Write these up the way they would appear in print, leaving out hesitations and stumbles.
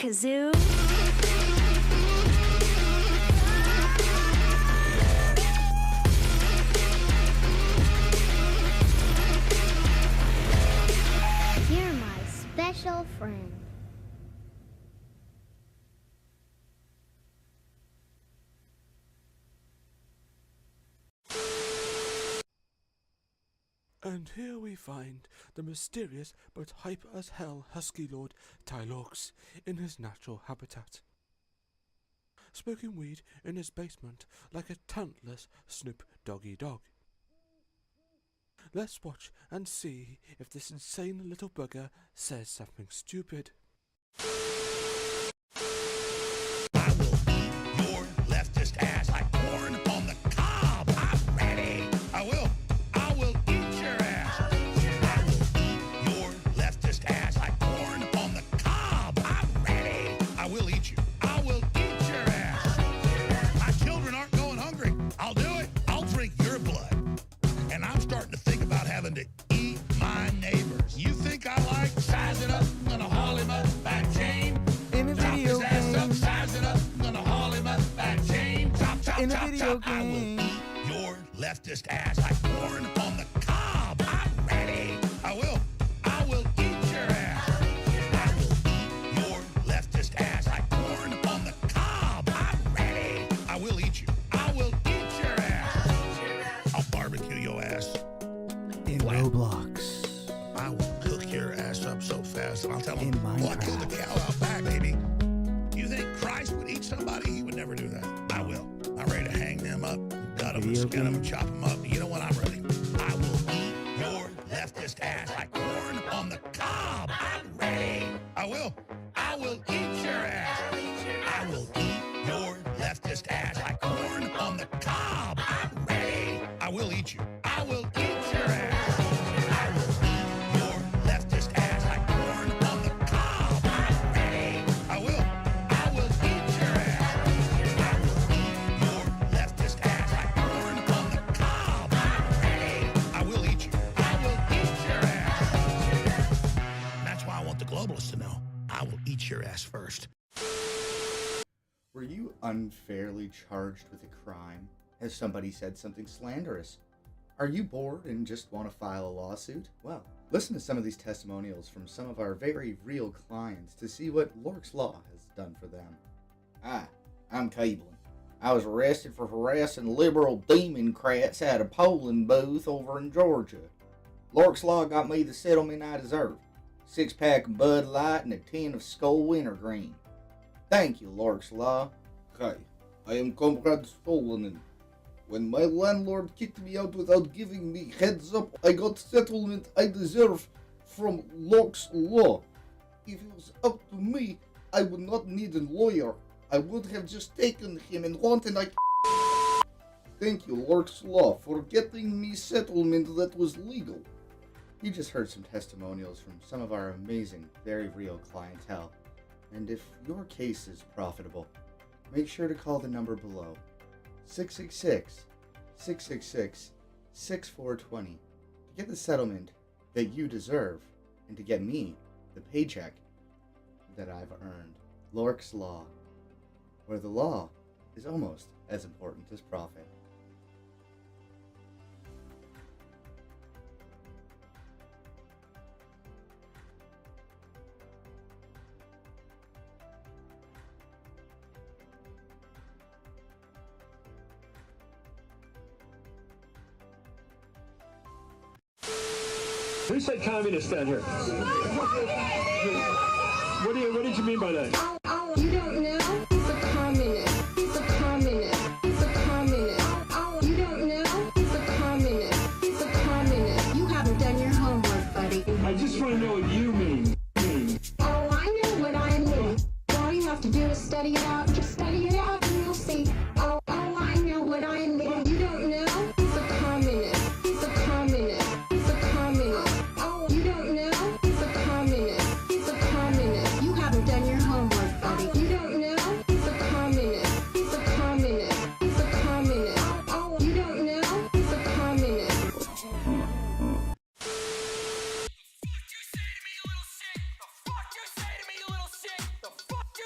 kazoo. You're my special friend. And here we find the mysterious but hyper-as-hell husky lord LORX in his natural habitat, smoking weed in his basement like a talentless Snoop Doggy Dog. Let's watch and see if this insane little bugger says something stupid. I will eat your leftist ass like corn on the cob. I'm ready. I will eat your ass. I will eat your leftist ass like corn on the cob. I'm ready. I will eat you. I will eat your ass. My children aren't going hungry. I'll do it. I'll drink your blood. And I'm starting to think about having to eat my neighbors. You think I like sizing up? I'm gonna haul him up back chain. In a video game. Size it up, gonna haul him up back chain. Chop, chop, In a chop, video chop. I will game. eat your leftist ass like corn on the cob. I'm ready. I will eat your ass. I will eat your leftist ass like corn on the cob. I'm ready. I will eat you. I will eat your ass. I'll barbecue your ass. In What? Roblox. I will cook your ass up so fast, and I'll tell him, In well, I killed the Minecraft. cow out back, baby. You think Christ would eat somebody? He would never do that. I will. I'm ready to hang them up, gut them, Video skin them, game. chop them up. You know what? I'm ready. I will eat your leftist ass like corn on the cob. I'm ready. I will eat your ass. I will eat your leftist ass like corn on the cob. I'm ready. I will eat you. I will eat your ass. I will eat your leftist ass like corn on the cob. I'm ready. I will eat your ass. I will eat your leftist ass like corn on the cob. I'm ready. I will eat you. I will eat your ass. That's why I want the globalists to know. I will eat your ass first. Were you unfairly charged with a crime? Has somebody said something slanderous? Are you bored and just want to file a lawsuit? Well, listen to some of these testimonials from some of our very real clients to see what LORX Law has done for them. Hi, I'm Caitlin. I was arrested for harassing liberal Democrats at a polling booth over in Georgia. LORX Law got me the settlement I deserved. 6-pack of Bud Light and a tin of Skull Wintergreen. Thank you, LORX Law. Hi, I am Comrade Stolen. When my landlord kicked me out without giving me heads up, I got settlement I deserve from LORX Law. If it was up to me, I would not need a lawyer. I would have just taken him and wanted like. Thank you, LORX Law, for getting me settlement that was legal. You just heard some testimonials from some of our amazing, very real clientele. And if your case is profitable, make sure to call the number below. 666-666-6420 to get the settlement that you deserve and to get me the paycheck that I've earned. LORX Law, where the law is almost as important as profit. Who said communist down here? What did you mean by that? You don't know? He's a communist. He's a communist. He's a communist. You don't know? He's a communist. He's a communist. You haven't done your homework, buddy. I just want to know what you mean. Oh, I know what I mean. All you have to do is study it out. Just study it out and you'll see. Oh, I know what I mean. You don't know? He's a communist. He's a communist. He's a communist. You don't know? He's a communist. He's a communist. You haven't done your homework, buddy. You don't know? He's a communist. He's a communist. He's a communist. You don't know? He's a communist. The fuck you say to me, you little shit? The fuck you say to me, you little shit? The fuck you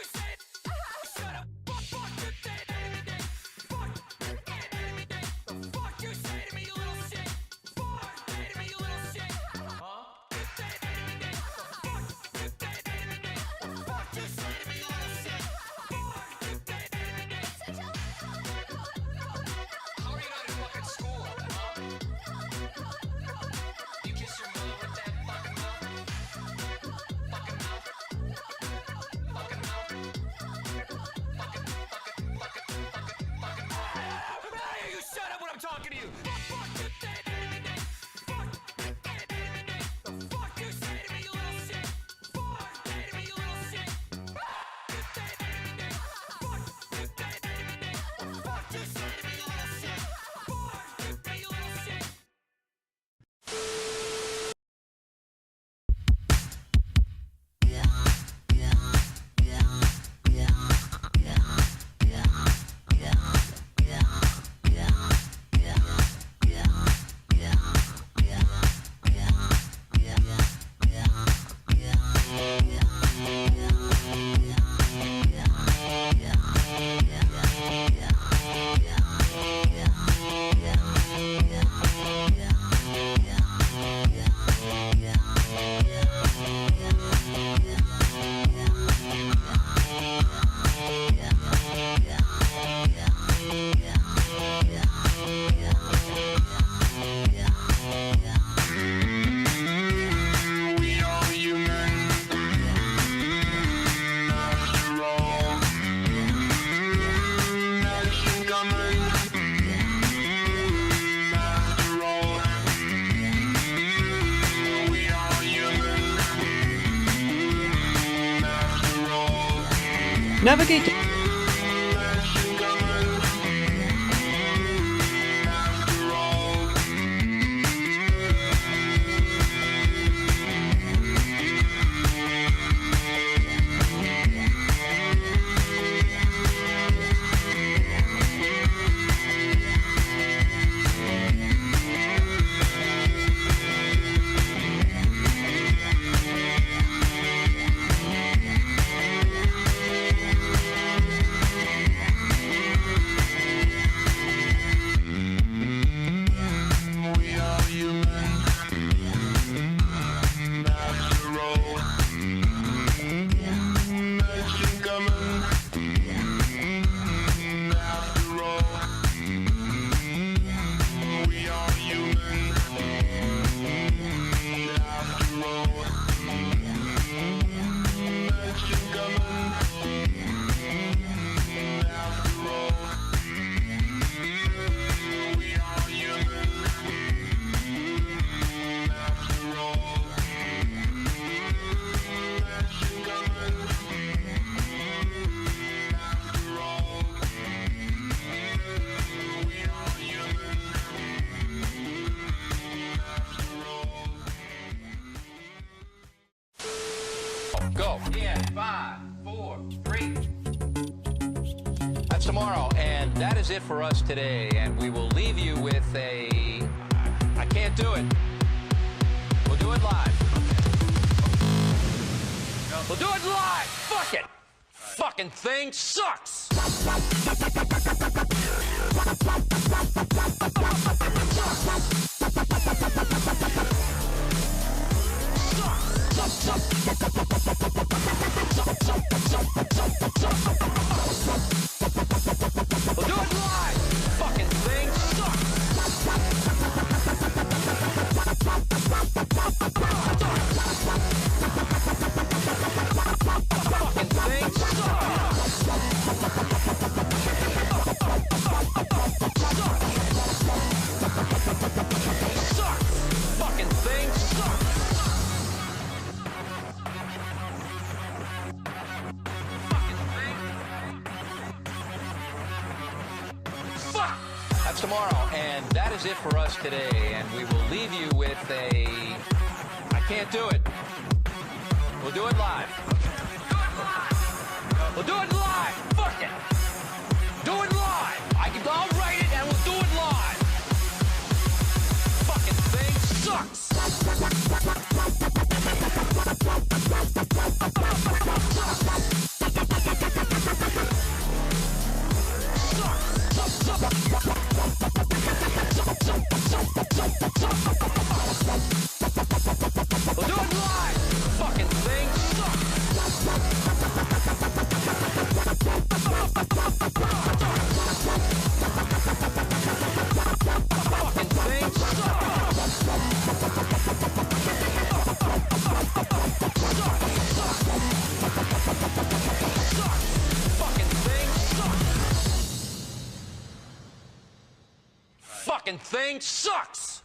shut up when I'm talking to you. Navigate to Go. Yeah, 5, 4, 3. That's tomorrow, and that is it for us today. And we will leave you with a... I can't do it. We'll do it live. We'll do it live. Fuck it. Fucking thing sucks. We'll do it live. Fucking thing sucks. Fucking thing sucks. Sucks. Fucking thing sucks. That's tomorrow, and that is it for us today. And we will leave you with a... I can't do it. We'll do it live. We'll do it live. Fuck it. Do it live. I'll write it and we'll do it live. Fucking thing sucks. We'll do it live. Fucking thing fucking thing fucking thing sucks!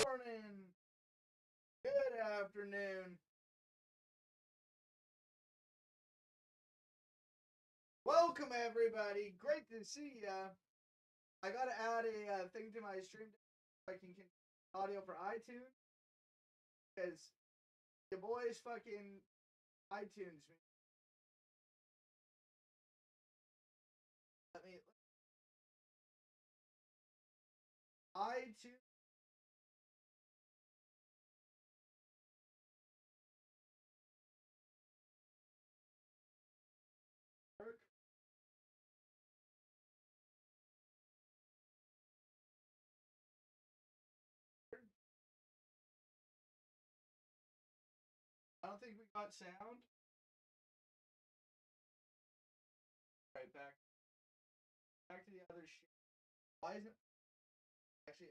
Morning. Good afternoon. Welcome everybody. Great to see ya. I gotta add a thing to my stream so I can get audio for iTunes because the boys fucking iTunes me. Let me iTunes. I don't think we got sound. Right, back to the other shit. Why isn't actually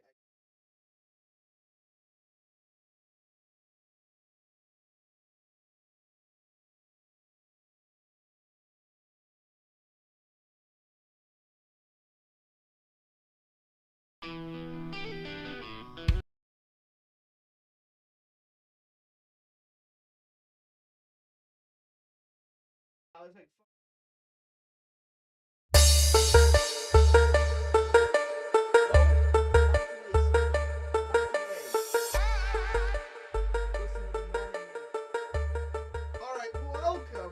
I was like all right, welcome.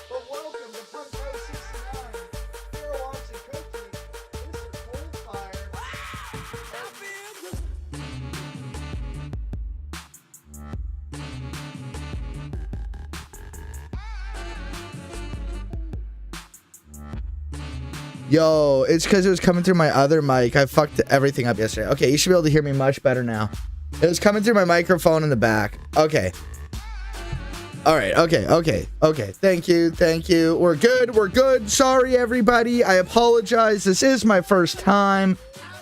But welcome to Punk Row 69. Here wants a cookie. Mr. Coldfire. Yo, it's because it was coming through my other mic. I fucked everything up yesterday. Okay, you should be able to hear me much better now. It was coming through my microphone in the back. Okay. All right. Okay. Thank you. We're good. Sorry, everybody. I apologize. This is my first time.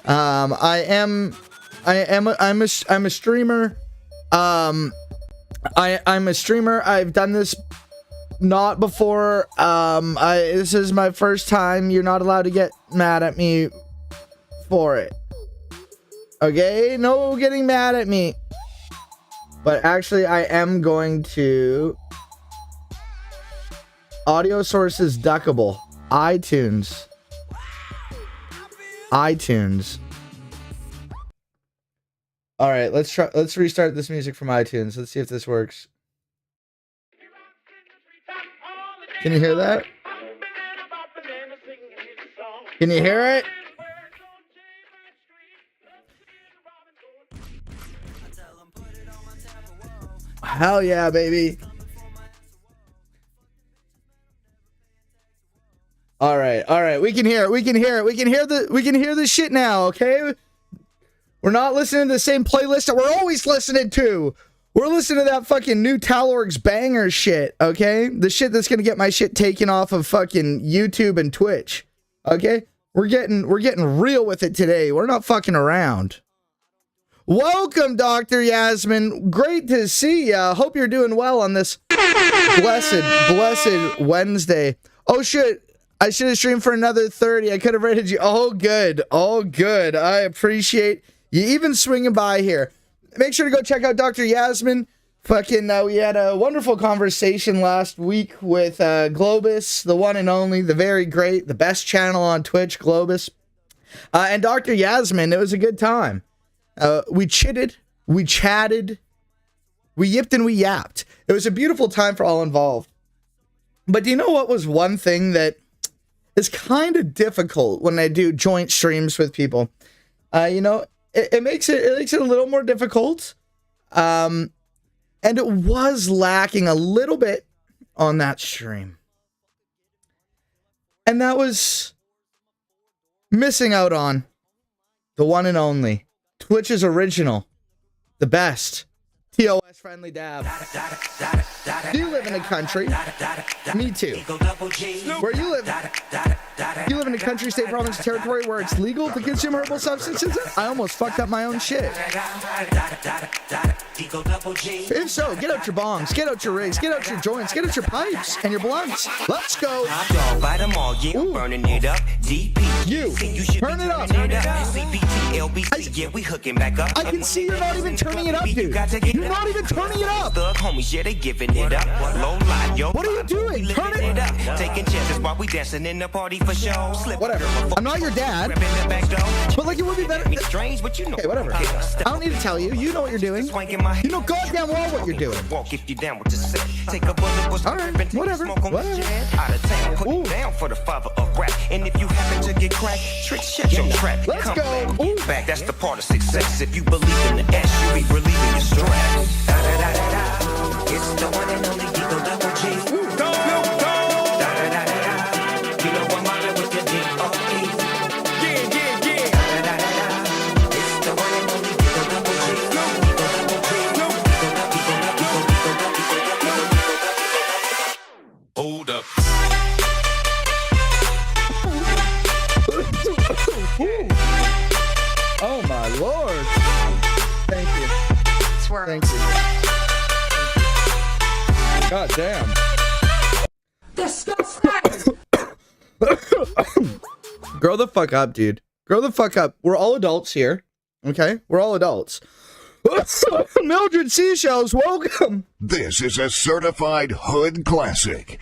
I'm a streamer. I'm a streamer. I've done this not before. This is my first time. You're not allowed to get mad at me for it. Okay? No getting mad at me. But actually, I am going to audio sources duckable. iTunes. All right, let's restart this music from iTunes. Let's see if this works. Can you hear that? Can you hear it? Hell yeah, baby. All right. We can hear it. We can hear the shit now, okay? We're not listening to the same playlist that we're always listening to. We're listening to that fucking new LORX banger shit, okay? The shit that's gonna get my shit taken off of fucking YouTube and Twitch. Okay? We're getting real with it today. We're not fucking around. Welcome, Dr. Yasmin. Great to see ya. Hope you're doing well on this blessed Wednesday. Oh shit. I should have streamed for another 30. I could have rated you. Oh good. I appreciate you even swinging by here. Make sure to go check out Dr. Yasmin. We had a wonderful conversation last week with Globus, the one and only, the very great, the best channel on Twitch, Globus. And Dr. Yasmin, it was a good time. We chitted, we chatted, we yipped and we yapped. It was a beautiful time for all involved. But do you know what was one thing that is kind of difficult when I do joint streams with people? It makes it a little more difficult. And it was lacking a little bit on that stream. And that was missing out on the one and only Twitch's original, the best, TOS friendly dab. Do you live in a country? Me too. Where you live in a country, state, province, territory where it's legal to consume herbal substances? I almost fucked up my own shit. If so, get out your bongs, get out your rigs, get out your joints, get out your pipes and your blunts. Let's go. Ooh. You, turn it up. I can see you're not even turning it up, dude. You're not even turning it up. What are you doing? Turn it up. Whatever. I'm not your dad. But like it would be better. Okay, whatever. I don't need to tell you. You know what you're doing. You know goddamn well what you're doing. Alright, whatever. Ooh. Let's go. Ooh. That's the part of success. If you believe in the S, you be relieving your stress. It's the one and only Eagle Double G. You know I'm mobbing with the D.O.E. It's the one and only Eagle Double G. Hold up. Oh my lord. Thank you. Thank you. God damn. Grow the fuck up, dude. Grow the fuck up. We're all adults here. Okay? We're all adults. Mildred Seashells, welcome. This is a certified hood classic.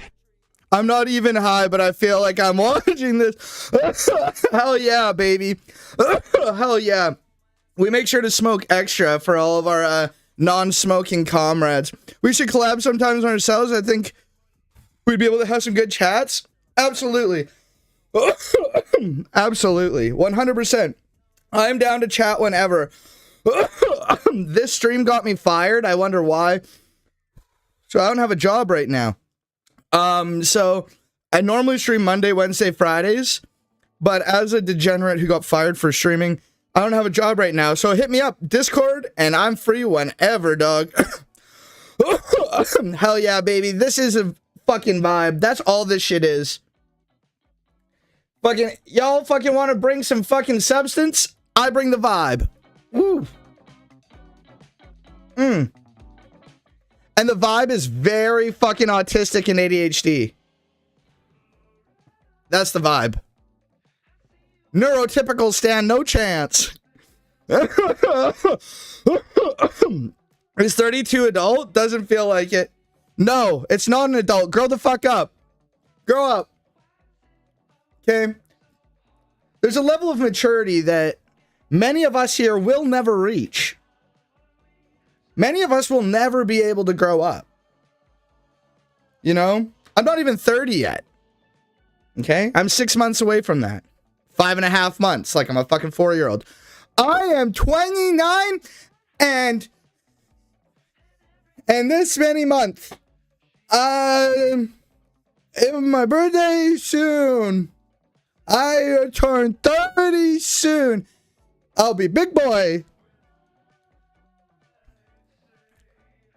I'm not even high, but I feel like I'm watching this. Hell yeah, baby. Hell yeah. We make sure to smoke extra for all of our non-smoking comrades. We should collab sometimes on ourselves. I think we'd be able to have some good chats. Absolutely. Absolutely. 100%. I'm down to chat whenever. This stream got me fired. I wonder why. So I don't have a job right now. So I normally stream Monday, Wednesday, Fridays, but as a degenerate who got fired for streaming, I don't have a job right now. So hit me up, Discord, and I'm free whenever, dog. Hell yeah, baby. This is a fucking vibe. That's all this shit is. Fucking, y'all fucking want to bring some fucking substance? I bring the vibe. Woo. And the vibe is very fucking autistic and ADHD. That's the vibe. Neurotypical stand no chance. Is 32 adult? Doesn't feel like it. No, it's not an adult. Grow the fuck up. Grow up. Okay? There's a level of maturity that many of us here will never reach. Many of us will never be able to grow up. You know? I'm not even 30 yet. Okay? I'm 6 months away from that. 5.5 months, like I'm a fucking 4-year-old. I am 29 and this many months. It's my birthday soon. I turn 30 soon. I'll be big boy.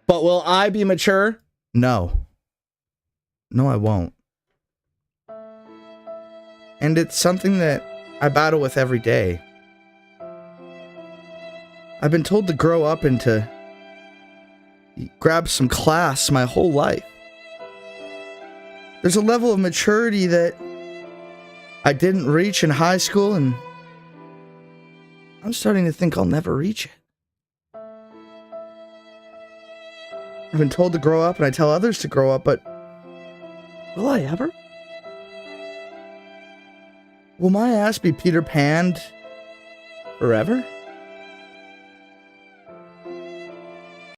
But will I be mature? No. No, I won't. And it's something that I battle with every day. I've been told to grow up and to grab some class my whole life. There's a level of maturity that I didn't reach in high school, and I'm starting to think I'll never reach it. I've been told to grow up, and I tell others to grow up, but will I ever? Will my ass be Peter Panned forever?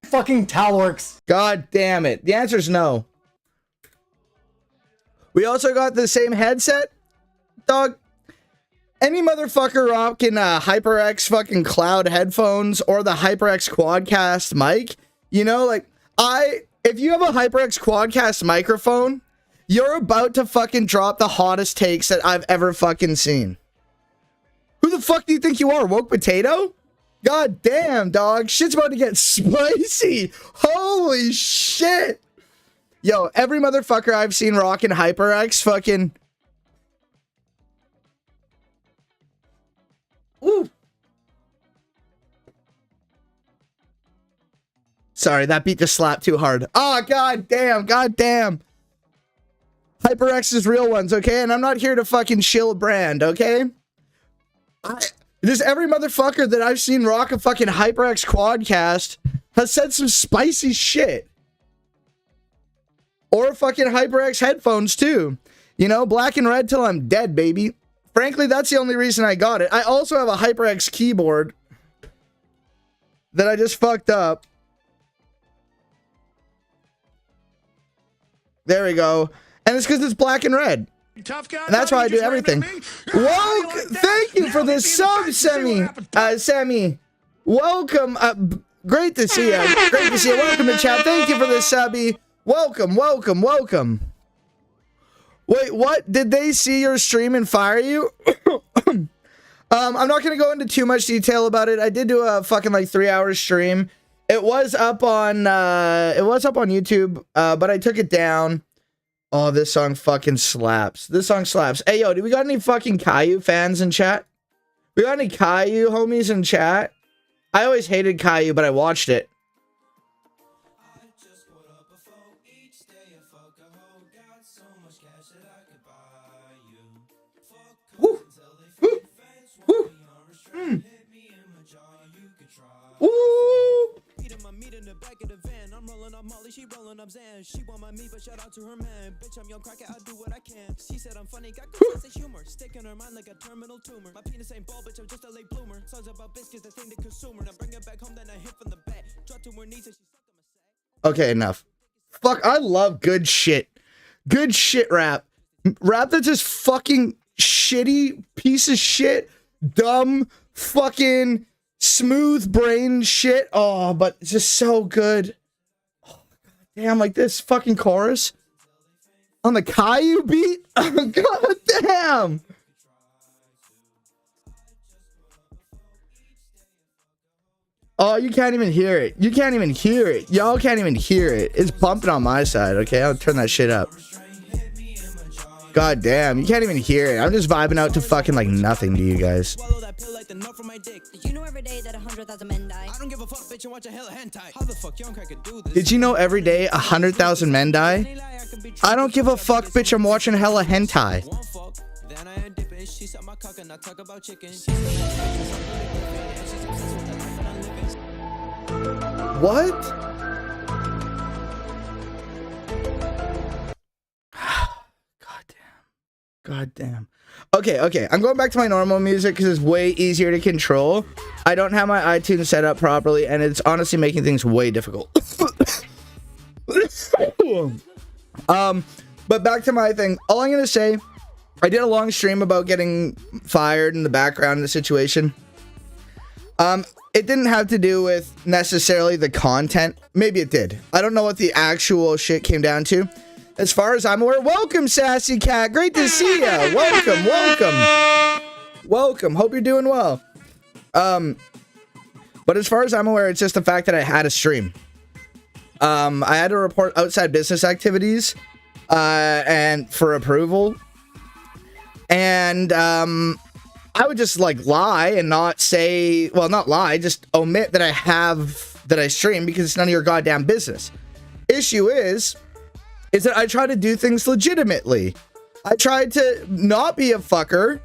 Fucking LORX. God damn it. The answer is no. We also got the same headset. Dog, any motherfucker rocking HyperX fucking cloud headphones or the HyperX Quadcast mic, you know, like, if you have a HyperX Quadcast microphone, you're about to fucking drop the hottest takes that I've ever fucking seen. Who the fuck do you think you are, woke potato? God damn, dog. Shit's about to get spicy. Holy shit. Yo, every motherfucker I've seen rocking HyperX fucking... Ooh. Sorry, that beat just slapped too hard. Oh, god damn, god damn. HyperX is real ones, okay? And I'm not here to fucking shill a brand, okay? Just every motherfucker that I've seen rock a fucking HyperX Quadcast has said some spicy shit. Or fucking HyperX headphones, too. You know, black and red till I'm dead, baby. Frankly, that's the only reason I got it. I also have a HyperX keyboard that I just fucked up. There we go. And it's because it's black and red. Tough guy, and that's why I do everything. Whoa, thank you for the sub, Sammy. Welcome. Great to see you. Great to see you. Welcome to chat. Thank you for the subby. Welcome, welcome, welcome. Wait, what? Did they see your stream and fire you? I'm not going to go into too much detail about it. I did do a fucking like 3-hour stream. It was up on YouTube, but I took it down. Oh, this song fucking slaps. This song slaps. Hey, yo, do we got any fucking Caillou fans in chat? We got any Caillou homies in chat? I always hated Caillou, but I watched it. Woo. Woo. Woo. Mm. Woo. I'm rolling up Molly, she rolling up Zan. She want my meat, but shout out to her man. Bitch, I'm young cracker, I do what I can. She said I'm funny, got good sense of humor. Stick in her mind like a terminal tumor. My penis ain't bald, bitch, I'm just a late bloomer. Songs about biscuits, the thing to consumer. Now bring it back home, then I hit from the back. Drop to her knees and she sucked on my sack. Okay, enough. Fuck, I love good shit. Good shit rap. Rap that's just fucking shitty piece of shit. Dumb, fucking smooth brain shit. Oh, but it's just so good. Damn, like this fucking chorus on the Caillou beat. Oh, god damn. Oh, you can't even hear it. You can't even hear it. Y'all can't even hear it. It's bumping on my side. Okay, I'll turn that shit up. God damn, you can't even hear it. I'm just vibing out to fucking like nothing to you guys. Did you know every day that 100,000 men die? I don't give a fuck, bitch, and watch a hell of hentai. How the fuck young cracker do this? Did you know every day 100,000 men die? I don't give a fuck, bitch, I'm watching hella hentai. What? God damn. Okay. I'm going back to my normal music because it's way easier to control. I don't have my iTunes set up properly, and it's honestly making things way difficult. But back to my thing. All I'm gonna say, I did a long stream about getting fired in the background of the situation. It didn't have to do with necessarily the content. Maybe it did. I don't know what the actual shit came down to. As far as I'm aware, welcome, Sassy Cat. Great to see ya. Welcome. Hope you're doing well. But as far as I'm aware, it's just the fact that I had a stream. I had to report outside business activities, and for approval. And, I would just like lie and not say, well, not lie, just omit that I stream because it's none of your goddamn business. Issue is that I try to do things legitimately. I try to not be a fucker.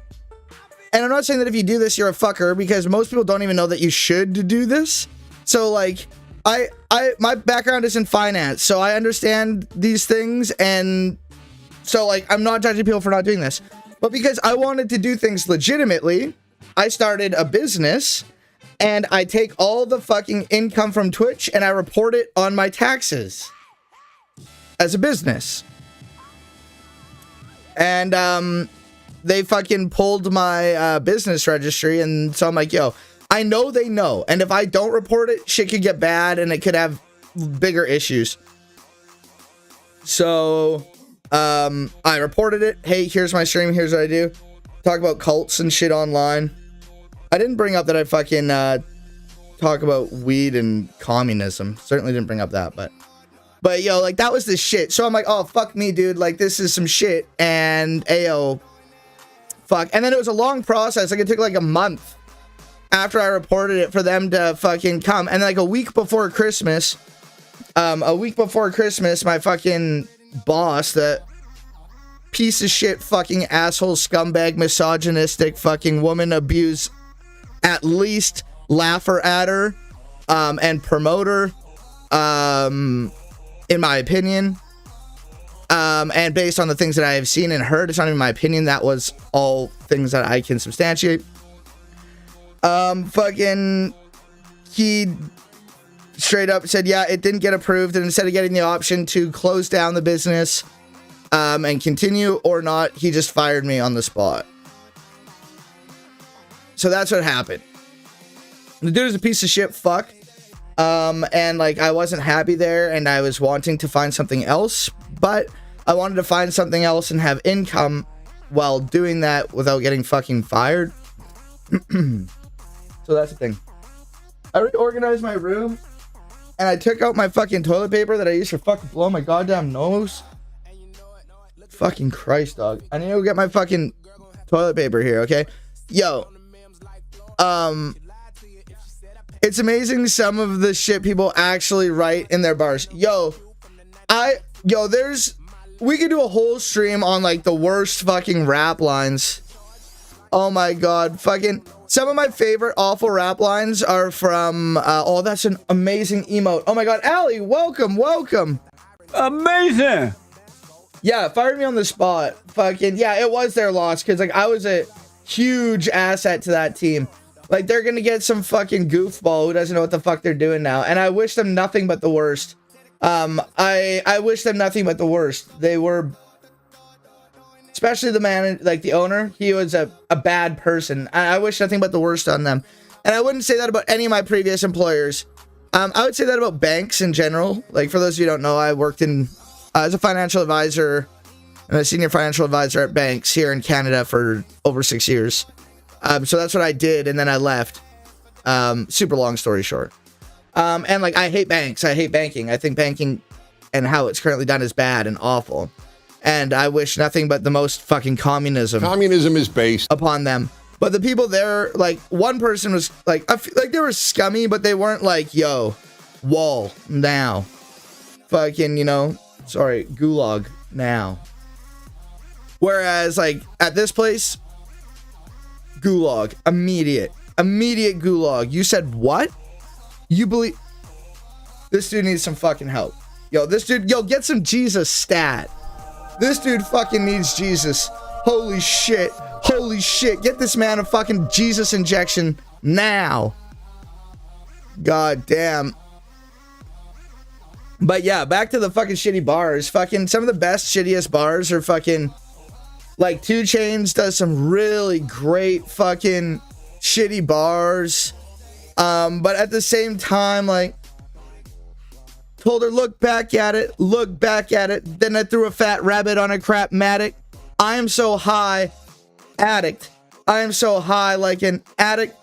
And I'm not saying that if you do this, you're a fucker, because most people don't even know that you should do this. So like, my background is in finance, so I understand these things. And so like, I'm not judging people for not doing this, but because I wanted to do things legitimately, I started a business and I take all the fucking income from Twitch and I report it on my taxes as a business. And they fucking pulled my business registry, and so I'm like, yo, I know they know, and if I don't report it, shit could get bad and it could have bigger issues. So I reported it. Hey, here's my stream, here's what I do. Talk about cults and shit online. I didn't bring up that I fucking talk about weed and communism. Certainly didn't bring up that, but yo, like that was the shit. So I'm like, oh fuck me, dude. Like this is some shit. And ayo, fuck. And then it was a long process. Like it took like a month after I reported it for them to fucking come. And like a week before Christmas, my fucking boss, the piece of shit fucking asshole scumbag misogynistic fucking woman abuse, at least laugher at her and promoter, in my opinion, and based on the things that I have seen and heard, it's not even my opinion, that was all things that I can substantiate. Fucking he straight up said, yeah, it didn't get approved, and instead of getting the option to close down the business and continue or not, he just fired me on the spot. So that's what happened. The dude is a piece of shit fuck. And like I wasn't happy there, and I was wanting to find something else, but I wanted to find something else and have income while doing that without getting fucking fired. So that's the thing. I reorganized my room, and I took out my fucking toilet paper that I used to fucking blow my goddamn nose. Fucking Christ, dog. I need to go get my fucking toilet paper here, okay? Yo. It's amazing some of the shit people actually write in their bars. We could do a whole stream on like the worst fucking rap lines. Oh my god, fucking some of my favorite awful rap lines are from oh, that's an amazing emote. Oh my god, Allie, welcome. Amazing. Yeah, fired me on the spot. Fucking yeah, it was their loss because like I was a huge asset to that team. Like, they're gonna get some fucking goofball who doesn't know what the fuck they're doing now. And I wish them nothing but the worst. I wish them nothing but the worst. They were... Especially the man, like the owner, he was a bad person. I wish nothing but the worst on them. And I wouldn't say that about any of my previous employers. I would say that about banks in general. Like, for those of you who don't know, I worked in... as a financial advisor... and a senior financial advisor at banks here in Canada for over 6 years. So that's what I did, and then I left. Super long story short. And like, I hate banks. I hate banking. I think banking and how it's currently done is bad and awful. And I wish nothing but the most fucking communism. Communism is based upon them. But the people there, like, one person was like, I feel like they were scummy, but they weren't like, yo, wall now. Fucking, you know, sorry, gulag now. Whereas, like, at this place, gulag, immediate gulag. You said what? You believe this dude needs some fucking help? Yo, this dude, yo, get some Jesus stat. This dude fucking needs Jesus. Holy shit, get this man a fucking Jesus injection now. God damn. But yeah, back to the fucking shitty bars. Fucking some of the best shittiest bars are fucking like 2 Chainz does some really great fucking shitty bars. But at the same time, like, told her, look back at it. Then I threw a fat rabbit on a crap matic. I am so high, addict. I am so high like an addict.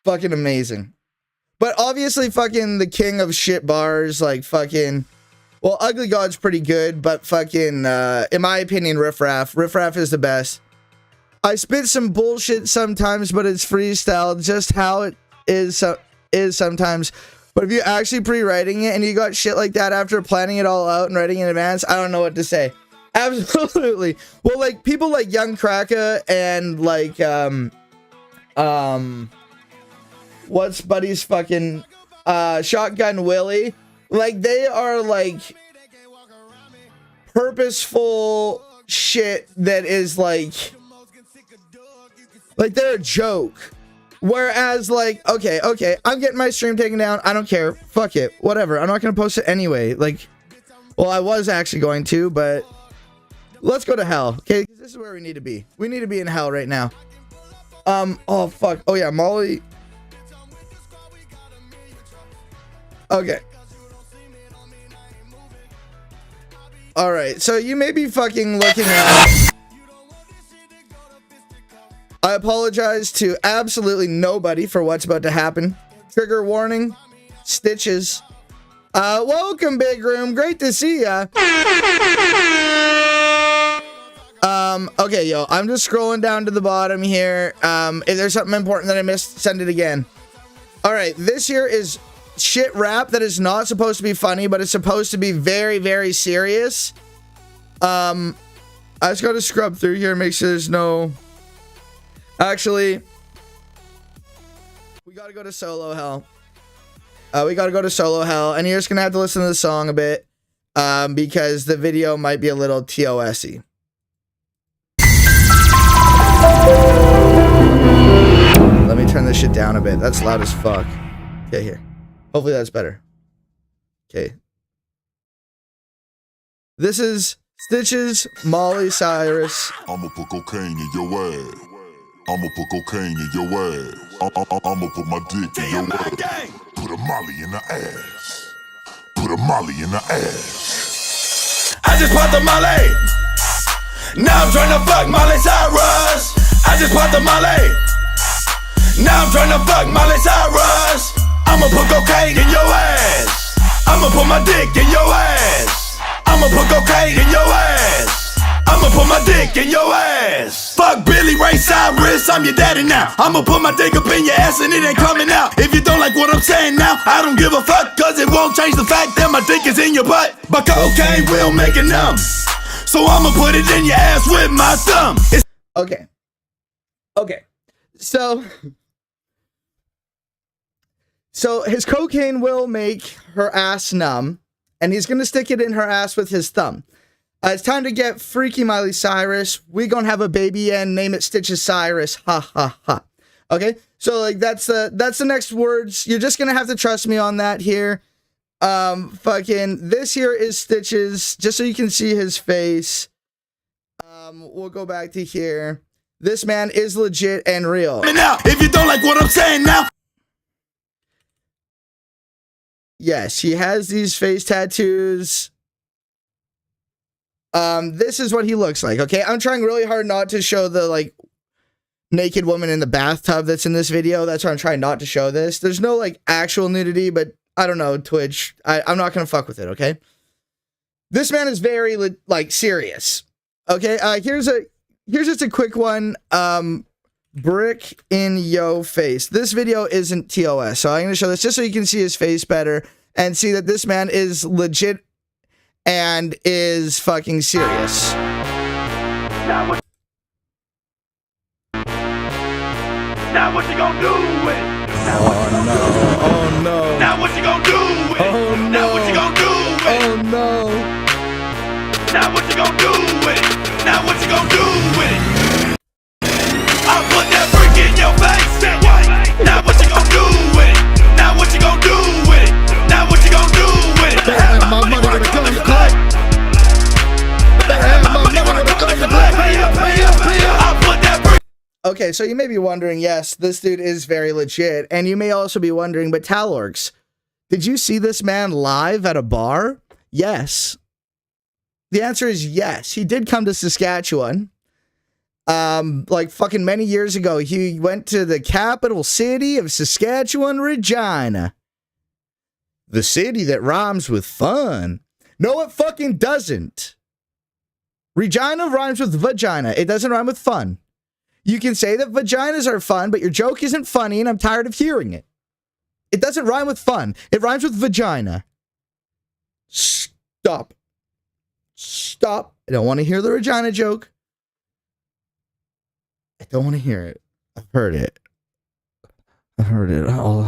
Fucking amazing. But obviously fucking the king of shit bars, like fucking, well, Ugly God's pretty good, but fucking, in my opinion, Riff Raff is the best. I spit some bullshit sometimes, but it's freestyle, just how it is sometimes. But if you're actually pre-writing it and you got shit like that after planning it all out and writing in advance, I don't know what to say. Absolutely. Well, like, people like Young Kraka and like, what's Buddy's fucking Shotgun Willie, like, they are like purposeful shit that is like they're a joke. Whereas like, okay, I'm getting my stream taken down, I don't care, fuck it, whatever, I'm not gonna post it anyway. Like, well, I was actually going to, but let's go to hell, okay? This is where we need to be. We need to be in hell right now. Oh fuck, oh yeah, Molly. Okay. Alright, so you may be fucking looking at... I apologize to absolutely nobody for what's about to happen. Trigger warning. Stitches. Welcome, Big Room. Great to see ya. Okay, yo, I'm just scrolling down to the bottom here. If there's something important that I missed, send it again. Alright, this here is shit rap that is not supposed to be funny, but it's supposed to be very, very serious. I just gotta scrub through here and make sure there's no... Actually, we gotta go to solo hell. We gotta go to solo hell, and you're just gonna have to listen to the song a bit, because the video might be a little TOS-y. Let me turn this shit down a bit. That's loud as fuck. Okay, here. Hopefully that's better. Okay. This is Stitches, Molly Cyrus. I'ma put cocaine in your ass. I'ma put cocaine in your ass. I'ma put my dick in your ass. Put a molly in the ass. Put a molly in the ass. I just popped the molly. Now I'm trying to fuck Molly Cyrus. I just popped the molly. Now I'm trying to fuck Molly Cyrus. I'ma put cocaine in your ass. I'ma put my dick in your ass. I'ma put cocaine in your ass. I'ma put my dick in your ass. Fuck Billy Ray Cyrus, I'm your daddy now. I'ma put my dick up in your ass and it ain't coming out. If you don't like what I'm saying now, I don't give a fuck, cause it won't change the fact that my dick is in your butt. But cocaine will make it numb, so I'ma put it in your ass with my thumb. Okay. Okay. So his cocaine will make her ass numb, and he's gonna stick it in her ass with his thumb. It's time to get freaky Miley Cyrus. We gonna have a baby and name it Stitches Cyrus. Ha ha ha. Okay, so like that's the next words. You're just gonna have to trust me on that here. Fucking this here is Stitches, just so you can see his face. We'll go back to here. This man is legit and real. Now, if you don't like what I'm saying now. Yes, he has these face tattoos. This is what he looks like, okay? I'm trying really hard not to show the, like, naked woman in the bathtub that's in this video. That's why I'm trying not to show this. There's no, like, actual nudity, but I don't know, Twitch. I'm not gonna fuck with it, okay? This man is very, like, serious. Okay, here's just a quick one. Brick in yo face. This video isn't TOS, so I'm gonna show this just so you can see his face better and see that this man is legit and is fucking serious. Now what you gonna do with it? Oh no. Now what you gonna do with it? Oh no. Now what you gonna do with it? Oh no. Now what you gonna do with it? Now what you gonna do with it? I put that brick in your face. Now what you gonna do with it? Now what you gonna do with it? Now what you gonna do with it? Better have my money when it comes to clay. Better have my money when it comes to clay. I put that brick. Okay, so you may be wondering, yes, this dude is very legit, and you may also be wondering, but LORX, did you see this man live at a bar? Yes. The answer is yes. He did come to Saskatchewan. Like fucking many years ago, he went to the capital city of Saskatchewan, Regina. The city that rhymes with fun. No, it fucking doesn't. Regina rhymes with vagina. It doesn't rhyme with fun. You can say that vaginas are fun, but your joke isn't funny, and I'm tired of hearing it. It doesn't rhyme with fun. It rhymes with vagina. Stop. Stop. I don't want to hear the Regina joke. I don't want to hear it. I've heard it. I've heard it all.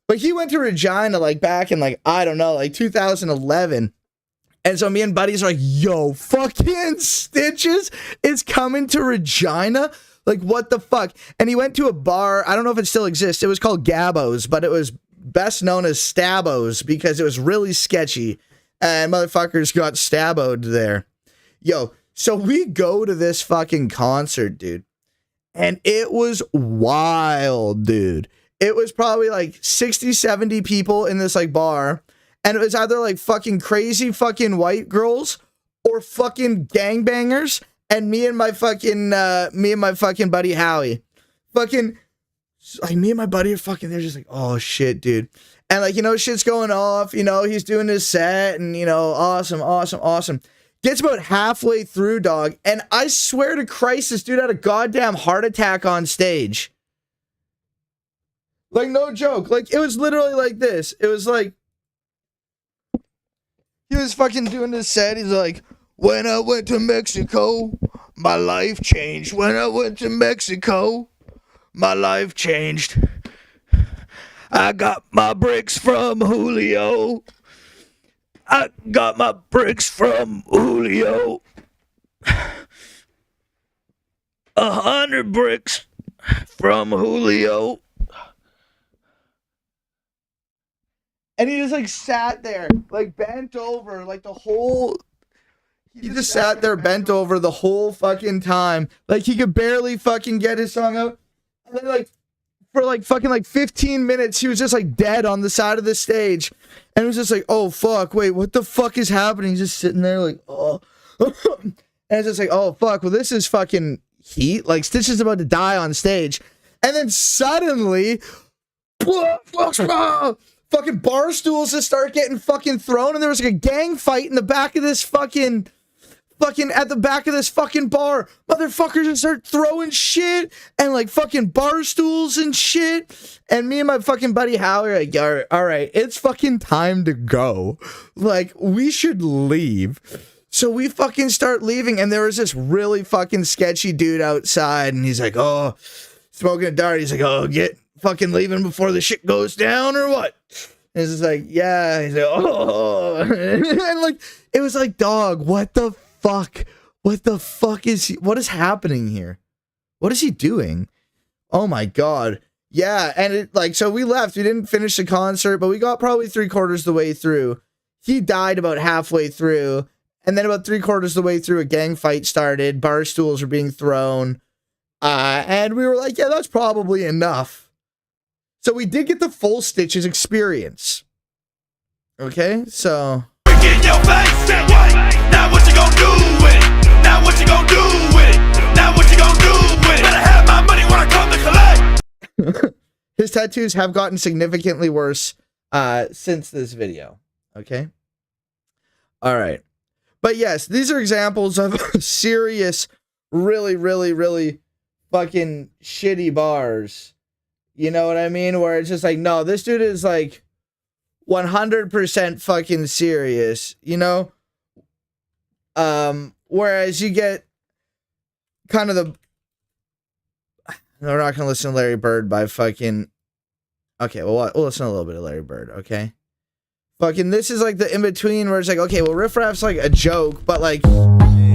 But he went to Regina like back in like, I don't know, like 2011. And so me and buddies are like, yo, fucking Stitches is coming to Regina? Like, what the fuck? And he went to a bar. I don't know if it still exists. It was called Gabbo's, but it was best known as Stabbo's because it was really sketchy. And motherfuckers got stabboed there. Yo, so we go to this fucking concert, dude. And it was wild, dude. It was probably like 60, 70 people in this like bar. And it was either like fucking crazy fucking white girls or fucking gangbangers, and me and my fucking buddy Howie. Fucking, like, me and my buddy are fucking, they're just like, oh shit, dude. And like, you know, shit's going off, you know, he's doing his set, and you know, awesome. Gets about halfway through, dog, and I swear to Christ, this dude had a goddamn heart attack on stage. Like, no joke. Like, it was literally like this. It was like, he was fucking doing this set. He's like, when I went to Mexico, my life changed. When I went to Mexico, my life changed. I got my bricks from Julio. I got my bricks from Julio. 100 bricks from Julio. And he just like sat there, like bent over, like the whole, he just sat there bent over the whole fucking time. Like he could barely fucking get his song out. And then like, for like fucking like 15 minutes, he was just like dead on the side of the stage. And it was just like, oh fuck, wait, what the fuck is happening? He's just sitting there like, oh. And it's just like, oh fuck, well this is fucking heat. Like Stitch is about to die on stage. And then suddenly, fucking bar stools just start getting fucking thrown, and there was like a gang fight in the back of this fucking at the back of this fucking bar. Motherfuckers just start throwing shit and like fucking bar stools and shit. And me and my fucking buddy Howie are like, all right, it's fucking time to go. Like, we should leave. So we fucking start leaving, and there was this really fucking sketchy dude outside, and he's like, oh, smoking a dart. He's like, oh, get fucking leaving before the shit goes down or what? And it's just like, yeah. He's like, oh. And like, it was like, dog, what the fuck? What the fuck is he? What is happening here? What is he doing? Oh my God. Yeah. And it like, so we left. We didn't finish the concert, but we got probably 3/4 the way through. He died about halfway through. And then about 3/4 the way through, a gang fight started. Bar stools were being thrown. And we were like, yeah, that's probably enough. So we did get the full Stitches experience. Okay, so. In your face, now what you gonna do with it? Now what you gonna do with it? Now what you gonna do with it? Better have my money when I come to collect. His tattoos have gotten significantly worse since this video. Okay. All right. But yes, these are examples of serious, really, really, really fucking shitty bars. You know what I mean? Where it's just like, no, this dude is like 100% fucking serious, you know? Whereas you get kind of the... No, we're not going to listen to Larry Bird by fucking... Okay, well, we'll listen to a little bit of Larry Bird, okay? Fucking, this is like the in-between where it's like, okay, well, Riff Raff's like a joke, but like,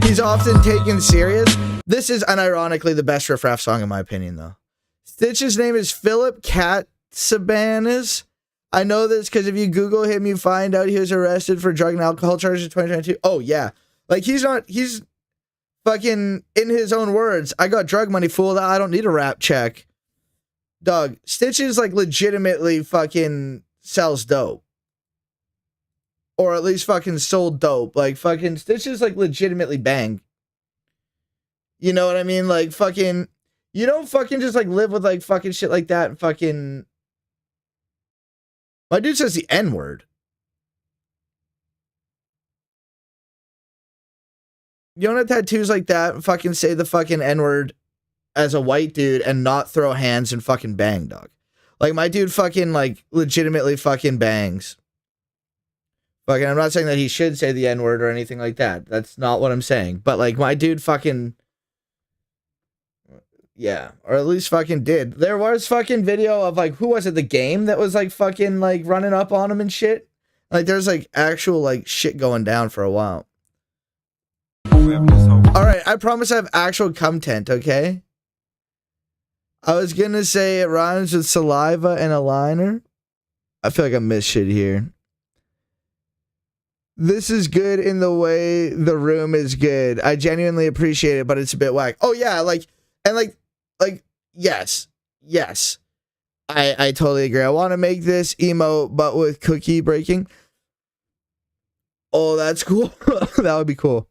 he's often taken serious. This is unironically the best Riff Raff song in my opinion, though. Stitch's name is Philip Katsabanis. I know this because if you Google him, you find out he was arrested for drug and alcohol charges in 2022. Oh, yeah. Like, he's fucking, in his own words, I got drug money, fool. I don't need a rap check. Dog, Stitch is, like, legitimately fucking sells dope. Or at least fucking sold dope. Like, fucking Stitch is, like, legitimately bang. You know what I mean? Like, fucking... You don't fucking just, like, live with, like, fucking shit like that and fucking... My dude says the N-word. You don't have tattoos like that and fucking say the fucking N-word as a white dude and not throw hands and fucking bang, dog. Like, my dude fucking, like, legitimately fucking bangs. Fucking, I'm not saying that he should say the N-word or anything like that. That's not what I'm saying. But, like, my dude fucking... Yeah, or at least fucking did. There was fucking video of, like, who was it? The Game that was, like, fucking, like, running up on him and shit. Like, there's, like, actual, like, shit going down for a while. Alright, I promise I have actual content, okay? I was gonna say it rhymes with saliva and a liner. I feel like I missed shit here. This is good in the way the room is good. I genuinely appreciate it, but it's a bit whack. Oh, yeah, like, and, like, yes. I totally agree. I want to make this emote, but with cookie breaking. Oh, that's cool. That would be cool.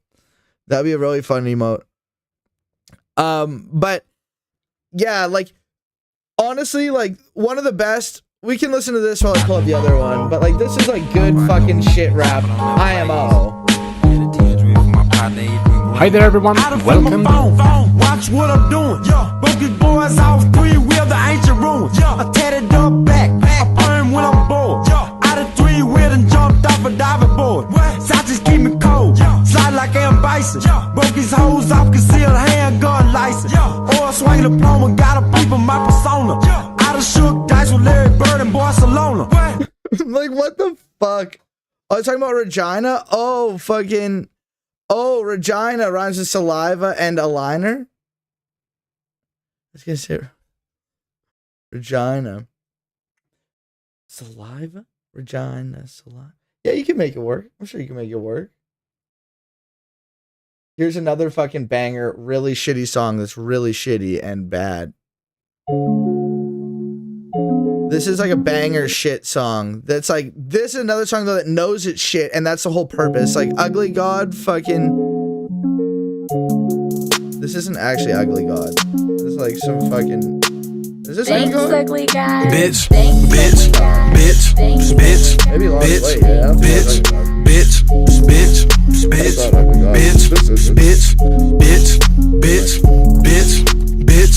That'd be a really fun emote. But yeah, like honestly, like one of the best. We can listen to this while I pull up the other one, but like this is like good fucking shit rap. IMO. Hi there, everyone. Welcome. Watch what I'm doing. Broke his boys off 3-wheel, the ancient ruin. I tatted up back. I burn when I'm bored. Out of 3-wheel and jumped off a diving board. Sausage keep me cold. Slide like M. Bison. Broke his hose off concealed handgun license. Oil swing diploma, got a peep my persona. Out of shook dice with Larry Bird in Barcelona. Like what the fuck? I was talking about Regina. Oh fucking. Oh, Regina rhymes with saliva and aligner. Let's get here. Regina. Saliva? Regina, saliva. Yeah, you can make it work. I'm sure you can make it work. Here's another fucking banger, really shitty song that's really shitty and bad. This is like a banger shit song. That's like, this is another song though that knows it's shit, and that's the whole purpose. Like, Ugly God fucking... This isn't actually Ugly God. This is like some fucking... Is this Thanks, Ugly God? bitch, Bitch, bitch, bitch, bitch, maybe lost bitch, weight, yeah, bitch, bitch, bitch, bitch, bitch, bitch, bitch, bitch, bitch, bitch,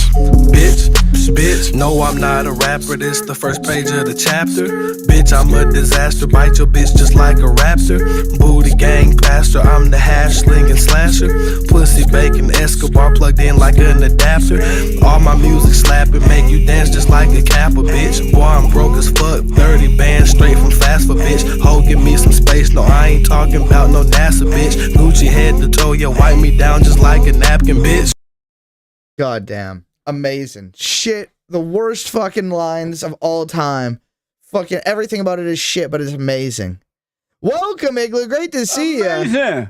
bitch, bitch. No, I'm not a rapper, this the first page of the chapter. Bitch, I'm a disaster, bite your bitch just like a raptor. Booty gang pastor, I'm the hash slinging slasher. Pussy bacon Escobar plugged in like an adapter. All my music slapping, make you dance just like a Kappa, bitch. Boy, I'm broke as fuck, 30 bands straight from fast for bitch. Ho, give me some space, no, I ain't talking about no NASA, bitch. Gucci head to toe, yeah, wipe me down just like a napkin, bitch. Goddamn. Amazing. Shit. The worst fucking lines of all time. Fucking everything about it is shit, but it's amazing. Welcome, Igloo. Great to see you.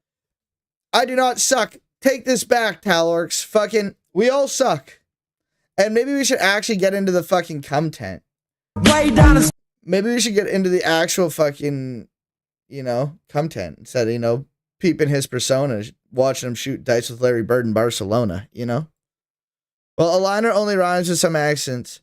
I do not suck. Take this back, LORX. Fucking, we all suck. And maybe we should actually get into the fucking content. Maybe we should get into the actual fucking, you know, content instead of, you know, peeping his persona, watching him shoot dice with Larry Bird in Barcelona, you know? Well, aligner only rhymes with some accents.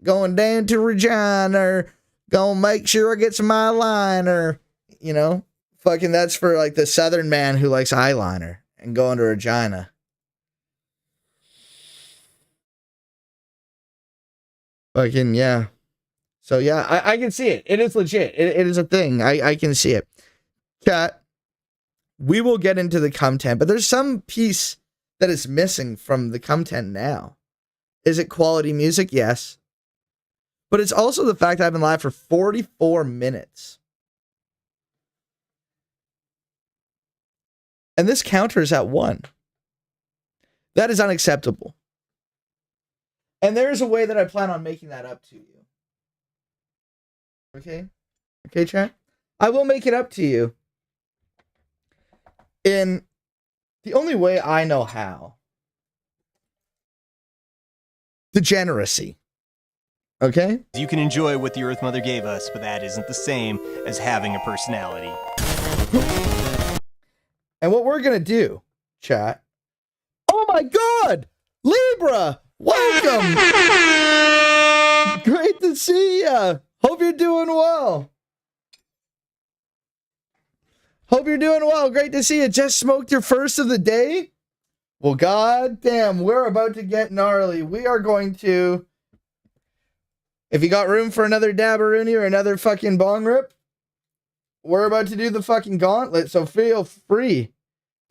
Going down to Regina, gonna make sure I get some eyeliner. You know? Fucking that's for like the southern man who likes eyeliner and going to Regina. Fucking, yeah. So, yeah, I can see it. It is legit. It is a thing. I can see it. Chat, we will get into the content, but there's some piece that is missing from the content now. Is it quality music? Yes. But it's also the fact that I've been live for 44 minutes. And this counter is at 1. That is unacceptable. And there is a way that I plan on making that up to you. Okay? Okay, chat? I will make it up to you in the only way I know how. Degeneracy. Okay? You can enjoy what the Earth Mother gave us, but that isn't the same as having a personality. And what we're going to do, chat. Oh my God! Libra! Welcome! Great to see ya! Hope you're doing well. Hope you're doing well. Great to see you. Just smoked your first of the day? Well, goddamn, we're about to get gnarly. We are going to... If you got room for another dabberoonie or another fucking bong rip, we're about to do the fucking gauntlet, so feel free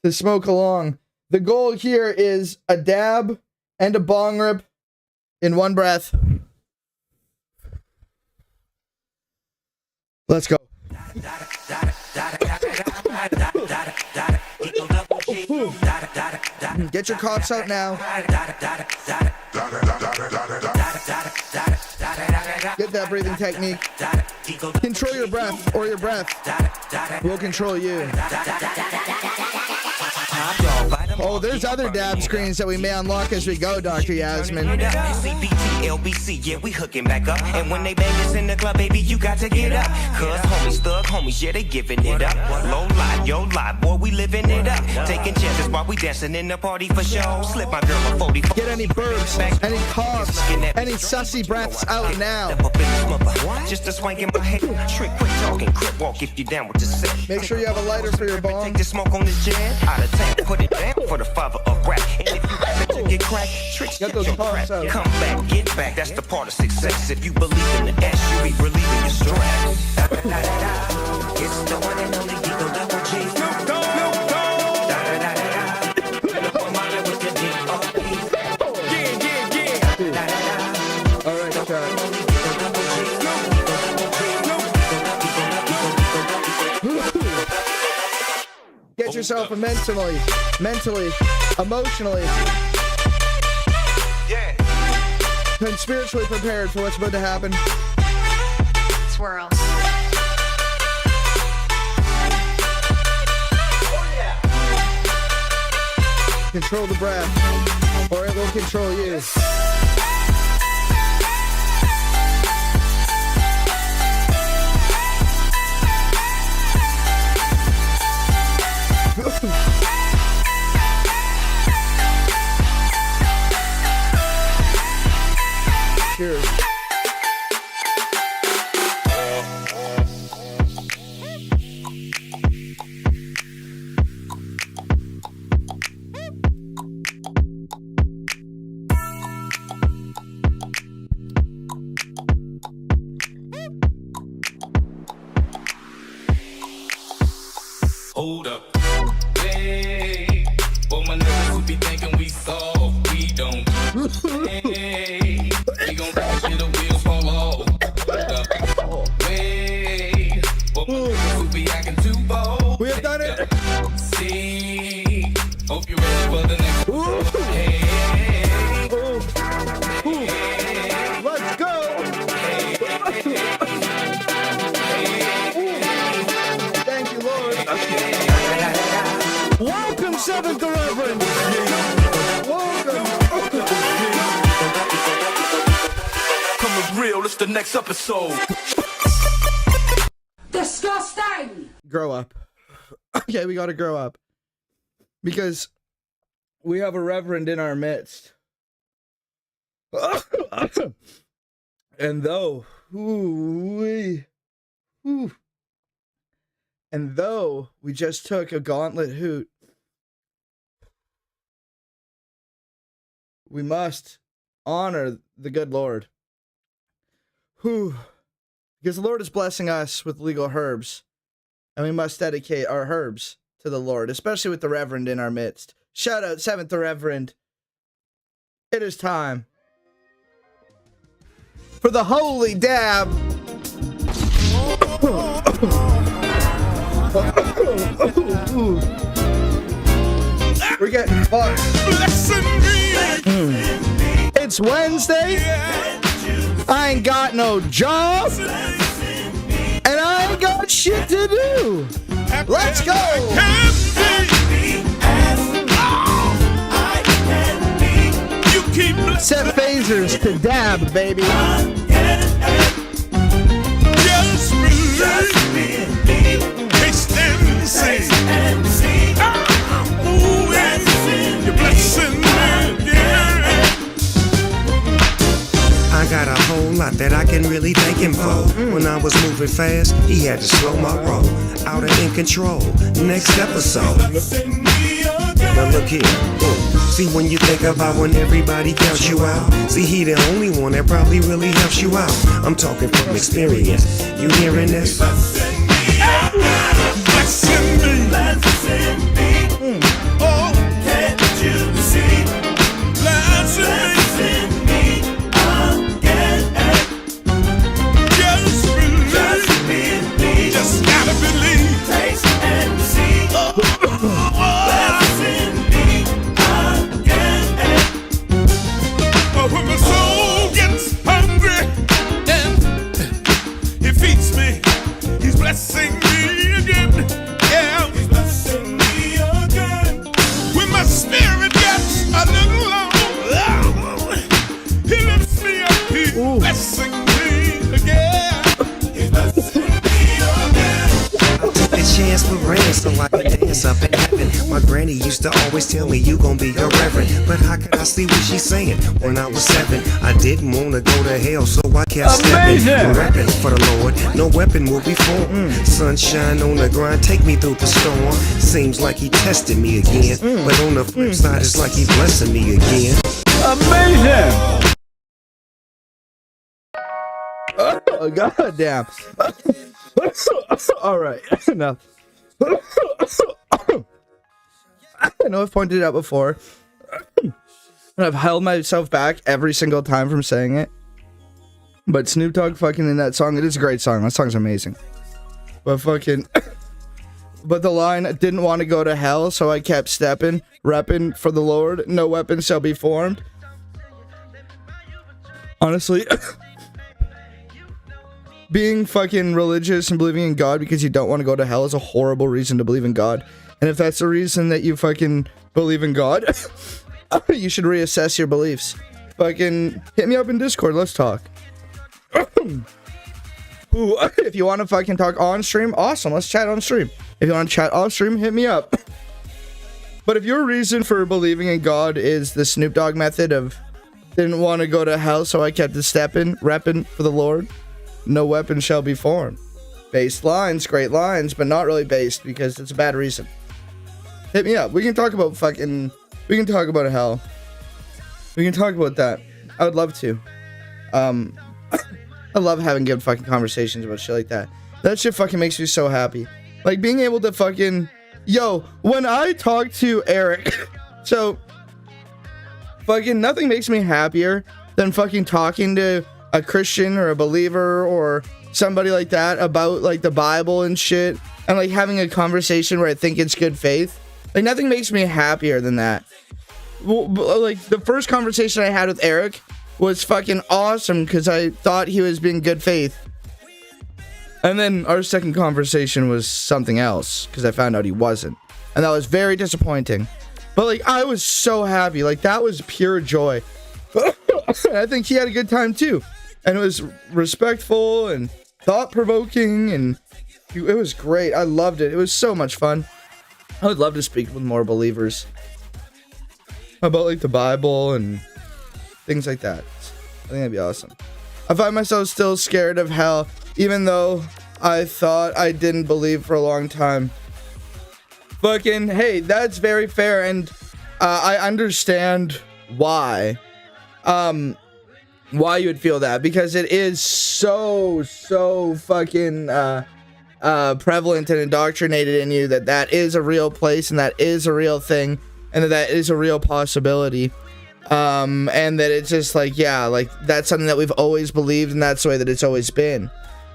to smoke along. The goal here is a dab and a bong rip in one breath. Let's go. Get your coughs out now. Get that breathing technique. Control your breath, or your breath will control you. Oh, there's other dab screens that we may unlock as we go, Dr. Yasmin. LBC, yeah, we hooking back up. And when they bang us in the club, baby, you got to get up. Cause homies, thug homies, yeah, they giving it up. Low life, yo life, boy, we living it up. Taking chances while we dancing in the party for show. Slip my girl a 44. Get any burps, any coughs, any sussy breaths out now. Just a swank in my head. Trick, quick talking, crip walk if you down with the set. Make sure you have a lighter for your bomb. Take the smoke on this jam. Out of tank, put it down for the father of rap. And if you happen to get cracked, tricks get those coughs out. Come back, get back, that's the part of success. If you believe in the S, you be relieving your stress. Da, da, da, da, da. It's the one and only Eagle Double G. Snoop Dogg. Da, da, da, da, da. One mile with the D.O.P. Yeah. Da, da, da. All right, Chuck. Get yourself mentally, emotionally, and spiritually prepared for what's about to happen. Swirl. Control the breath, or it will control you. Cheers. Hold up. Hey, for my niggas who be thinking we soft, we don't. Hey, we gon' crash till the wheels fall off. Hold up. Hey, for my niggas who be acting too bold. We have done it. See, hope you're ready for the next. Hey, let's go. Thank you, Lord. Welcome, Seventh Reverend. Welcome. Coming real, it's the next episode. Disgusting. Grow up. Okay, we gotta grow up. Because we have a reverend in our midst. And though we just took a gauntlet hoot, we must honor the good Lord. Because the Lord is blessing us with legal herbs, and we must dedicate our herbs to the Lord, especially with the Reverend in our midst. Shout out, Seventh Reverend. It is time for the Holy Dab. We're getting fucked. It's Wednesday. I ain't got no job. And I ain't got shit to do. Let's go. Set phasers to dab, baby. I got a whole lot that I can really thank him for. When I was moving fast, he had to slow my roll. Out of in control. Next episode. Now look here. See, when you think about when everybody counts you out, see, he the only one that probably really helps you out. I'm talking from experience. You hearing this? Oh, can't you see? Blessing me again. Just believe. Just gotta believe. Taste and see. Blessing me again. Oh, when my soul gets hungry, he feeds me. He's blessing me again. Yeah. so I can dance up in heaven. My granny used to always tell me you gon' be a reverend, but how could I see what she's saying? When I was 7, I didn't wanna go to hell, so I kept stepping, repping for the Lord. No weapon will be formed. Sunshine on the grind, take me through the storm. Seems like he tested me again, but on the flip side, it's like he blessing me again. Amazing! Oh, goddamn. Alright, enough. I know I've pointed it out before. And I've held myself back every single time from saying it. But Snoop Dogg fucking in that song, it is a great song. That song's amazing. But fucking... But the line, didn't want to go to hell, so I kept stepping, repping for the Lord. No weapon shall be formed. Honestly... Being fucking religious and believing in God because you don't want to go to hell is a horrible reason to believe in God. And if that's the reason that you fucking believe in God, you should reassess your beliefs. Fucking hit me up in Discord, let's talk. Ooh, if you want to fucking talk on stream, awesome, let's chat on stream. If you want to chat off stream, hit me up. But if your reason for believing in God is the Snoop Dogg method of didn't want to go to hell, so I kept stepping, repping for the Lord. No weapon shall be formed. Based lines, great lines, but not really based because it's a bad reason. Hit me up. We can talk about fucking... We can talk about hell. We can talk about that. I would love to. I love having good fucking conversations about shit like that. That shit fucking makes me so happy. Like being able to fucking... Yo, when I talk to Eric... So... Fucking nothing makes me happier than fucking talking to a Christian or a believer or somebody like that about like the Bible and shit, and like having a conversation where I think it's good faith. Like nothing makes me happier than that. Well, like the first conversation I had with Eric was fucking awesome because I thought he was being good faith, and then our second conversation was something else because I found out he wasn't, and that was very disappointing. But like I was so happy, like that was pure joy. I think he had a good time too. And it was respectful and thought-provoking, and it was great. I loved it. It was so much fun. I would love to speak with more believers about, like, the Bible and things like that. I think that'd be awesome. I find myself still scared of hell, even though I thought I didn't believe for a long time. Fucking, hey, that's very fair, and I understand why. Why you would feel that, because it is so fucking prevalent and indoctrinated in you that is a real place and that is a real thing and that is a real possibility, and that it's just like, yeah, like that's something that we've always believed and that's the way that it's always been.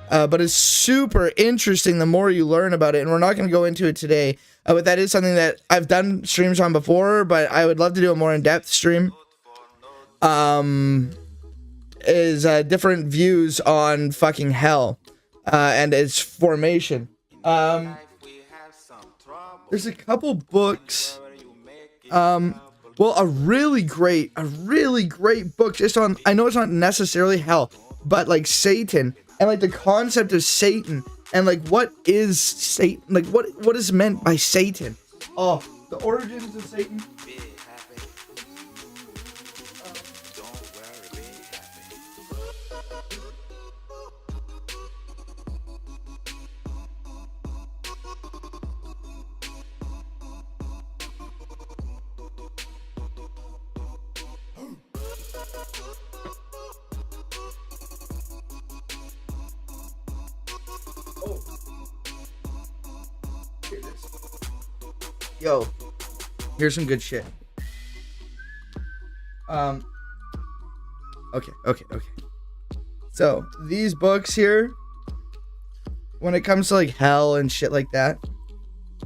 But it's super interesting the more you learn about it, and we're not going to go into it today, but that is something that I've done streams on before, but I would love to do a more in-depth stream. Is different views on fucking hell and its formation. There's a couple books. Well, a really great book just on, I know it's not necessarily hell, but like Satan and like the concept of Satan and like what is Satan, like what is meant by Satan. Oh, the origins of Satan. Yo, here's some good shit. Okay. So, these books here, when it comes to like hell and shit like that,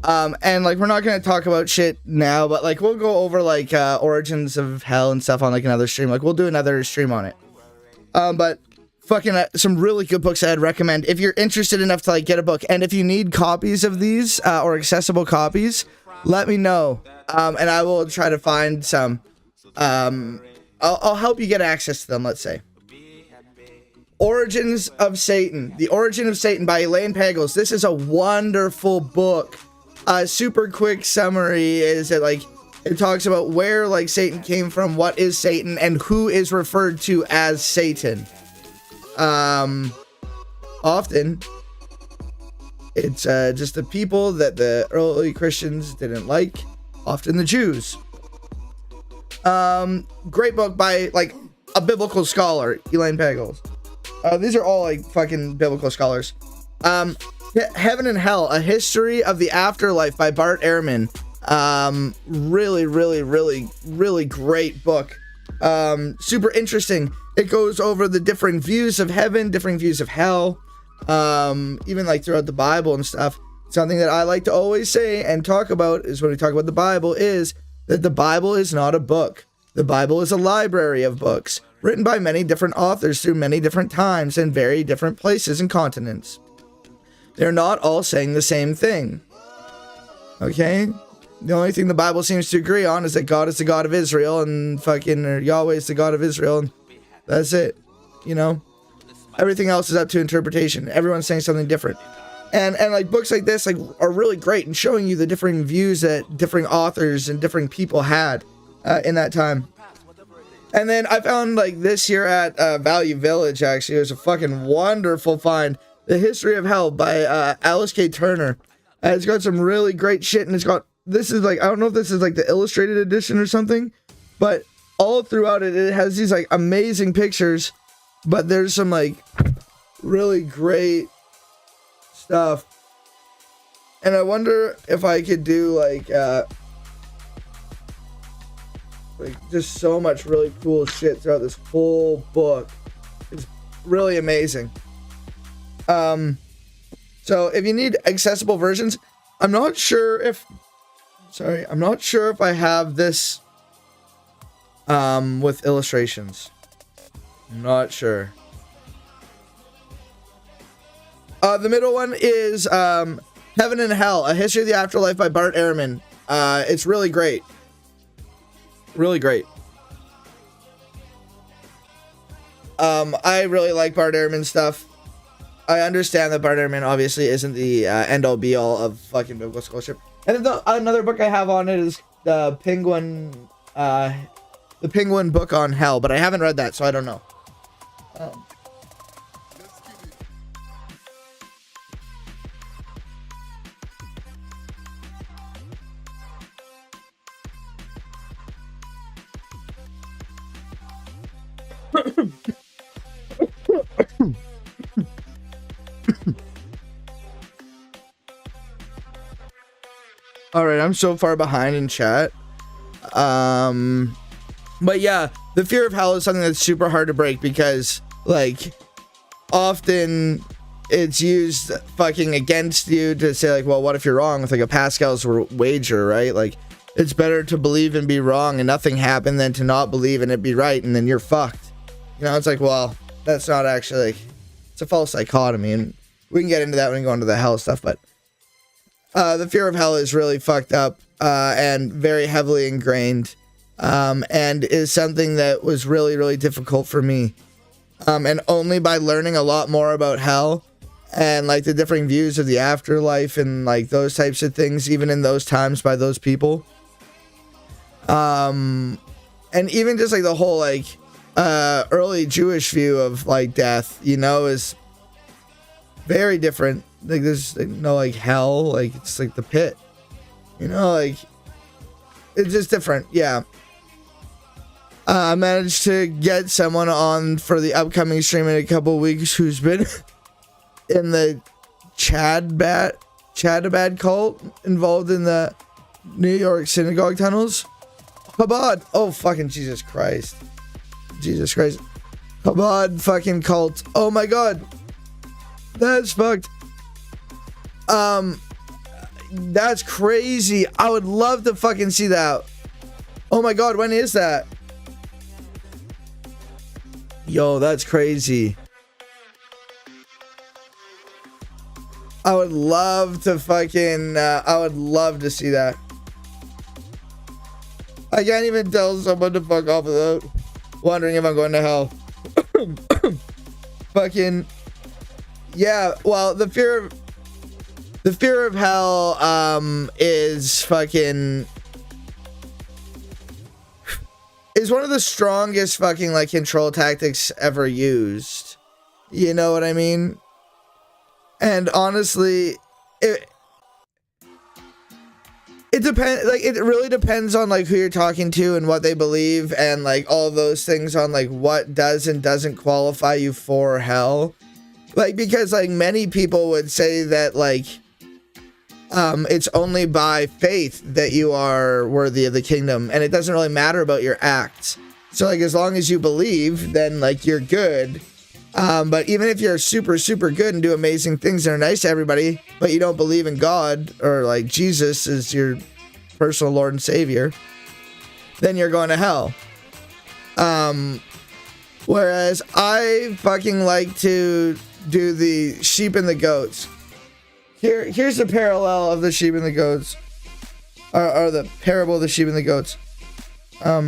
and like we're not gonna talk about shit now, but like we'll go over like origins of hell and stuff on like another stream. Like we'll do another stream on it. But fucking some really good books I'd recommend if you're interested enough to like get a book, and if you need copies of these or accessible copies, let me know, and I will try to find some. I'll help you get access to them, let's say. Origins of Satan. The Origin of Satan by Elaine Pagels. This is a wonderful book. a super quick summary is that like it talks about where like Satan came from, what is Satan, and who is referred to as Satan. Often it's just the people that the early Christians didn't like, often the Jews. Great book by like a biblical scholar, Elaine Pagels. These are all like fucking biblical scholars. Heaven and Hell, A History of the Afterlife by Bart Ehrman. Really great book. Super interesting. It goes over the different views of heaven, different views of hell, even like throughout the Bible and stuff. Something that I like to always say and talk about is when we talk about the Bible is that the Bible is not a book. The Bible is a library of books written by many different authors through many different times and very different places and continents. They're not all saying the same thing. Okay? The only thing the Bible seems to agree on is that God is the God of Israel and fucking Yahweh is the God of Israel, and that's it. You know? Everything else is up to interpretation. Everyone's saying something different. And like books like this like are really great in showing you the different views that different authors and different people had in that time. And then I found like this here at Value Village, actually. It was a fucking wonderful find. The History of Hell by Alice K. Turner. It's got some really great shit, and it's got, this is like, I don't know if this is like the illustrated edition or something, but all throughout it, it has these like amazing pictures, but there's some like really great stuff. And I wonder if I could do like just so much really cool shit throughout this whole book. It's really amazing. So if you need accessible versions, I'm not sure if I have this with illustrations. I'm not sure. The middle one is Heaven and Hell, A History of the Afterlife by Bart Ehrman. It's really great. Really great. I really like Bart Ehrman stuff. I understand that Bart Ehrman obviously isn't the end-all be-all of fucking biblical scholarship. And then another book I have on it is the Penguin book on hell, but I haven't read that, so I don't know. All right, I'm so far behind in chat. But yeah, the fear of hell is something that's super hard to break because, like, often it's used fucking against you to say, like, well, what if you're wrong with, like, a Pascal's wager, right? Like, it's better to believe and be wrong and nothing happen than to not believe and it be right and then you're fucked. You know, it's like, well, that's not actually, like, it's a false dichotomy, and we can get into that when we go into the hell stuff, but the fear of hell is really fucked up and very heavily ingrained, and is something that was really, really difficult for me. And only by learning a lot more about hell and like the differing views of the afterlife and like those types of things, even in those times by those people, and even just like the whole like early Jewish view of like death, you know, is very different. Like there's no like hell, like it's like the pit, you know, like it's just different. Yeah. I managed to get someone on for the upcoming stream in a couple weeks who's been in the Chadabad cult involved in the New York synagogue tunnels. Chabad. Oh fucking Jesus Christ. Chabad fucking cult. Oh my god. That's fucked. That's crazy. I would love to fucking see that. Oh my god, when is that? Yo, that's crazy. I would love to fucking I would love to see that. I can't even tell someone to fuck off without wondering if I'm going to hell. Fucking yeah, well, the fear of The fear of hell is fucking is one of the strongest fucking like control tactics ever used. You know what I mean? And honestly, it depends, like it really depends on like who you're talking to and what they believe and like all those things on like what does and doesn't qualify you for hell. Like, because like many people would say that like it's only by faith that you are worthy of the kingdom, and it doesn't really matter about your acts. So like as long as you believe, then like you're good. But even if you're super, super good and do amazing things and are nice to everybody, but you don't believe in God or like Jesus is your personal Lord and Savior, then you're going to hell. Whereas I fucking like to do the sheep and the goats. Here's the parallel of the sheep and the goats, or the parable of the sheep and the goats. Sheep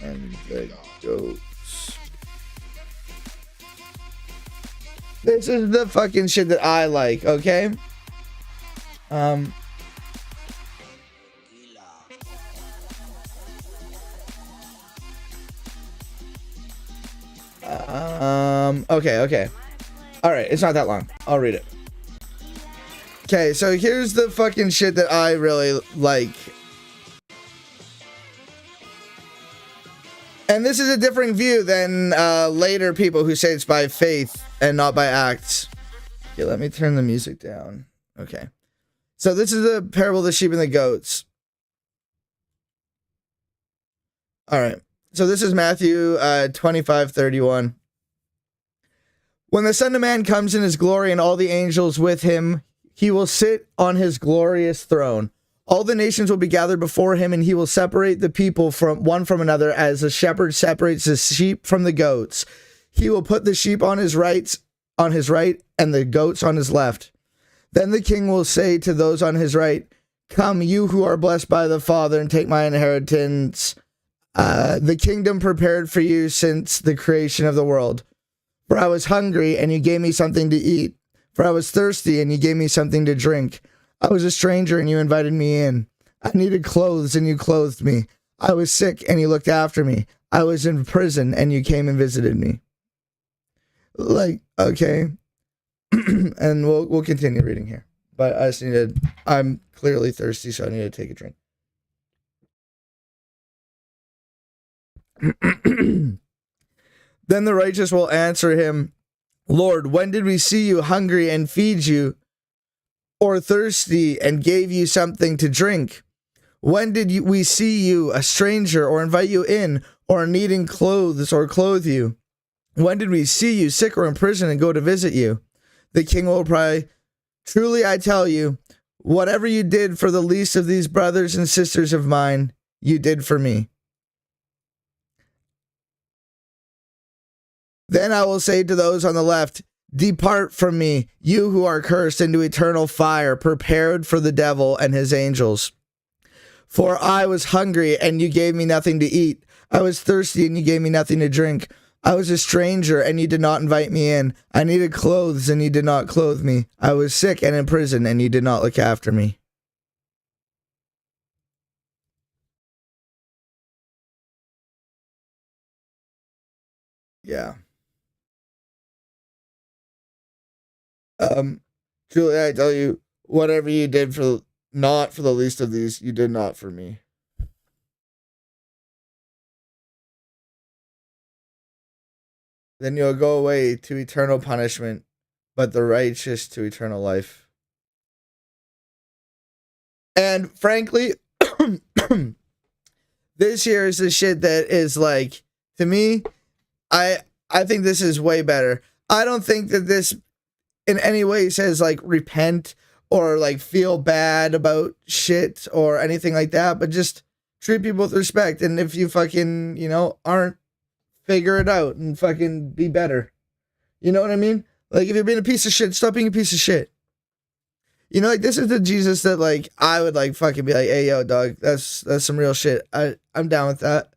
and the goats. This is the fucking shit that I like, okay? Okay. Alright, it's not that long. I'll read it. Okay, so here's the fucking shit that I really like. And this is a different view than later people who say it's by faith and not by acts. Okay, let me turn the music down. Okay. So this is the parable of the sheep and the goats. Alright. So this is Matthew 25:31. When the Son of Man comes in his glory and all the angels with him, he will sit on his glorious throne. All the nations will be gathered before him, and he will separate the people from one from another as a shepherd separates the sheep from the goats. He will put the sheep on his right and the goats on his left. Then the king will say to those on his right, "Come, you who are blessed by the Father, and take my inheritance, the kingdom prepared for you since the creation of the world. For I was hungry, and you gave me something to eat. For I was thirsty, and you gave me something to drink. I was a stranger, and you invited me in. I needed clothes, and you clothed me. I was sick, and you looked after me. I was in prison, and you came and visited me." Like, okay. And we'll continue reading here. But I just I'm clearly thirsty, so I need to take a drink. Then the righteous will answer him, "Lord, when did we see you hungry and feed you, or thirsty and gave you something to drink? When did we see you a stranger or invite you in, or needing clothes or clothe you? When did we see you sick or in prison and go to visit you?" The king will reply, "Truly I tell you, whatever you did for the least of these brothers and sisters of mine, you did for me." Then I will say to those on the left, "Depart from me, you who are cursed, into eternal fire, prepared for the devil and his angels. For I was hungry, and you gave me nothing to eat. I was thirsty, and you gave me nothing to drink. I was a stranger, and you did not invite me in. I needed clothes, and you did not clothe me. I was sick and in prison, and you did not look after me." Yeah. Truly I tell you, whatever you did not for the least of these, you did not for me. Then you'll go away to eternal punishment, but the righteous to eternal life. And frankly, this here is the shit that is like, to me, I think this is way better. I don't think that this in any way says like repent or like feel bad about shit or anything like that, but just treat people with respect. And if you fucking, aren't, figure it out and fucking be better. You know what I mean? Like, if you're being a piece of shit, stop being a piece of shit. Like, this is the Jesus that like I would like fucking be like, "Hey yo, dog, that's some real shit. I'm down with that."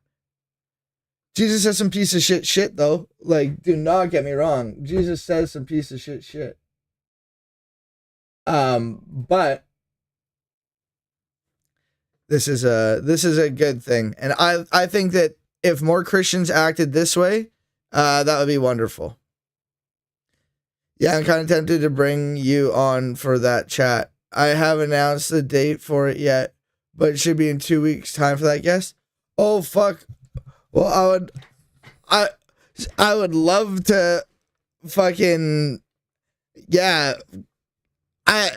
Jesus says some piece of shit though. Like, do not get me wrong. Jesus says some piece of shit. But this is a good thing. And I think that if more Christians acted this way, that would be wonderful. Yeah, I'm kind of tempted to bring you on for that chat. I haven't announced the date for it yet, but it should be in 2 weeks' time for that guest. Oh fuck. Well, I would love to fucking, yeah. I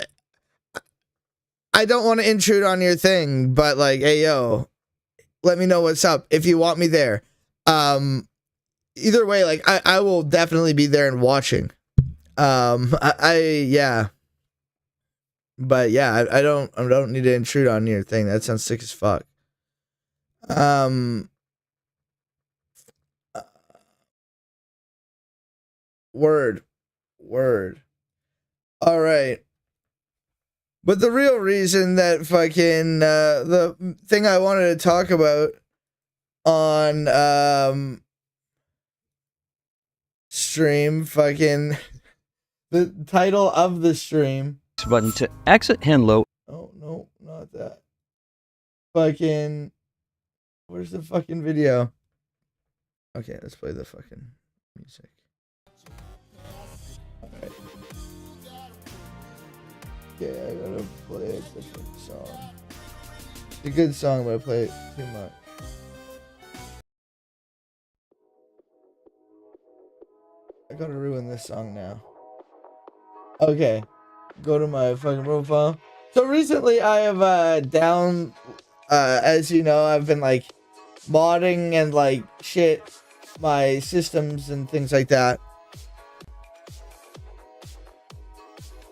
don't want to intrude on your thing, but like, hey yo, let me know what's up if you want me there. Either way, like I will definitely be there and watching. Yeah. But yeah, I don't need to intrude on your thing. That sounds sick as fuck. Word. All right. But the real reason that fucking the thing I wanted to talk about on stream, fucking the title of the stream button to exit Henlo. Oh no, not that. Fucking, where's the fucking video? Okay, let's play the fucking music. Alright. Yeah, I gotta play a different song. It's a good song, but I play it too much. I gotta ruin this song now. Okay, go to my fucking profile. So recently I have as you know, I've been like modding and like shit my systems and things like that.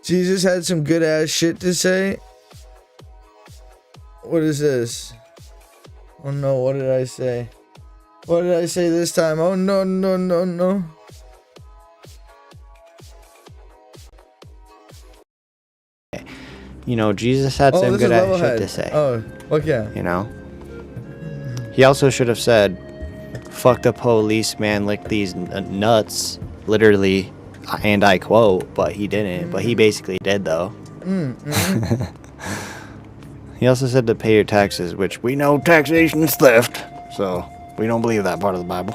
Jesus had some good ass shit to say. What is this? Oh no, what did I say? What did I say this time? Oh no. You know, Jesus had some good ass shit to say. Oh, okay. You know? He also should have said, fuck the police, man, lick these nuts. Literally, and I quote, but he didn't. But he basically did, though. He also said to pay your taxes, which we know taxation is theft. So, we don't believe that part of the Bible.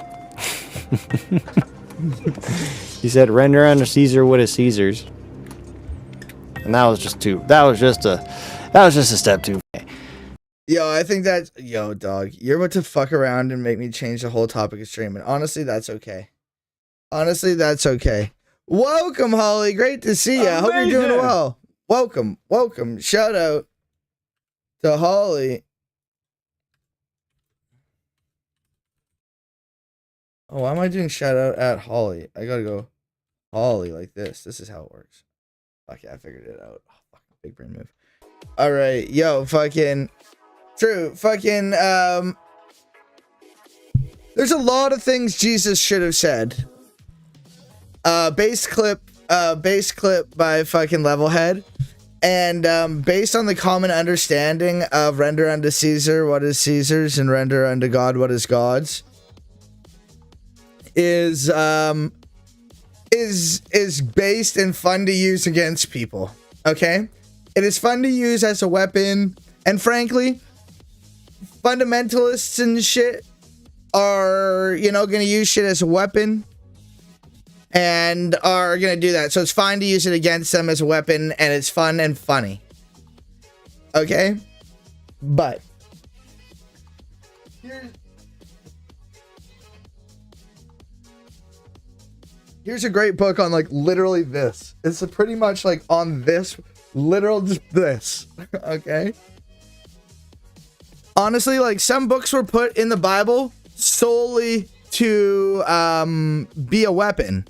He said, render unto Caesar what is Caesar's. And that was just a step too. Yo, I think that's, yo, dog, you're about to fuck around and make me change the whole topic of stream. And honestly, that's okay. Welcome, Holly. Great to see you. I hope you're doing well. Welcome. Shout out to Holly. Oh, why am I doing shout out at Holly? I gotta go Holly like this. This is how it works. Okay, I figured it out. Oh, fucking big brain move. All right, yo, fucking true, fucking there's a lot of things Jesus should have said. Bass clip by fucking Levelhead, and based on the common understanding of render unto Caesar what is Caesar's and render unto God what is God's, is based and fun to use against people. Okay, it is fun to use as a weapon, and frankly, fundamentalists and shit are, you know, gonna use shit as a weapon and are gonna do that. So it's fine to use it against them as a weapon, and it's fun and funny. Okay, but here's a great book on like literally this. It's pretty much like on this, literal just this. Okay. Honestly, like some books were put in the Bible solely to be a weapon,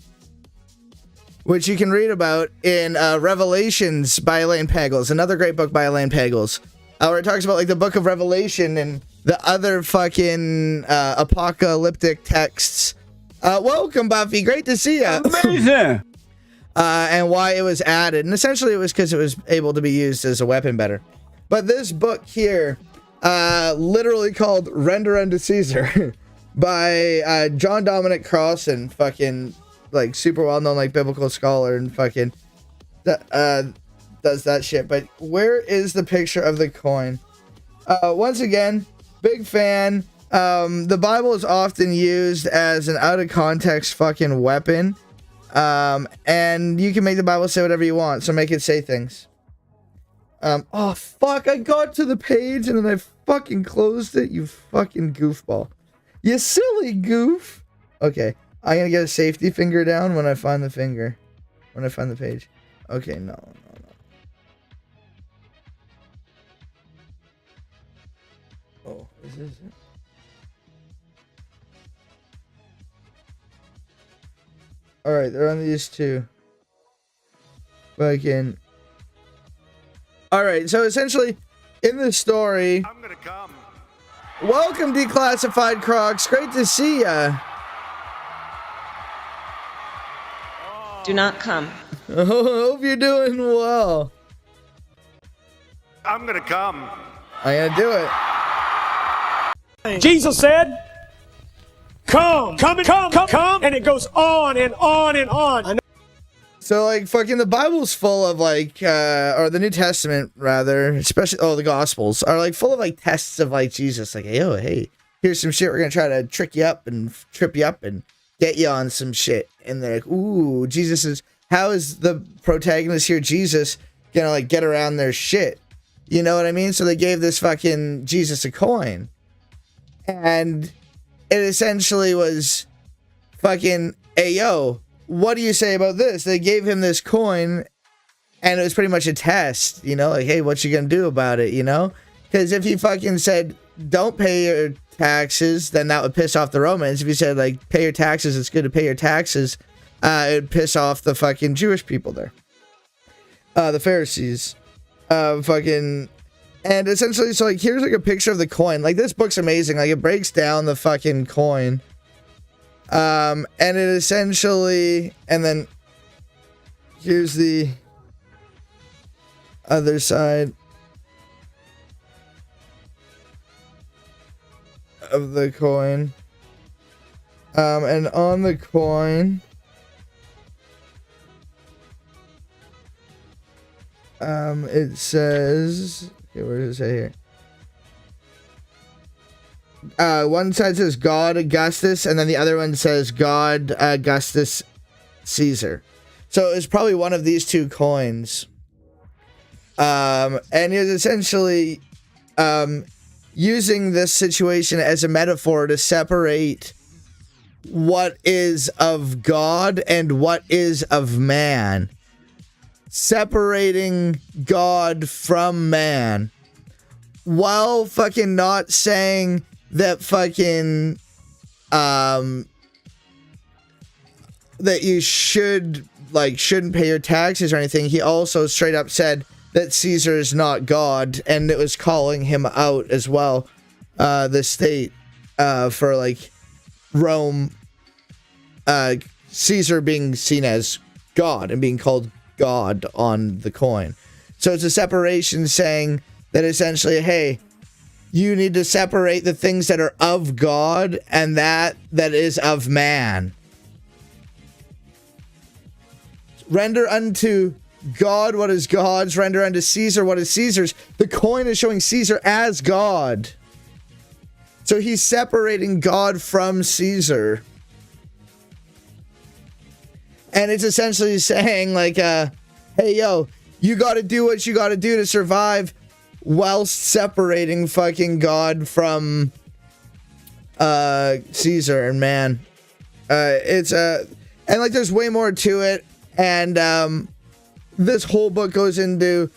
which you can read about in Revelations by Elaine Pagels, another great book by Elaine Pagels, where it talks about like the book of Revelation and the other fucking apocalyptic texts. Welcome, Buffy. Great to see you. Amazing. And why it was added. And essentially it was because it was able to be used as a weapon better. But this book here, literally called Render Unto Caesar, by John Dominic Crossan, fucking like super well known like biblical scholar and fucking does that shit. But where is the picture of the coin? Once again, big fan. The Bible is often used as an out of context fucking weapon. And you can make the Bible say whatever you want, so make it say things. Oh fuck, I got to the page and then I fucking closed it, you fucking goofball. You silly goof. Okay, I'm gonna get a safety finger down when I find the finger. When I find the page. Okay, no. Oh, is this it? Alright, they're on these two. Fucking. Alright, so essentially, in the story. I'm gonna come. Welcome, Declassified Crocs. Great to see ya. Do not come. Hope you're doing well. I'm gonna come. I'm gonna do it. Jesus said, come, and it goes on and on and on. So, like, fucking the Bible's full of, like, or the New Testament, rather, especially, the Gospels, are, like, full of, like, tests of, like, Jesus. Like, hey, here's some shit. We're gonna try to trick you up and trip you up and get you on some shit. And they're like, ooh, how is the protagonist here, Jesus, gonna, like, get around their shit? You know what I mean? So they gave this fucking Jesus a coin. And it essentially was fucking, hey, yo, what do you say about this? They gave him this coin, and it was pretty much a test, you know? Like, hey, what you gonna do about it, you know? Because if he fucking said, don't pay your taxes, then that would piss off the Romans. If he said, like, pay your taxes, it's good to pay your taxes, it would piss off the fucking Jewish people there. The Pharisees. Fucking... And essentially, so, like, here's, like, a picture of the coin. Like, this book's amazing. Like, it breaks down the fucking coin. And it essentially... And then... Here's the... other side... of the coin. And on the coin... it says... Okay, where does it say here? One side says God Augustus, and then the other one says God Augustus Caesar. So it's probably one of these two coins. And it's essentially using this situation as a metaphor to separate what is of God and what is of man. Separating God from man, while fucking not saying that fucking that you shouldn't pay your taxes or anything. He also straight up said that Caesar is not God, and it was calling him out as well, the state, for like Rome, Caesar being seen as God and being called God on the coin. So it's a separation saying that essentially, hey, you need to separate the things that are of God and that is of man. Render unto God what is God's, render unto Caesar what is Caesar's. The coin is showing Caesar as God. So he's separating God from Caesar. And it's essentially saying, like, hey, yo, you got to do what you got to do to survive whilst separating fucking God from Caesar and man. And, like, there's way more to it. And this whole book goes into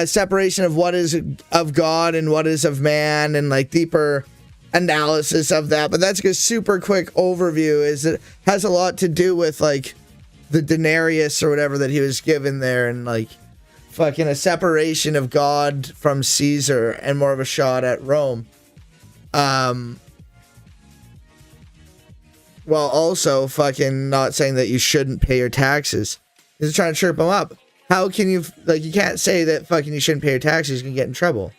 separation of what is of God and what is of man and, like, deeper analysis of that. But that's like a super quick overview. It has a lot to do with, like, the denarius or whatever that he was given there, and like fucking a separation of God from Caesar and more of a shot at Rome. While also fucking not saying that you shouldn't pay your taxes. He's trying to chirp him up. How can you, like, you can't say that fucking you shouldn't pay your taxes, you can get in trouble.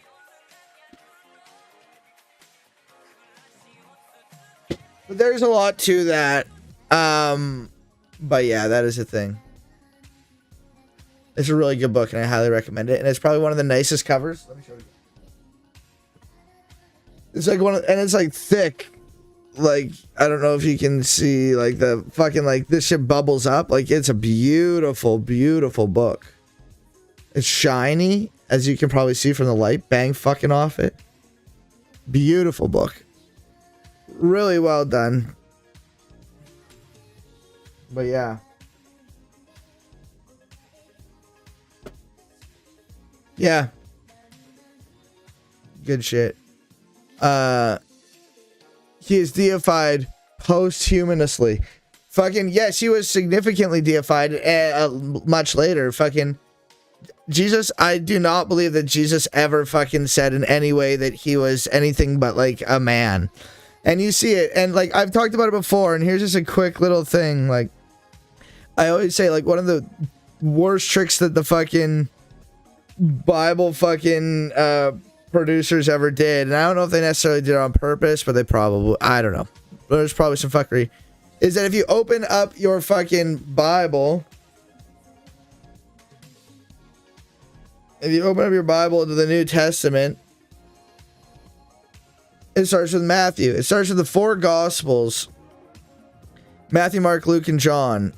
But there's a lot to that. But yeah, that is a thing. It's a really good book, and I highly recommend it. And it's probably one of the nicest covers. Let me show you. It's like and it's like thick. Like, I don't know if you can see, like, the fucking, like, this shit bubbles up. Like, it's a beautiful, beautiful book. It's shiny, as you can probably see from the light bang fucking off it. Beautiful book. Really well done. But yeah. Yeah. Good shit. He is deified posthumously. Fucking, yes, he was significantly deified much later. Fucking Jesus, I do not believe that Jesus ever fucking said in any way that he was anything but like a man. And you see it, and like I've talked about it before, and here's just a quick little thing. Like, I always say, like, one of the worst tricks that the fucking Bible fucking producers ever did, and I don't know if they necessarily did it on purpose, but they probably, I don't know, there's probably some fuckery, is that if you open up your fucking Bible, if you open up your Bible to the New Testament, it starts with Matthew. It starts with the 4 Gospels: Matthew, Mark, Luke, and John.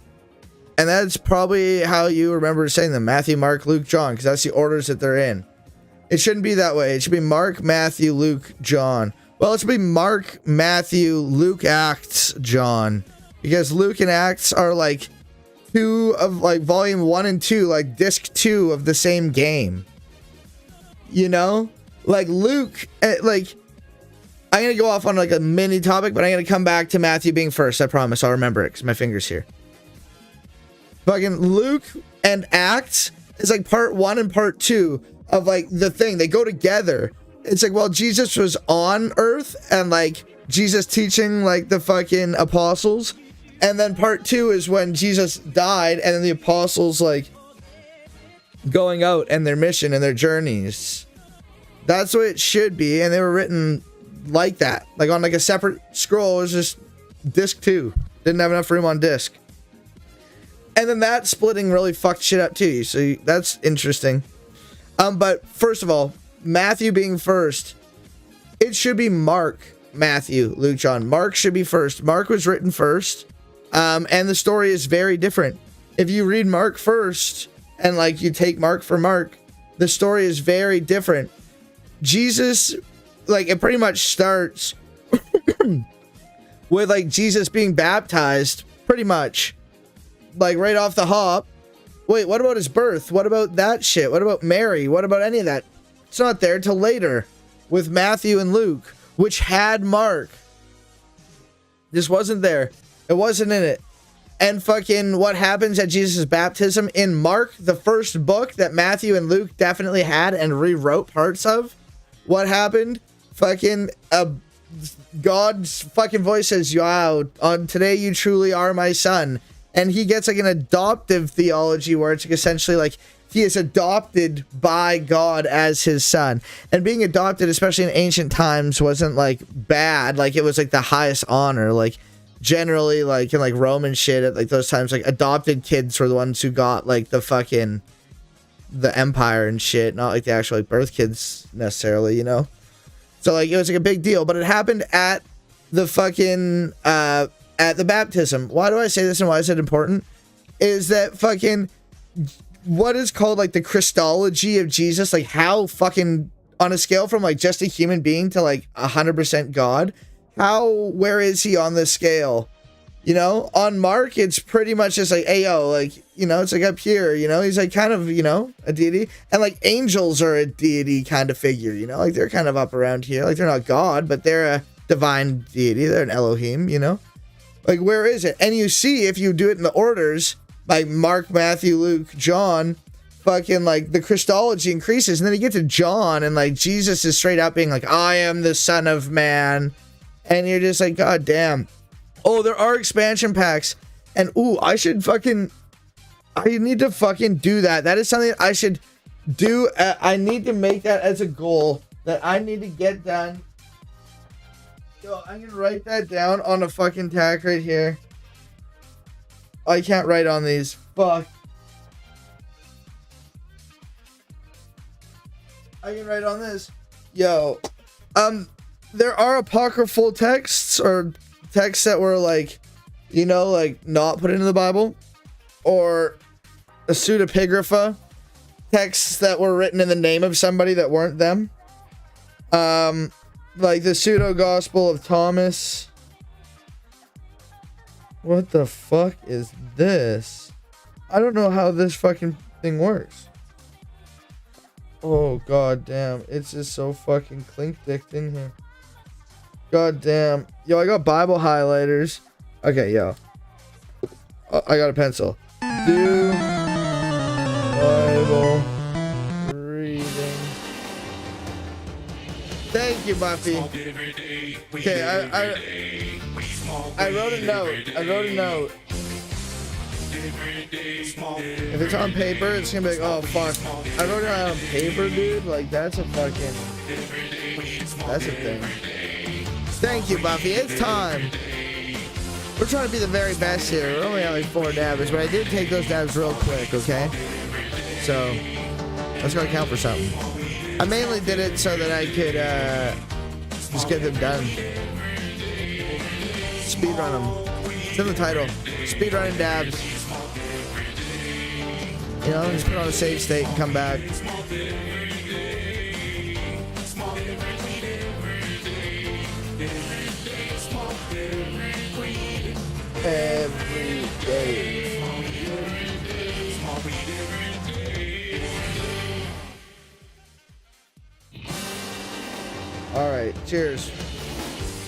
And that's probably how you remember saying them: Matthew, Mark, Luke, John, because that's the orders that they're in. It shouldn't be that way. It should be Mark, Matthew, Luke, John. Well, it should be Mark, Matthew, Luke, Acts, John. Because Luke and Acts are like 2 of like volume 1 and 2, like disc 2 of the same game. You know? Like Luke, like, I'm going to go off on like a mini topic, but I'm going to come back to Matthew being first. I promise. I'll remember it because my finger's here. Fucking Luke and Acts is like part 1 and part 2 of like the thing. They go together. It's like, well, Jesus was on earth and like Jesus teaching like the fucking apostles, and then part 2 is when Jesus died and then the apostles like going out and their mission and their journeys. That's what it should be, and they were written like that, like on like a separate scroll. It was just disc 2, didn't have enough room on disc, and then that splitting really fucked shit up too. So that's interesting. But first of all, Matthew being first, it should be Mark, Matthew, Luke, John. Mark should be first. Mark was written first, and the story is very different. If you read Mark first and like you take Mark for Mark, the story is very different. Jesus, like, it pretty much starts with like Jesus being baptized, pretty much, like right off the hop. Wait, what about his birth? What about that shit? What about Mary? What about any of that? It's not there till later with Matthew and Luke, which had Mark. This wasn't there. It wasn't in it. And fucking what happens at Jesus' baptism in Mark, the first book that Matthew and Luke definitely had and rewrote parts of. What happened? Fucking God's fucking voice says, "Wow, on today you truly are my son." And he gets like an adoptive theology where it's like essentially like he is adopted by God as his son. And being adopted, especially in ancient times, wasn't like bad. Like it was like the highest honor. Like generally, like in like Roman shit at like those times, like adopted kids were the ones who got like the fucking the empire and shit, not like the actual like birth kids necessarily, you know? So like it was like a big deal, but it happened at the fucking at the baptism. Why do I say this and why is it important? Is that fucking what is called like the Christology of Jesus, like how fucking on a scale from like just a human being to like 100% God, where is he on the scale? You know, on Mark, it's pretty much just like, hey, yo, like, you know, it's like up here, you know, he's like kind of, you know, a deity. And like angels are a deity kind of figure, you know, like they're kind of up around here. Like they're not God, but they're a divine deity. They're an Elohim, you know. Like, where is it? And you see, if you do it in the orders, like Mark, Matthew, Luke, John, fucking like the Christology increases. And then you get to John and like Jesus is straight up being like, I am the Son of Man. And you're just like, God damn. Oh, there are expansion packs. And ooh, I need to fucking do that. That is something I should do. I need to make that as a goal that I need to get done. Yo, I'm gonna write that down on a fucking tack right here. I can't write on these. Fuck. I can write on this. Yo, there are apocryphal texts or texts that were like, you know, like not put into the Bible, or a pseudepigrapha, texts that were written in the name of somebody that weren't them. Like the pseudo gospel of Thomas. What the fuck is this? I don't know how this fucking thing works. Oh god damn, it's just so fucking clink-dicked in here. God damn. Yo, I got Bible highlighters. Okay, yo. I got a pencil. Do Bible reading. Thank you, Buffy. Okay, I wrote a note. If it's on paper, it's gonna be like, oh fuck. I wrote it on paper, dude. Like, that's a fucking... That's a thing. Thank you, Buffy. It's time. We're trying to be the very best here. We're only having 4 dabs, but I did take those dabs real quick, okay? So, that's gonna count for something. I mainly did it so that I could, just get them done. Speedrun them. It's in the title. Speedrunning dabs. You know, just put on a save state and come back. Every day. All right, cheers.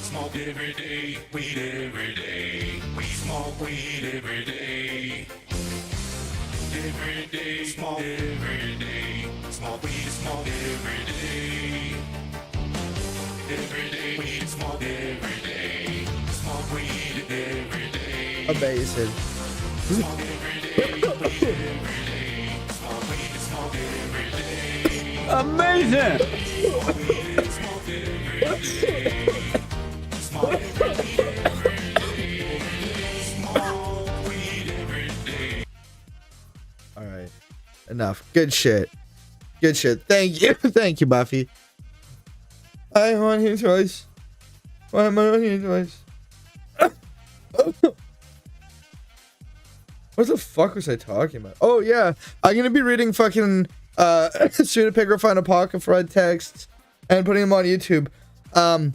Smoke every day, weed every day. We smoke weed every day. Every day, smoke every day. Smoke weed, smoke every day. Every day, weed, smoke every day. Smoke weed every day. Amazing. Smoke every day, weed every day. Smoke weed, smoke every day. Amazing. All right. Enough. Good shit. Good shit. Thank you. Thank you, Buffy. I'm on here twice. Why am I on here twice? What the fuck was I talking about? Oh, yeah. I'm going to be reading fucking pseudepigrapha and apocrypha texts and putting them on YouTube. I'm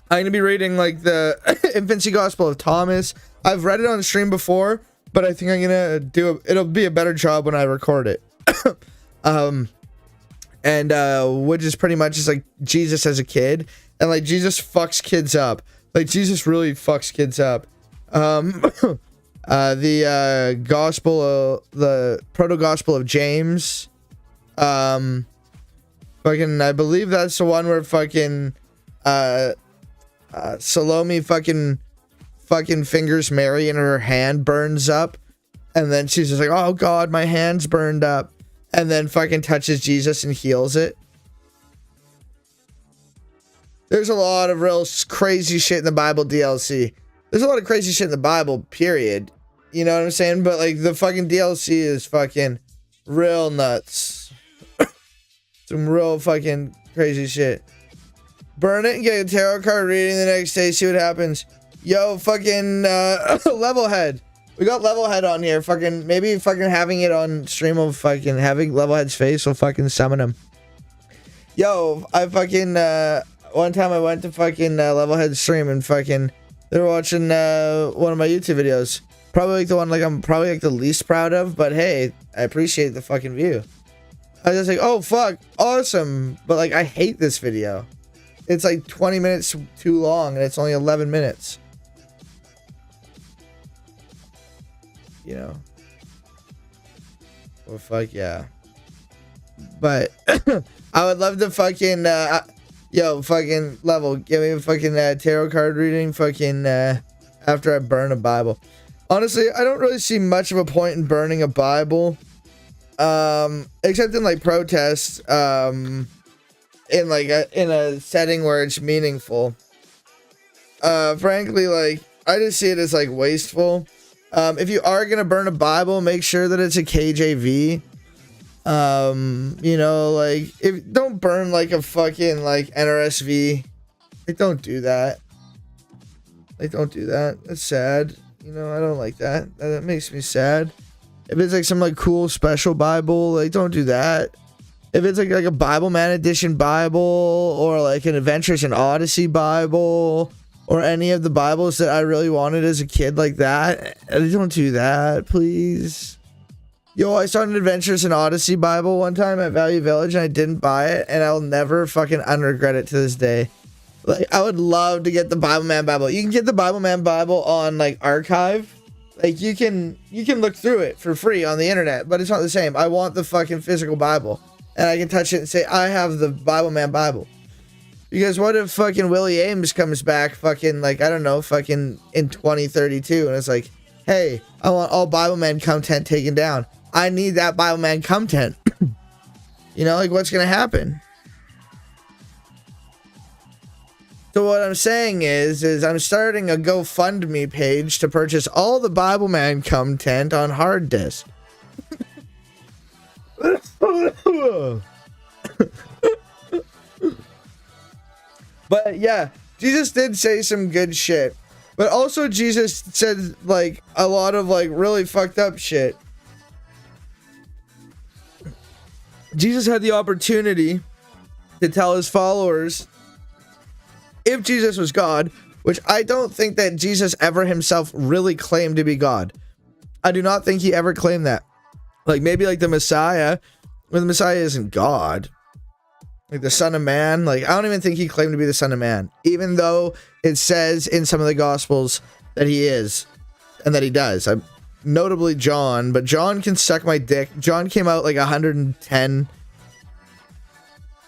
going to be reading like the infancy gospel of Thomas. I've read it on stream before, but I think I'm going to it'll be a better job when I record it. Which is pretty much just like Jesus as a kid. And like Jesus fucks kids up. Like Jesus really fucks kids up. The gospel, the proto-gospel of James. Fucking, I believe that's the one where fucking, Salome fucking fingers Mary and her hand burns up. And then she's just like, oh God, my hand's burned up. And then fucking touches Jesus and heals it. There's a lot of real crazy shit in the Bible DLC. There's a lot of crazy shit in the Bible, period. You know what I'm saying? But like the fucking DLC is fucking real nuts. Some real fucking crazy shit. Burn it and get a tarot card reading the next day. See what happens. Yo, fucking Levelhead. We got Levelhead on here. Fucking maybe fucking having it on stream of fucking having Levelhead's face will fucking summon him. Yo, I fucking one time I went to fucking Levelhead stream and fucking they were watching one of my YouTube videos. Probably like the one like I'm probably like the least proud of, but hey, I appreciate the fucking view. I was just like, oh fuck, awesome. But like I hate this video. It's like 20 minutes too long and it's only 11 minutes. You know. Well, fuck yeah. But I would love to fucking yo, fucking Level, give me a fucking tarot card reading fucking after I burn a Bible. Honestly, I don't really see much of a point in burning a Bible. Except in like protests, in like in a setting where it's meaningful. frankly, like, I just see it as like wasteful. If you are gonna burn a Bible, make sure that it's a KJV. You know, like, if don't burn like a fucking like NRSV. Like, don't do that. Like, don't do that. That's sad. You know, I don't like that. That makes me sad. If it's like some like cool special Bible, like, don't do that. If it's like a Bible Man Edition Bible, or like an Adventures in Odyssey Bible, or any of the Bibles that I really wanted as a kid like that, don't do that, please. Yo, I saw an Adventures in Odyssey Bible one time at Value Village and I didn't buy it, and I'll never fucking unregret it to this day. Like, I would love to get the Bible Man Bible. You can get the Bible Man Bible on like Archive. Like, you can look through it for free on the internet, but it's not the same. I want the fucking physical Bible. And I can touch it and say, I have the Bible Man Bible. Because what if fucking Willie Ames comes back fucking, like, I don't know, fucking in 2032, and it's like, hey, I want all Bible Man content taken down. I need that Bible Man content. You know, like, what's going to happen? So what I'm saying is I'm starting a GoFundMe page to purchase all the Bible Man content on hard disk. But yeah, Jesus did say some good shit. But also Jesus said like a lot of like really fucked up shit. Jesus had the opportunity to tell his followers, if Jesus was God, which I don't think that Jesus ever himself really claimed to be God. I do not think he ever claimed that. Like, maybe like the Messiah, when the Messiah isn't God. Like the Son of Man, like, I don't even think he claimed to be the Son of Man, even though it says in some of the Gospels that he is, and that he does. Notably John, but John can suck my dick. John came out like 110.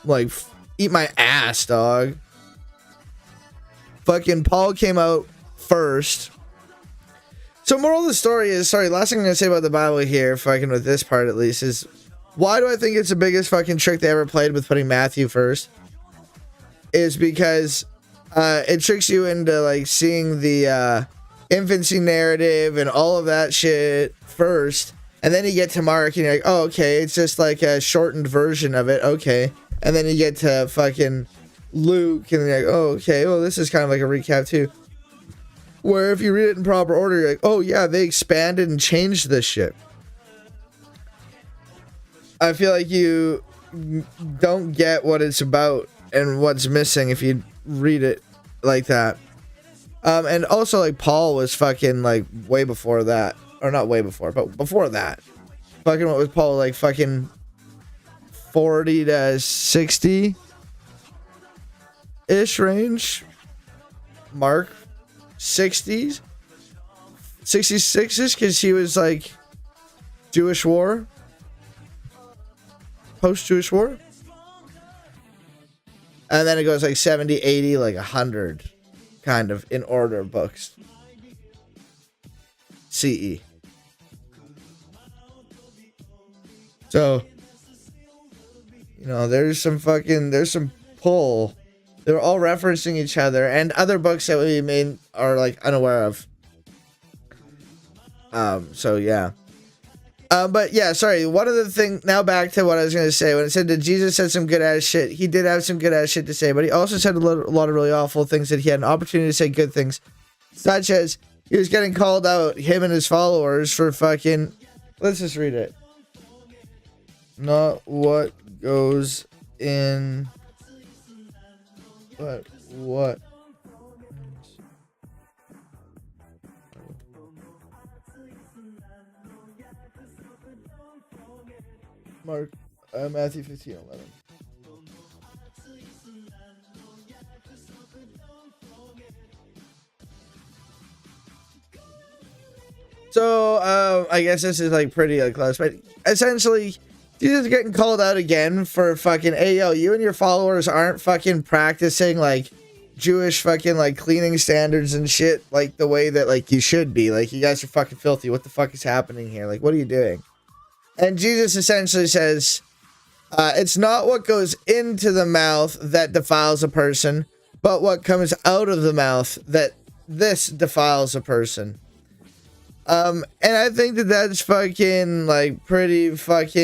Like, eat my ass, dog. Fucking Paul came out first. So moral of the story is, sorry, last thing I'm gonna say about the Bible here, fucking with this part at least, is why do I think it's the biggest fucking trick they ever played with putting Matthew first? Is because it tricks you into like seeing the infancy narrative and all of that shit first, and then you get to Mark and you're like, oh, okay, it's just like a shortened version of it, okay. And then you get to fucking Luke and you're like, oh, okay, well, this is kind of like a recap too. Where if you read it in proper order, you're like, oh yeah, they expanded and changed this shit. I feel like you don't get what it's about and what's missing if you read it like that. And also, like, Paul was fucking, like, way before that. Or not way before, but before that. Fucking, what was Paul, like, fucking 40 to 60-ish range? Mark? 60s? 66-ish? Because he was, like, Jewish war? Post-Jewish war? And then it goes, like, 70, 80, like, 100. Kind of in order of books. CE. So, you know, there's some pull. They're all referencing each other, and other books that we made are like unaware of. So yeah. But yeah, sorry. One other thing, now back to what I was going to say. When it said that Jesus said some good ass shit, he did have some good ass shit to say, but he also said a lot of really awful things that he had an opportunity to say good things, such as he was getting called out, him and his followers, for fucking, let's just read it. Not what goes in, but what. Mark, Matthew 15:11. So, I guess this is like pretty close, but essentially, Jesus is getting called out again for fucking, hey, yo, you and your followers aren't fucking practicing like Jewish fucking like cleaning standards and shit like the way that like you should be. Like, you guys are fucking filthy. What the fuck is happening here? Like, what are you doing? And Jesus essentially says, it's not what goes into the mouth that defiles a person, but what comes out of the mouth, that this defiles a person. And I think that that's fucking, like, pretty fucked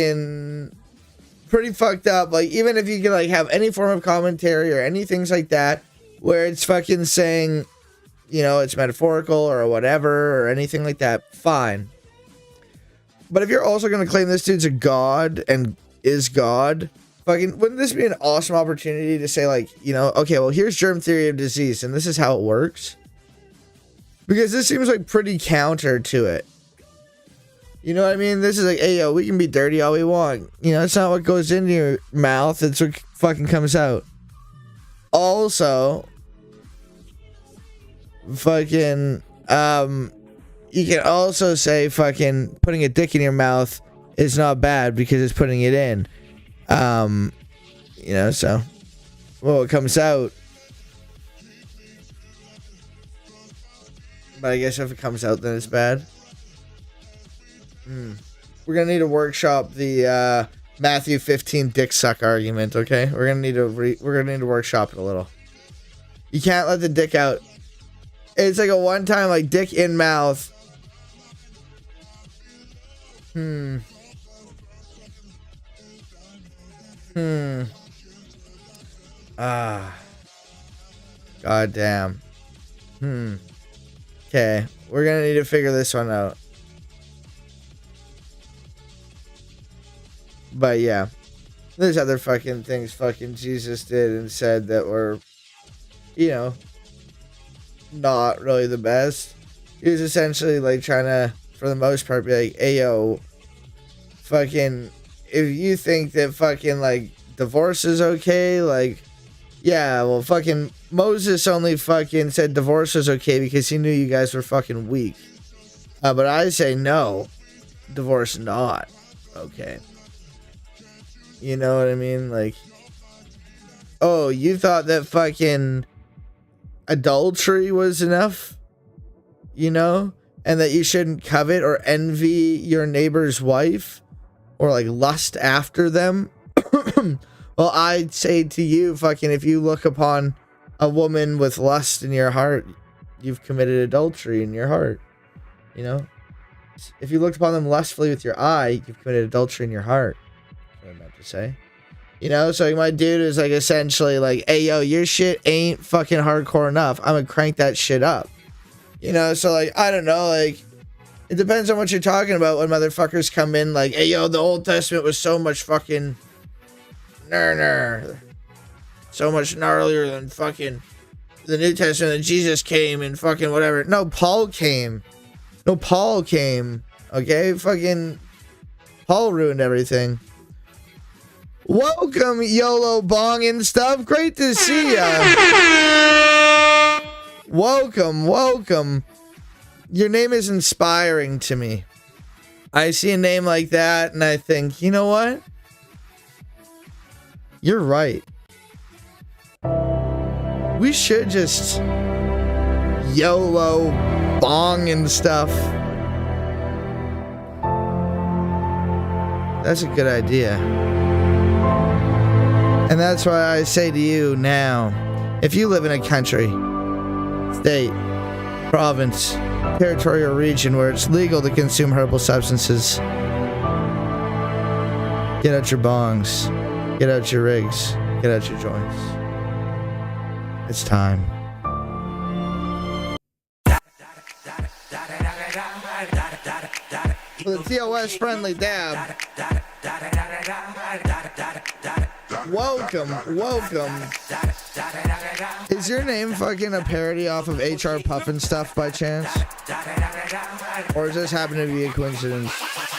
up. Like, even if you can, like, have any form of commentary or any things like that, where it's fucking saying, you know, it's metaphorical or whatever or anything like that, fine. But if you're also going to claim this dude's a god and is God, fucking, wouldn't this be an awesome opportunity to say, like, you know, okay, well, here's germ theory of disease, and this is how it works? Because this seems like pretty counter to it. You know what I mean? This is like, hey, yo, we can be dirty all we want. You know, it's not what goes into your mouth, it's what fucking comes out. Also, fucking, you can also say fucking putting a dick in your mouth is not bad because it's putting it in. You know, so, well, it comes out. But I guess if it comes out, then it's bad. We're gonna need to workshop the Matthew 15 dick suck argument. Okay, we're gonna need to workshop it a little. You can't let the dick out. It's like a one-time, like, dick in mouth. God damn. Okay, we're gonna need to figure this one out. But yeah, there's other fucking things fucking Jesus did and said that were, you know, not really the best. He was essentially like trying to, for the most part, be like, hey, yo, fucking, if you think that fucking, like, divorce is okay, like, yeah, well, fucking Moses only fucking said divorce was okay because he knew you guys were fucking weak. But I say no, divorce not okay. You know what I mean? Like, oh, you thought that fucking adultery was enough? You know? And that you shouldn't covet or envy your neighbor's wife? Or, like, lust after them? Well, I'd say to you, fucking, if you look upon a woman with lust in your heart, you've committed adultery in your heart. You know? If you looked upon them lustfully with your eye, you've committed adultery in your heart. That's what I meant to say. You know, so my dude is like essentially like, hey, yo, your shit ain't fucking hardcore enough. I'm gonna crank that shit up. You know, so like, I don't know, like, it depends on what you're talking about when motherfuckers come in like, hey, yo, the Old Testament was so much fucking so much gnarlier than fucking the New Testament, that Jesus came and fucking whatever. No, Paul came. Okay, fucking Paul ruined everything. Welcome, YOLO Bong and stuff. Great to see ya. Welcome. Your name is inspiring to me. I see a name like that and I think, you know what? You're right. We should just YOLO Bong and stuff. That's a good idea. And that's why I say to you now, if you live in a country, state, province, territory, or region where it's legal to consume herbal substances, get out your bongs, get out your rigs, get out your joints. It's time. For the TOS friendly dab. Welcome. Is your name fucking a parody off of HR Puffin stuff by chance? Or does this happen to be a coincidence?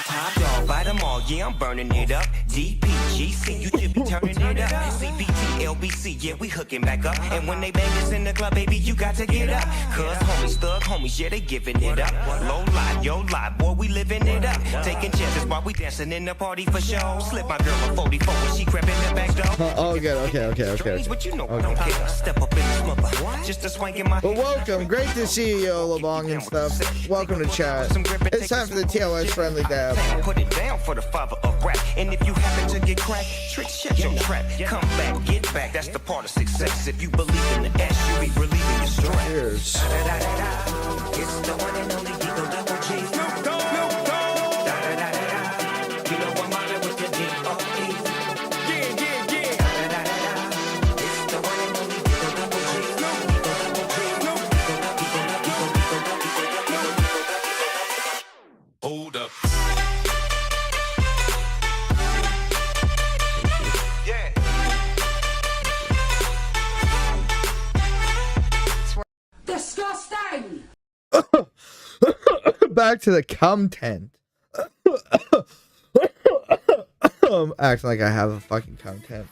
Top dog, bite them all, yeah, I'm burning it up. DPGC, you should be turning it up. CBT, LBC, yeah, we hooking back up. And when they bang us in the club, baby, you got to get up. Cause homies, thug homies, yeah, they giving it up. Low life, yo life, boy, we living it up. Taking chances while we dancing in the party for show. Slip my girl a 44 when she crept in the back door. Oh, good, okay. But you know I don't care. Step up in the smother, just a swank in my. Well, welcome, great to see you, YOLO Bong and stuff. Welcome to chat. It's time for the TOS friendly dab. Put it down for the father of rap. And if you happen to get cracked, trick, shut your trap. Come back, get back. That's the part of success. If you believe in the S, you be relieving your stress. Cheers. It's the one and only Digo Double G. Snoop Dogg. You know I'm on it with the D.O.E. It's the one and only Digo Double G. Hold up. Disgusting! Back to the content. Acting like I have a fucking content.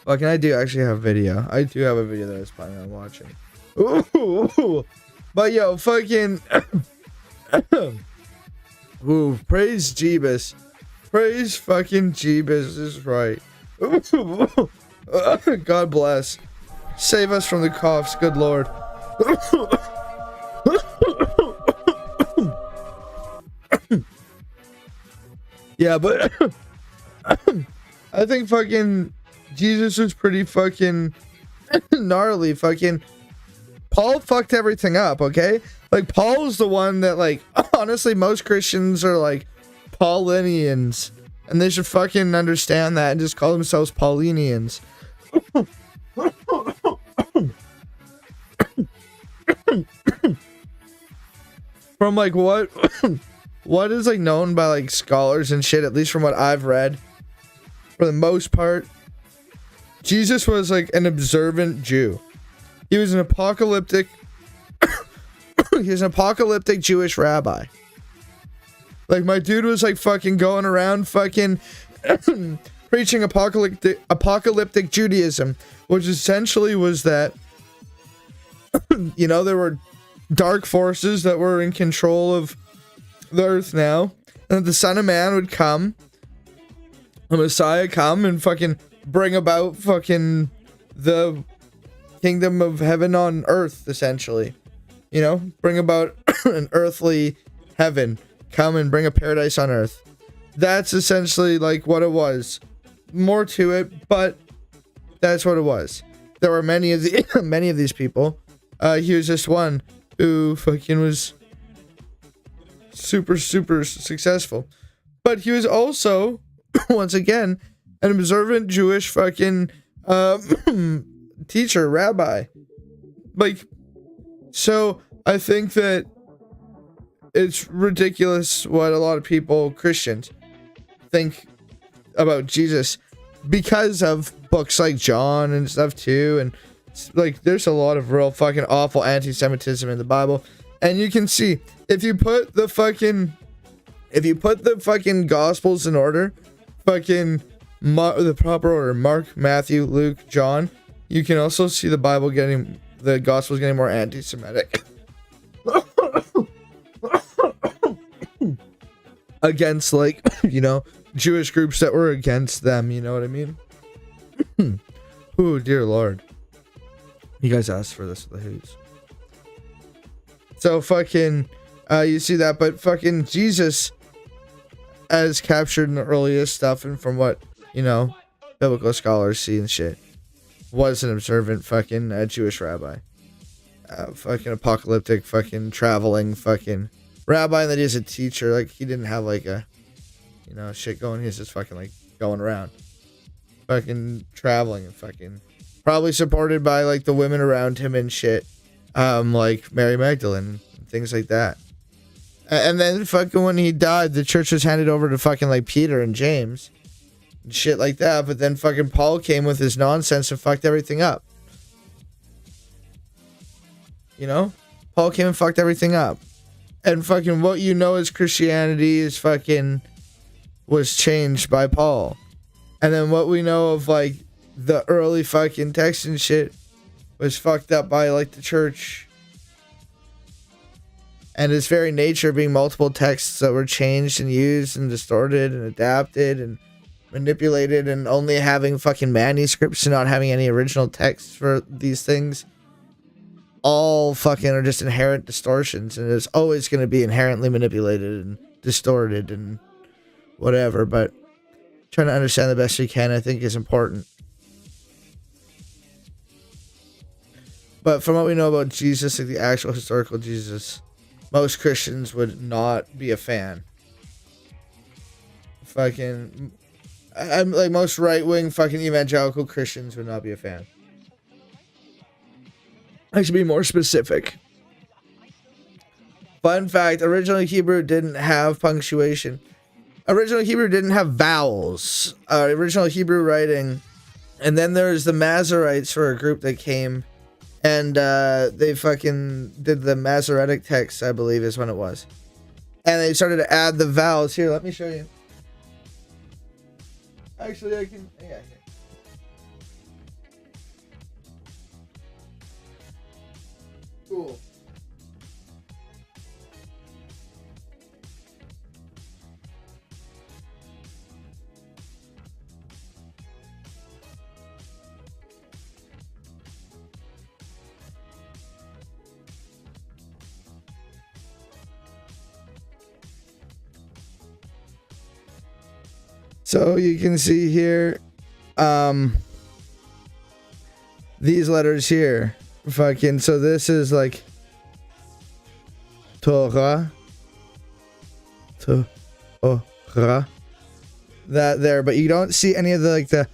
Fucking, I do actually have a video. I do have a video that I was planning on watching. Ooh. But yo, fucking. Ooh, praise Jeebus. Praise fucking Jeebus is right. God bless. Save us from the coughs, good lord. Yeah, but I think fucking Jesus was pretty fucking gnarly. Fucking Paul fucked everything up, okay? Like, Paul's the one that, like, honestly, most Christians are like Paulinians, and they should fucking understand that and just call themselves Paulinians. From like what is like known by like scholars and shit, at least from what I've read, for the most part, Jesus was like an observant Jew. He was an apocalyptic Jewish rabbi. Like, my dude was like fucking going around fucking preaching apocalyptic Judaism, which essentially was that you know, there were dark forces that were in control of the earth now, and that the Son of Man would come, the Messiah come and fucking bring about fucking the kingdom of heaven on earth, essentially. You know, bring about an earthly heaven, come and bring a paradise on earth. That's essentially like what it was. More to it, but that's what it was. There were many of these people. He was just one who fucking was super successful. But he was also, once again, an observant Jewish fucking teacher, rabbi. Like, so I think that it's ridiculous what a lot of people, Christians, think about Jesus because of books like John and stuff too, and like there's a lot of real fucking awful anti-Semitism in the Bible, and you can see if you put the fucking Gospels in order, fucking the proper order, Mark, Matthew, Luke, John, you can also see the Gospels getting more anti-Semitic against, like, you know, Jewish groups that were against them, you know what I mean? Oh dear lord, you guys asked for this, the hoots. So fucking you see that, but fucking Jesus, as captured in the earliest stuff and from what, you know, biblical scholars see and shit, was an observant fucking Jewish rabbi, fucking apocalyptic fucking traveling fucking rabbi, and that he's a teacher. Like, he didn't have like a, you know, shit going. He's just fucking like going around fucking traveling and fucking probably supported by like the women around him and shit, like Mary Magdalene and things like that. And then fucking when he died, the church was handed over to fucking like Peter and James and shit like that. But then fucking Paul came with his nonsense and fucked everything up. You know, Paul came and fucked everything up. And fucking what you know as Christianity is fucking was changed by Paul. And then what we know of like the early fucking texts and shit was fucked up by like the church. And its very nature being multiple texts that were changed and used and distorted and adapted and manipulated, and only having fucking manuscripts and not having any original texts for these things, all fucking are just inherent distortions, and it's always going to be inherently manipulated and distorted and whatever. But trying to understand the best we can, I think, is important. But from what we know about Jesus, like the actual historical Jesus, most Christians would not be a fan. Fucking, I'm like most right-wing fucking evangelical Christians would not be a fan. I should be more specific. Fun fact, original Hebrew didn't have punctuation. Original Hebrew didn't have vowels. Original Hebrew writing. And then there's the Masoretes for a group that came. And they fucking did the Masoretic text, I believe is when it was. And they started to add the vowels. Here, let me show you. Actually, I can... Yeah, here. Cool. So you can see here, these letters here, fucking, so this is like Torah, Torah, that there, but you don't see any of the, like the,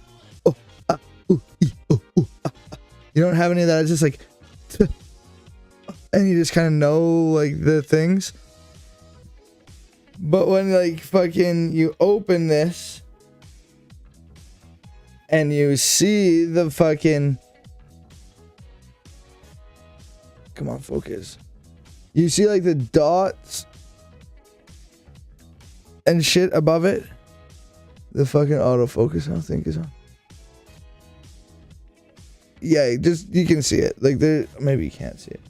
you don't have any of that, it's just like, and you just kind of know, like, the things. But when, like, fucking you open this and you see the fucking... Come on, focus. You see, like, the dots and shit above it. The fucking autofocus, I don't think, is on. Yeah, just, you can see it. Like, there, maybe you can't see it.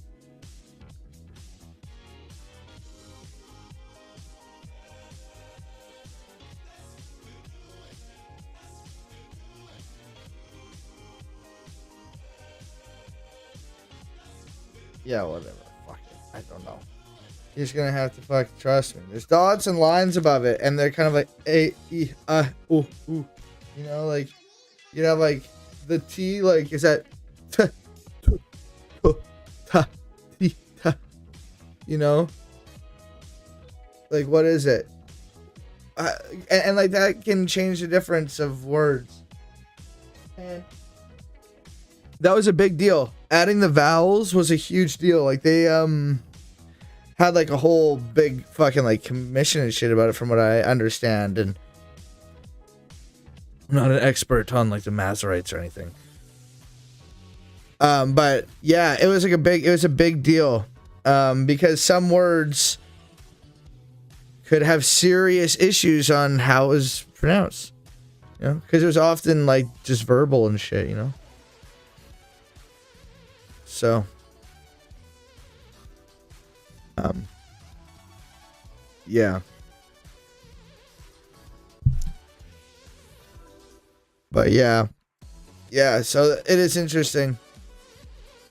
Yeah, whatever. Fuck it. I don't know. You're just gonna have to fuck trust me. There's dots and lines above it, and they're kind of like A, E, O, U. You know, like you have like the T, like is that T, T, T, Ta, T, Ta. You know, like what is it? And like that can change the difference of words. And that was a big deal. Adding the vowels was a huge deal. Like they had like a whole big fucking like commission and shit about it from what I understand, and I'm not an expert on like the Masoretes or anything. But yeah, it was like a big deal. Because some words could have serious issues on how it was pronounced. You know? Because it was often like just verbal and shit, you know? So, yeah. But yeah. Yeah, so it is interesting.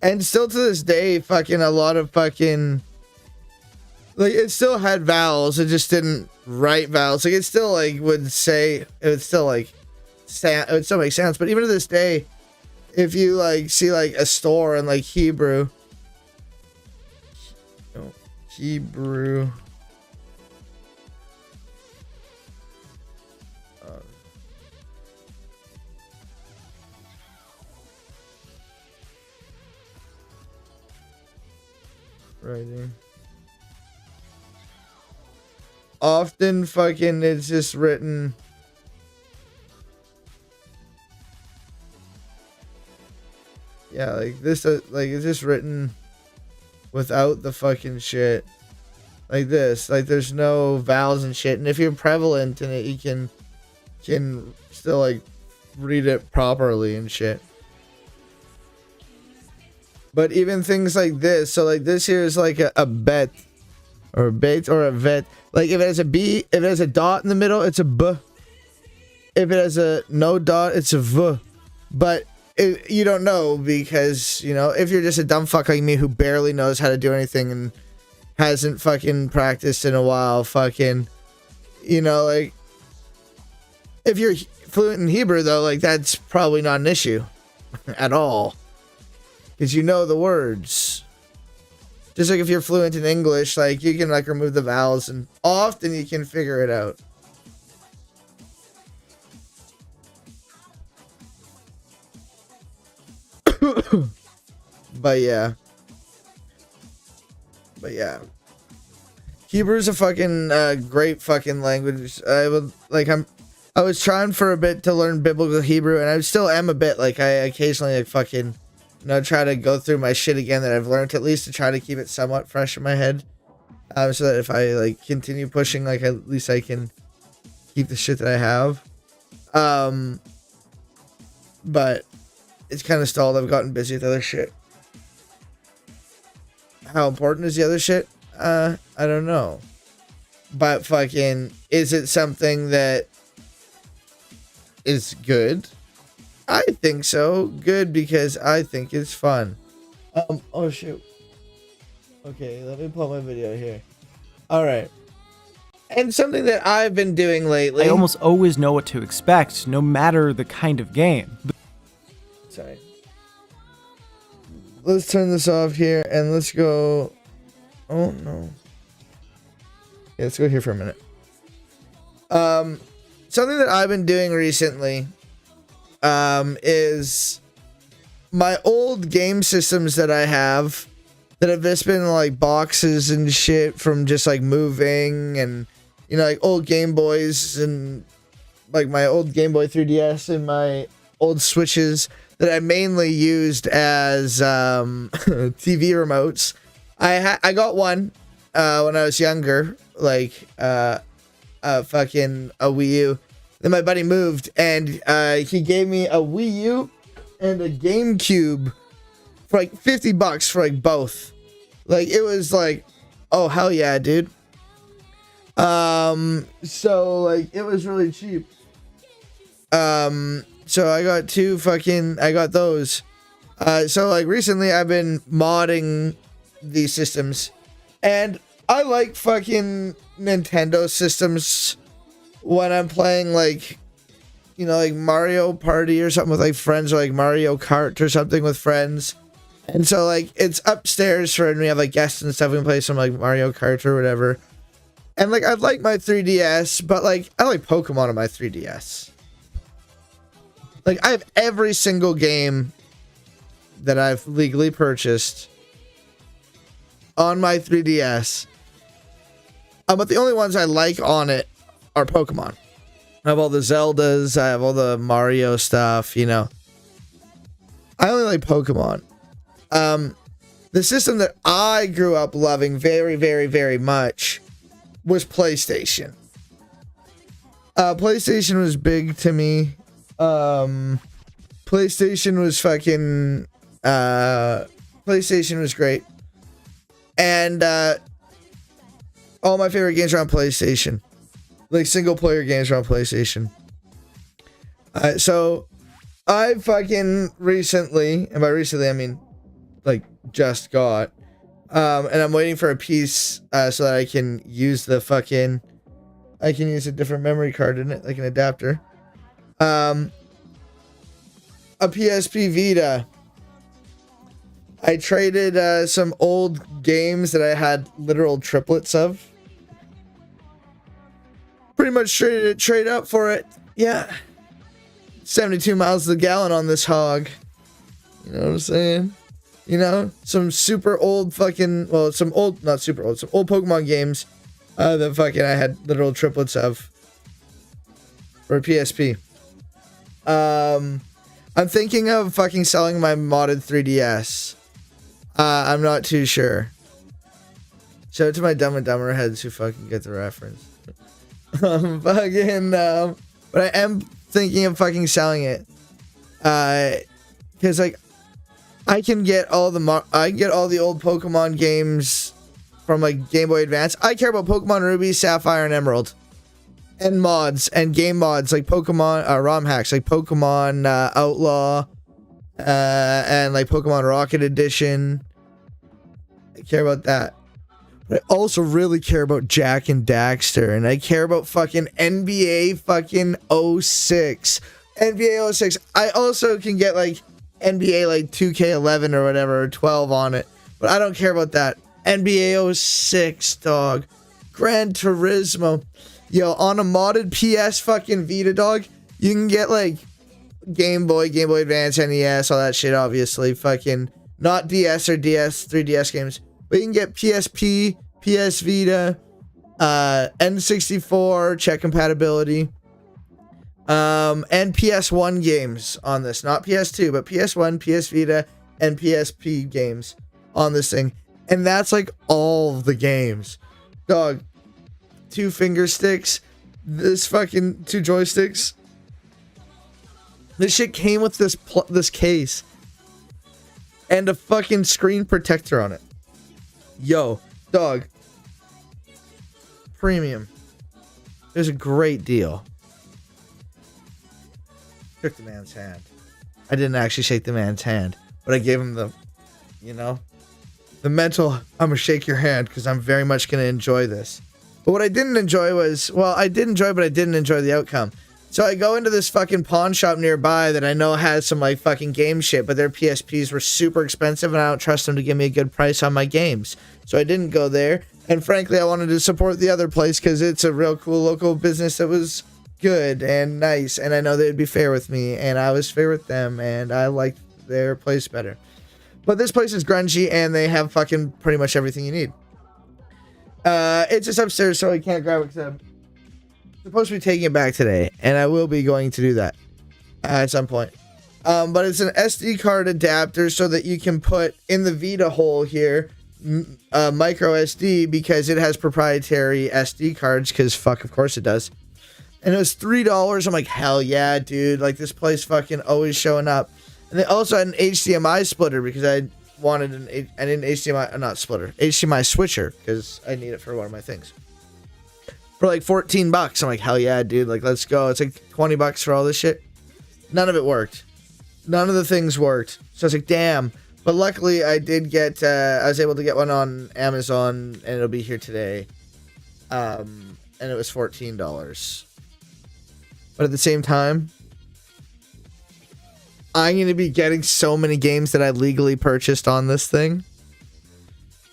And still to this day, fucking a lot of fucking, like, it still had vowels, it just didn't write vowels. Like, it still, like, would say, it would still, like, it would still make sense. But even to this day, if you like see like a store in like Hebrew, writing. Often fucking it's just written. Yeah, like this, like it's just written without the fucking shit. Like this, like there's no vowels and shit. And if you're prevalent in it, you can still like read it properly and shit. But even things like this, so like this here is like a bet, or a bait, or a vet. Like if it has a B, if it has a dot in the middle, it's a B. If it has a no dot, it's a V. But you don't know, because, you know, if you're just a dumb fuck like me who barely knows how to do anything and hasn't fucking practiced in a while, fucking, you know, like, if you're fluent in Hebrew, though, like, that's probably not an issue at all. because you know the words. Just like if you're fluent in English, like you can like remove the vowels and often you can figure it out. But yeah. Hebrew is a fucking great fucking language. I was trying for a bit to learn biblical Hebrew, and I still am a bit. Like I occasionally like fucking, try to go through my shit again that I've learned, at least to try to keep it somewhat fresh in my head. So that if I like continue pushing, like at least I can keep the shit that I have. But it's kind of stalled. I've gotten busy with other shit. How important is the other shit? I don't know. But fucking, is it something that is good? I think so. Good because I think it's fun. Oh shoot. Okay, let me pull my video here. Alright. And something that I've been doing lately. I almost always know what to expect, no matter the kind of game. Sorry. Let's turn this off here and let's go. Oh no. Yeah, let's go here for a minute. Something that I've been doing recently is my old game systems that I have that have just been like boxes and shit from just like moving, and like old Game Boys and like my old Game Boy 3DS and my old Switches that I mainly used as TV remotes. I got one when I was younger, like fucking a Wii U. Then my buddy moved and he gave me a Wii U and a GameCube for like $50 for like both. Like it was like, oh hell yeah, dude. So like it was really cheap. So I got I got those. So like recently I've been modding these systems, and I like fucking Nintendo systems when I'm playing like, like Mario Party or something with like friends, or like Mario Kart or something with friends. And so like it's upstairs for when we have like guests and stuff, we can play some like Mario Kart or whatever. And like I like my 3DS, but like I like Pokemon on my 3DS. Like I have every single game that I've legally purchased on my 3DS. But the only ones I like on it are Pokemon. I have all the Zeldas, I have all the Mario stuff, I only like Pokemon. The system that I grew up loving very, very, very much was PlayStation. PlayStation was big to me. PlayStation was fucking PlayStation was great. And all my favorite games are on PlayStation. Like single player games are on PlayStation. So I fucking recently, and by recently I mean like just got, and I'm waiting for a piece so that I can use the fucking, I can use a different memory card in it, like an adapter. A PSP Vita. I traded some old games that I had literal triplets of. Pretty much traded it straight up for it. Yeah. 72 miles to the gallon on this hog. You know what I'm saying? Some super old fucking, well, some old, not super old, some old Pokemon games that fucking I had literal triplets of for a PSP. I'm thinking of fucking selling my modded 3DS. I'm not too sure. Shout out to my Dumb and Dumber heads who fucking get the reference. But I am thinking of fucking selling it. Because like I can get all the old Pokemon games from like Game Boy Advance. I care about Pokemon Ruby, Sapphire, and Emerald. And mods and game mods like Pokemon ROM hacks like Pokemon Outlaw and like Pokemon Rocket Edition. I care about that. But I also really care about Jack and Daxter, and I care about fucking NBA fucking 06. NBA 06. I also can get like NBA like 2K11 or whatever, or 12 on it. But I don't care about that. NBA 06, dog. Gran Turismo. Yo, on a modded PS fucking Vita, dog, you can get like Game Boy, Game Boy Advance, NES, all that shit, obviously. Fucking not DS or DS, 3DS games. But you can get PSP, PS Vita, N64, check compatibility. And PS1 games on this. Not PS2, but PS1, PS Vita, and PSP games on this thing. And that's like all the games. Dog, 2 finger sticks, this fucking 2 joysticks. This shit came with this case and a fucking screen protector on it. Yo, dog. Premium. It was a great deal. Shook the man's hand. I didn't actually shake the man's hand, but I gave him the, you know, the mental, I'm gonna shake your hand because I'm very much gonna enjoy this. But what I didn't enjoy was, well, I did enjoy, but I didn't enjoy the outcome. So I go into this fucking pawn shop nearby that I know has some like fucking game shit, but their PSPs were super expensive and I don't trust them to give me a good price on my games. So I didn't go there. And frankly, I wanted to support the other place because it's a real cool local business that was good and nice. And I know they'd be fair with me and I was fair with them and I liked their place better. But this place is grungy and they have fucking pretty much everything you need. It's just upstairs, so I can't grab it because I'm supposed to be taking it back today, and I will be going to do that at some point. But it's an SD card adapter so that you can put in the Vita hole here micro SD because it has proprietary SD cards. Because fuck, of course it does. And it was $3. I'm like, hell yeah, dude! Like this place fucking always showing up. And they also had an HDMI splitter because I wanted an HDMI, not splitter, HDMI switcher because I need it for one of my things. For like $14. I'm like, hell yeah, dude. Like, let's go. It's like $20 for all this shit. None of it worked. None of the things worked. So I was like, damn. But luckily I did get, I was able to get one on Amazon and it'll be here today. And it was $14. But at the same time, I'm going to be getting so many games that I legally purchased on this thing.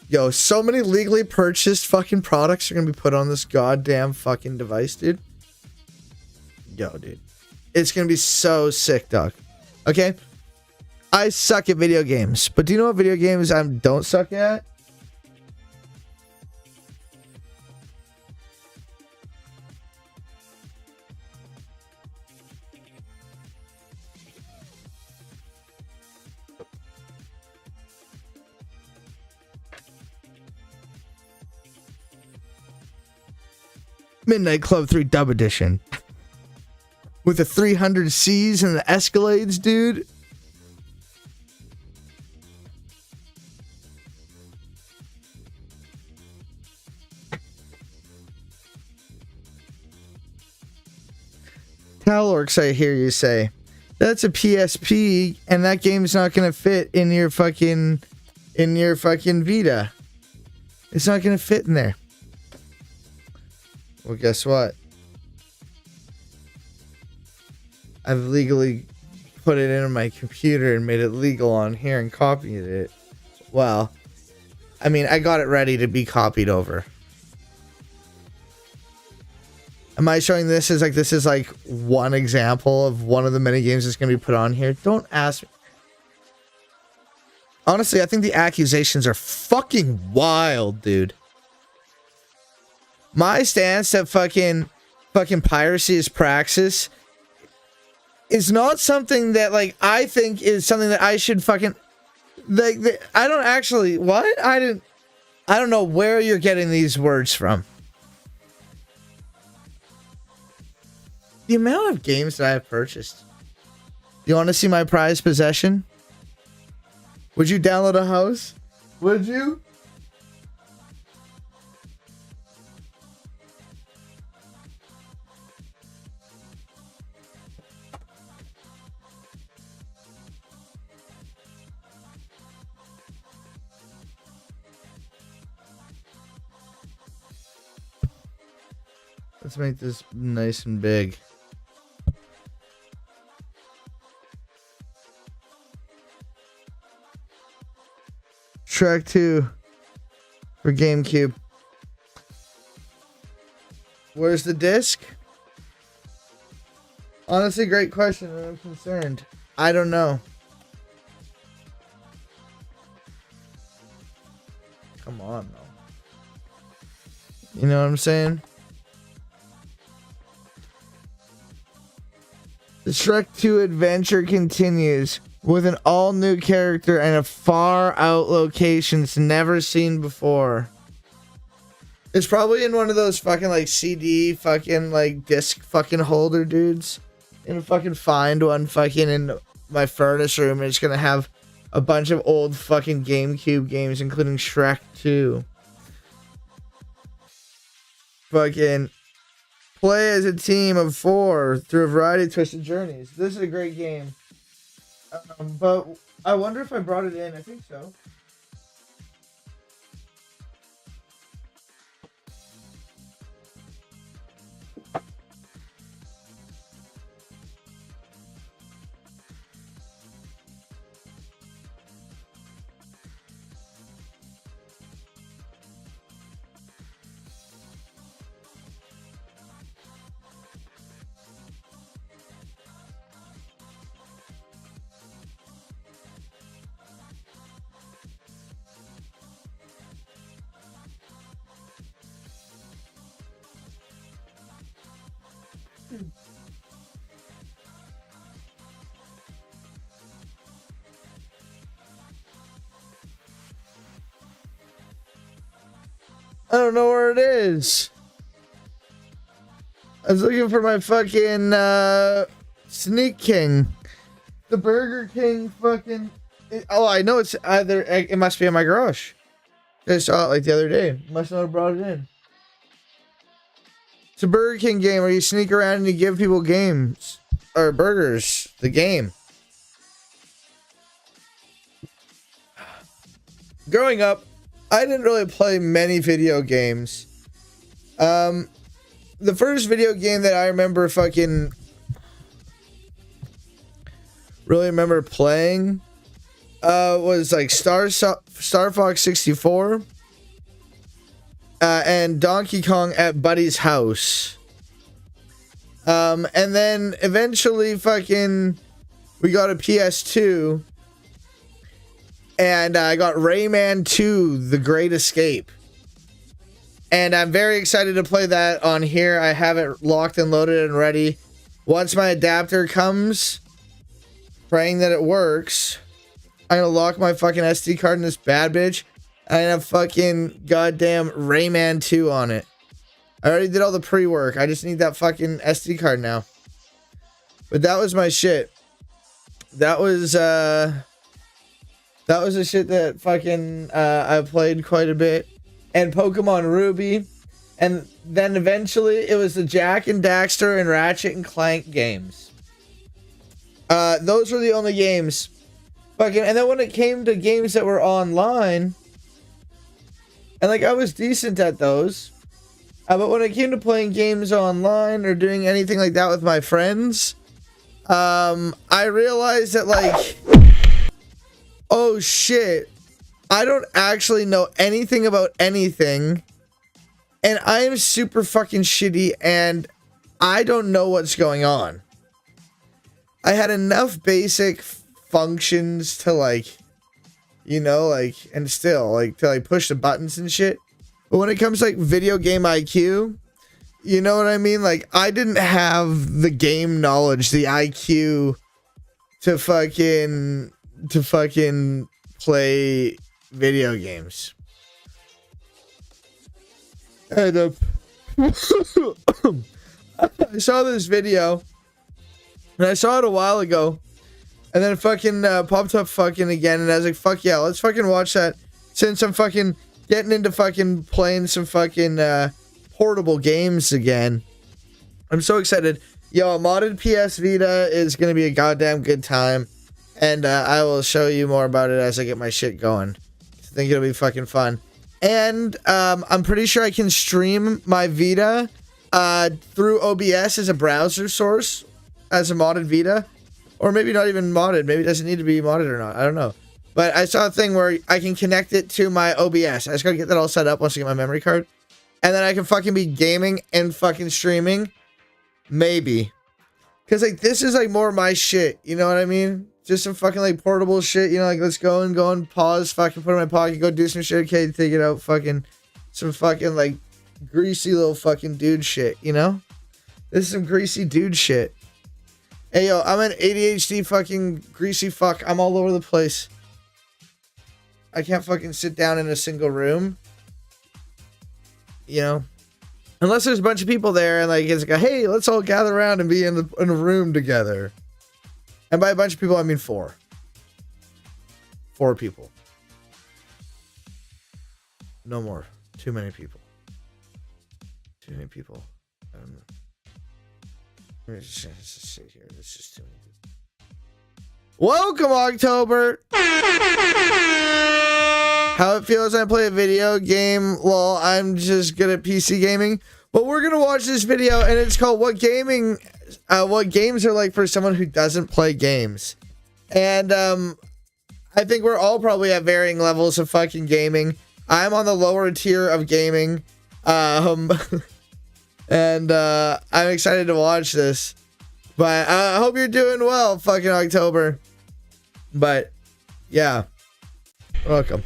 Yo, so many legally purchased fucking products are going to be put on this goddamn fucking device, dude. Yo, dude. It's going to be so sick, dog. Okay? I suck at video games. But do you know what video games I don't suck at? Midnight Club 3 Dub Edition. With the 300Cs and the Escalades, dude. LORX, I hear you say. That's a PSP, and that game's not gonna fit in your fucking Vita. It's not gonna fit in there. Well, guess what? I've legally put it in my computer and made it legal on here and copied it. Well, I mean, I got it ready to be copied over. Am I showing this as like, this is like one example of one of the many games that's going to be put on here? Don't ask me. Honestly, I think the accusations are fucking wild, dude. My stance that fucking piracy is praxis is not something that like I think is something that I should fucking like. I don't actually what I don't know where you're getting these words from. The amount of games that I have purchased. You want to see my prized possession? Would you download a house? Would you? Let's make this nice and big. Shrek 2 for GameCube. Where's the disc? Honestly, great question. I'm concerned. I don't know. Come on, though. You know what I'm saying? The Shrek 2 adventure continues with an all-new character and a far-out locations never seen before. It's probably in one of those fucking like CD fucking like disc fucking holder dudes. Gonna fucking find one fucking in my furnace room, and it's gonna have a bunch of old fucking GameCube games, including Shrek 2. Fucking play as a team of 4 through a variety of twisted journeys. This is a great game. But I wonder if I brought it in. I think so. I don't know where it is. I was looking for my fucking Sneak King. The Burger King fucking... Oh, I know it's either... It must be in my garage. I saw it like the other day. Must not have brought it in. It's a Burger King game where you sneak around and you give people games. Or burgers. The game. Growing up, I didn't really play many video games. The first video game that I remember fucking really remember playing was like Star Fox 64 and Donkey Kong at Buddy's house. And then eventually fucking we got a PS2. And I got Rayman 2, The Great Escape. And I'm very excited to play that on here. I have it locked and loaded and ready. Once my adapter comes, praying that it works, I'm going to lock my fucking SD card in this bad bitch. And I have fucking goddamn Rayman 2 on it. I already did all the pre-work. I just need that fucking SD card now. But that was my shit. That was the shit that fucking I played quite a bit. And Pokemon Ruby. And then eventually it was the Jack and Daxter and Ratchet and Clank games. Those were the only games. Fucking, and then when it came to games that were online, and like I was decent at those. But when it came to playing games online or doing anything like that with my friends, I realized that like, oh shit, I don't actually know anything about anything, and I am super fucking shitty, and I don't know what's going on. I had enough basic functions to like, you know, like, and still like to like push the buttons and shit. But when it comes to like video game IQ, you know what I mean? Like, I didn't have the game knowledge, the IQ to fucking play video games. And I saw this video, and I saw it a while ago, and then it fucking popped up fucking again, and I was like, fuck yeah, let's fucking watch that, since I'm fucking getting into fucking playing some fucking portable games again. I'm so excited. Yo, a modded PS Vita is gonna be a goddamn good time, and I will show you more about it as I get my shit going. I think it'll be fucking fun. And I'm pretty sure I can stream my Vita through OBS as a browser source, as a modded Vita. Or maybe not even modded. Maybe it doesn't need to be modded or not. I don't know. But I saw a thing where I can connect it to my OBS. I just gotta get that all set up once I get my memory card. And then I can fucking be gaming and fucking streaming. Maybe. Because, like, this is, like, more my shit. You know what I mean? Just some fucking, like, portable shit. You know, like, let's go and pause, fucking put it in my pocket, go do some shit. Okay, take it out, fucking, some fucking, like, greasy little fucking dude shit, you know? This is some greasy dude shit. Hey, yo, I'm an ADHD fucking greasy fuck. I'm all over the place. I can't fucking sit down in a single room. You know? Unless there's a bunch of people there and like it's like, hey, let's all gather around and be in a room together. And by a bunch of people, I mean 4. 4 people. No more. Too many people. Too many people. I don't know. Let me just sit here. It's just too many people. Welcome, October! How it feels when I play a video game? Well, I'm just good at PC gaming. But we're gonna watch this video, and it's called what games are like for someone who doesn't play games. And I think we're all probably at varying levels of fucking gaming. I'm on the lower tier of gaming. And I'm excited to watch this. But I hope you're doing well, fucking October. But yeah, welcome.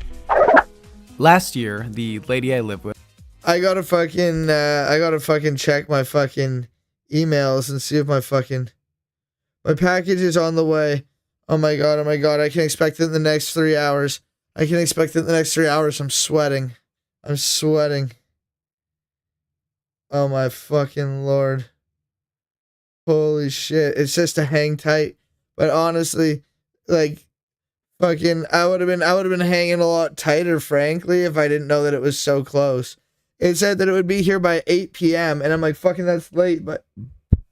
Last year, the lady I live with, I gotta fucking check my fucking emails and see if my package is on the way. Oh my god, I can expect it in the next 3 hours. I'm sweating. Oh my fucking lord. Holy shit. It's just to hang tight. But honestly, like, fucking, I would have been hanging a lot tighter, frankly, if I didn't know that it was so close. It said that it would be here by 8 p.m. And I'm like, fucking, that's late, but,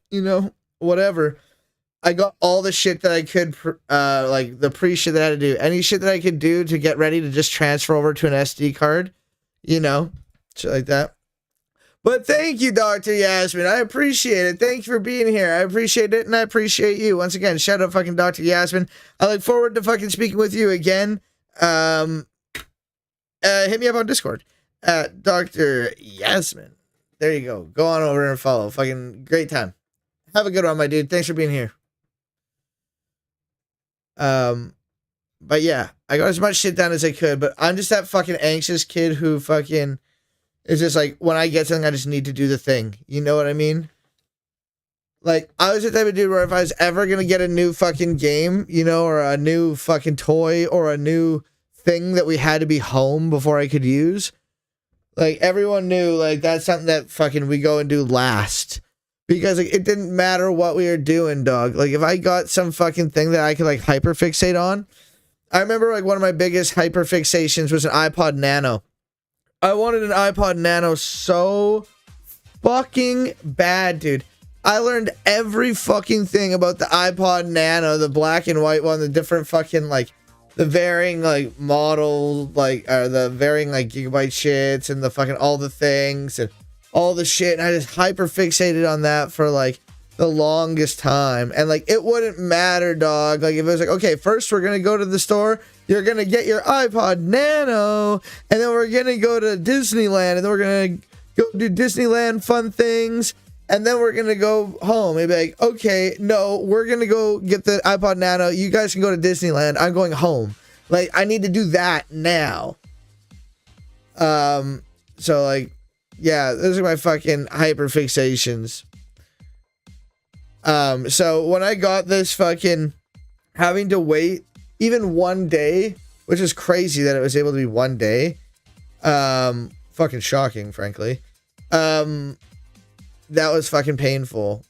you know, whatever. I got all the shit that I could, like, the pre-shit that I had to do. Any shit that I could do to get ready to just transfer over to an SD card. You know, shit like that. But thank you, Dr. Yasmin. I appreciate it. Thank you for being here. I appreciate it, and I appreciate you. Once again, shout out fucking Dr. Yasmin. I look forward to fucking speaking with you again. Hit me up on Discord at Dr. Yasmin. There you go. Go on over and follow. Fucking great time. Have a good one, my dude. Thanks for being here. But yeah, I got as much shit done as I could, but I'm just that fucking anxious kid who fucking... It's just like, when I get something, I just need to do the thing. You know what I mean? Like, I was the type of dude where if I was ever going to get a new fucking game, you know, or a new fucking toy, or a new thing that we had to be home before I could use, like, everyone knew, like, that's something that fucking we go and do last. Because, like, it didn't matter what we were doing, dog. Like, if I got some fucking thing that I could, like, hyperfixate on, I remember, like, one of my biggest hyperfixations was an iPod Nano. I wanted an iPod Nano so fucking bad, dude. I learned every fucking thing about the iPod Nano, the black and white one, the different fucking, like, the varying, like, model, like, or the varying, like, gigabyte shits, and the fucking, all the things, and all the shit, and I just hyper-fixated on that for, like, the longest time, and, like, it wouldn't matter, dog. Like, if it was like, okay, first we're gonna go to the store, you're gonna get your iPod Nano, and then we're gonna go to Disneyland, and then we're gonna go do Disneyland fun things, and then we're gonna go home. It'd be like, okay, no, we're gonna go get the iPod Nano, you guys can go to Disneyland, I'm going home. Like, I need to do that now. So, like, yeah, those are my fucking hyperfixations. So when I got this fucking having to wait even one day, which is crazy that it was able to be one day. Fucking shocking, frankly. That was fucking painful.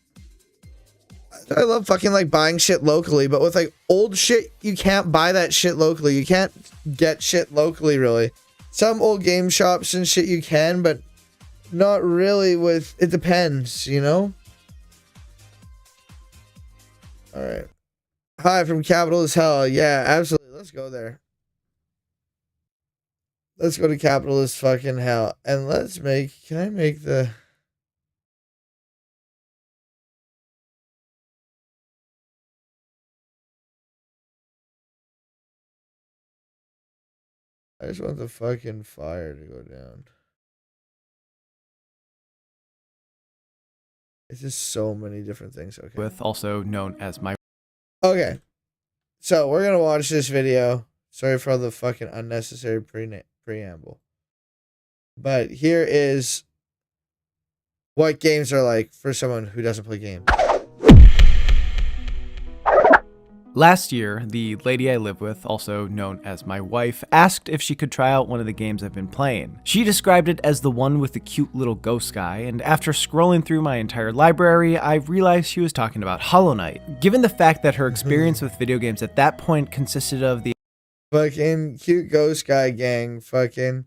I love fucking like buying shit locally, but with like old shit, you can't buy that shit locally. You can't get shit locally, really. Some old game shops and shit you can, but not really with, it depends, you know? Alright. Hi from Capitalist Hell. Yeah, absolutely. Let's go there. Let's go to Capitalist fucking Hell. And let's make, can I make the... I just want the fucking fire to go down. It's just so many different things. Okay. With, also known as my. Okay. So we're gonna watch this video. Sorry for all the fucking unnecessary preamble. But here is what games are like for someone who doesn't play games. Last year, the lady I live with, also known as my wife, asked if she could try out one of the games I've been playing. She described it as the one with the cute little ghost guy, and after scrolling through my entire library, I realized she was talking about Hollow Knight. Given the fact that her experience with video games at that point consisted of the fucking cute ghost guy gang, fucking,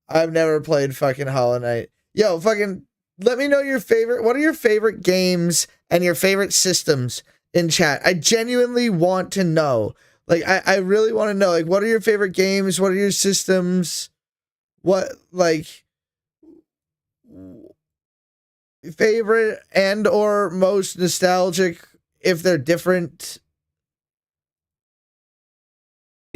I've never played fucking Hollow Knight. Yo, fucking, let me know your favorite, what are your favorite games and your favorite systems in chat? I genuinely want to know. Like, I really want to know, like, what are your favorite games? What are your systems? What, like, favorite and or most nostalgic, if they're different.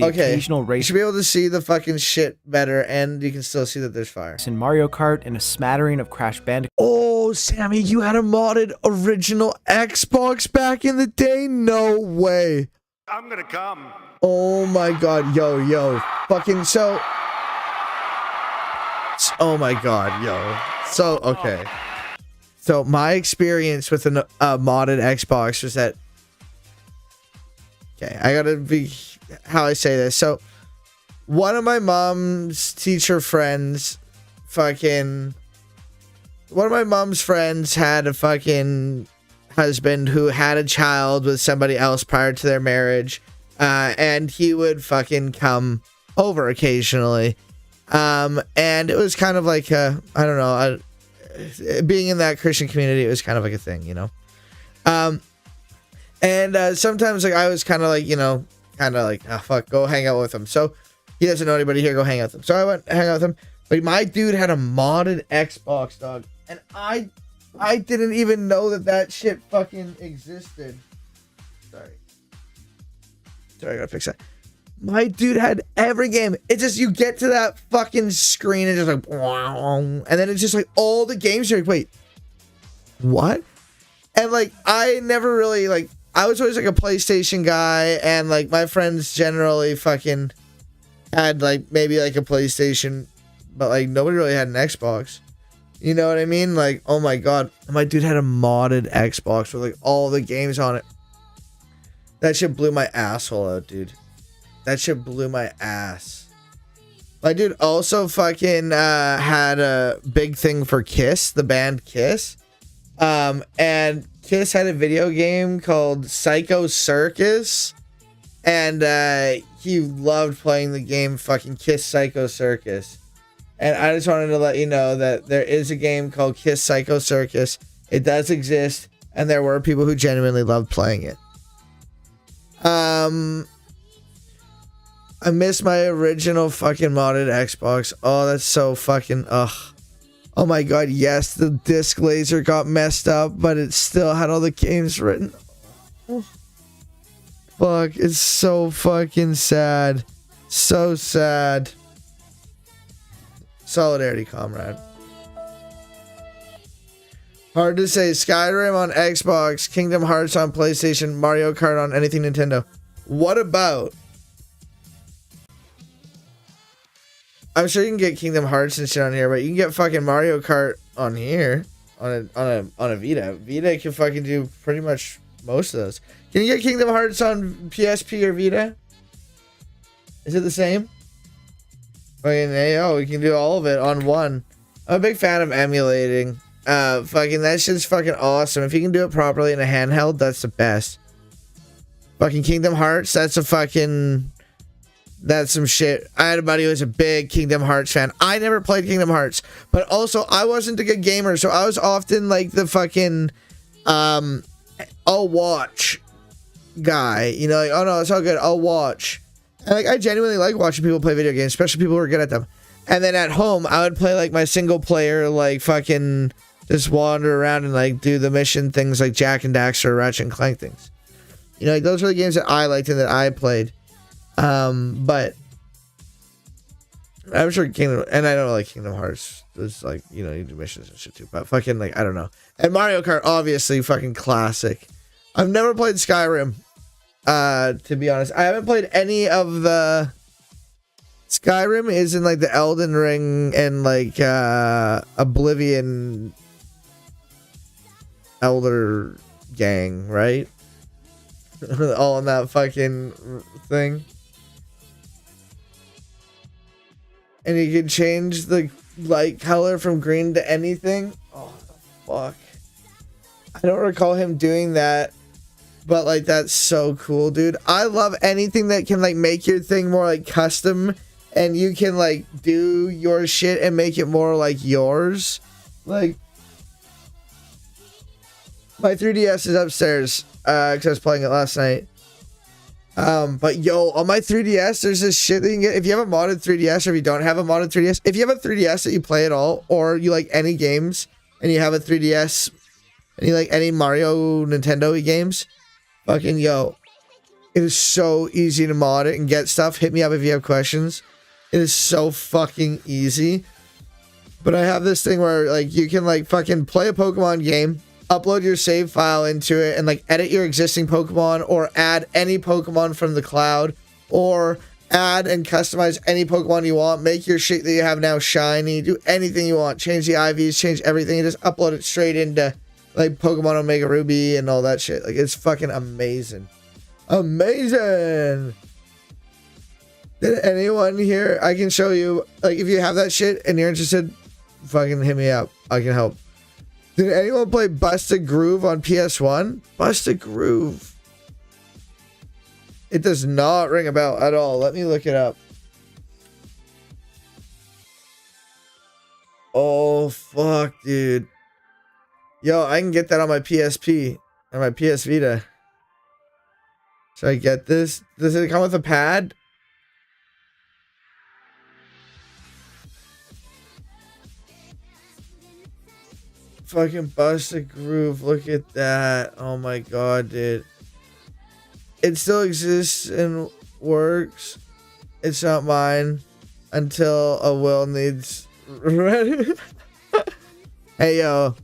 Okay, you should be able to see the fucking shit better, and you can still see that there's fire. in Mario Kart and a smattering of Crash Bandicoot. Oh, Sammy, you had a modded original Xbox back in the day? No way. I'm gonna come. Oh my god, yo, fucking so. Oh my god, yo. So, okay. So, my experience with a modded Xbox was that. Okay, I gotta be how I say this. So, one of my mom's teacher friends, one of my mom's friends had a fucking husband who had a child with somebody else prior to their marriage, and he would fucking come over occasionally, and it was kind of like I don't know, being in that Christian community, it was kind of like a thing, you know. And sometimes, like, I was kind of like, you know, oh, fuck, go hang out with him. So he doesn't know anybody here, go hang out with him. So I went hang out with him. But my dude had a modded Xbox, dog. And I didn't even know that shit fucking existed. Sorry, I gotta fix that. My dude had every game. It's just, you get to that fucking screen and just like, and then it's just like all the games. You're like, wait, what? And like, I never really, like, I was always like a PlayStation guy, and like my friends generally fucking had like maybe like a PlayStation, but like nobody really had an Xbox. You know what I mean? Like, oh my god, my dude had a modded Xbox with like all the games on it. That shit blew my asshole out, dude. That shit blew my ass. My dude also fucking had a big thing for Kiss, the band Kiss. And Kiss had a video game called Psycho Circus, and he loved playing the game fucking Kiss Psycho Circus. And I just wanted to let you know that there is a game called Kiss Psycho Circus. It does exist, and there were people who genuinely loved playing it. I miss my original fucking modded Xbox. Oh, that's so fucking ugh. Oh my god, yes, the disc laser got messed up, but it still had all the games written. Oh. Fuck, it's so fucking sad. So sad. Solidarity, comrade. Hard to say. Skyrim on Xbox, Kingdom Hearts on PlayStation, Mario Kart on anything Nintendo. What about... I'm sure you can get Kingdom Hearts and shit on here, but you can get fucking Mario Kart on here, on a Vita. Vita can fucking do pretty much most of those. Can you get Kingdom Hearts on PSP or Vita? Is it the same? Fucking AO, we can do all of it on one. I'm a big fan of emulating. Fucking that shit's fucking awesome. If you can do it properly in a handheld, that's the best. Fucking Kingdom Hearts, that's some shit. I had a buddy who was a big Kingdom Hearts fan. I never played Kingdom Hearts, but also I wasn't a good gamer, so I was often like the fucking I'll watch guy. You know, like, oh no, it's all good, I'll watch. And like, I genuinely like watching people play video games, especially people who are good at them. And then at home, I would play like my single player, like fucking just wander around and like do the mission things like Jack and Daxter or Ratchet and Clank things. You know, like those were the games that I liked and that I played. But I'm sure Kingdom, and I know like Kingdom Hearts was like, you know, you do missions and shit too, but fucking like, I don't know. And Mario Kart, obviously fucking classic. I've never played Skyrim, to be honest. I haven't played any of the Skyrim is in like the Elden Ring and like Oblivion Elder Gang, right? All in that fucking thing. And you can change the light color from green to anything. Oh, fuck. I don't recall him doing that. But, like, that's so cool, dude. I love anything that can, like, make your thing more, like, custom. And you can, like, do your shit and make it more, like, yours. Like, my 3DS is upstairs. Because I was playing it last night. But yo, on my 3DS, there's this shit that you can get. If you have a modded 3DS or if you don't have a modded 3DS, if you have a 3DS that you play at all, or you like any games and you have a 3DS and you like any Mario Nintendo games, fucking yo, it is so easy to mod it and get stuff. Hit me up if you have questions. It is so fucking easy. But I have this thing where like you can like fucking play a Pokemon game, upload your save file into it and like edit your existing Pokemon or add any Pokemon from the cloud or add and customize any Pokemon you want, make your shit that you have now shiny, do anything you want, change the IVs, change everything, and just upload it straight into like Pokemon Omega Ruby and all that shit. Like it's fucking amazing. Amazing. Did anyone here, I can show you, like if you have that shit and you're interested, fucking hit me up. I can help. Did anyone play Busted Groove on PS1? Busted Groove. It does not ring a bell at all. Let me look it up. Oh, fuck, dude. Yo, I can get that on my PSP. On my PS Vita. Should I get this? Does it come with a pad? Fucking Busted Groove. Look at that. Oh my god, dude. It still exists and works. It's not mine until a will needs ready. Hey yo,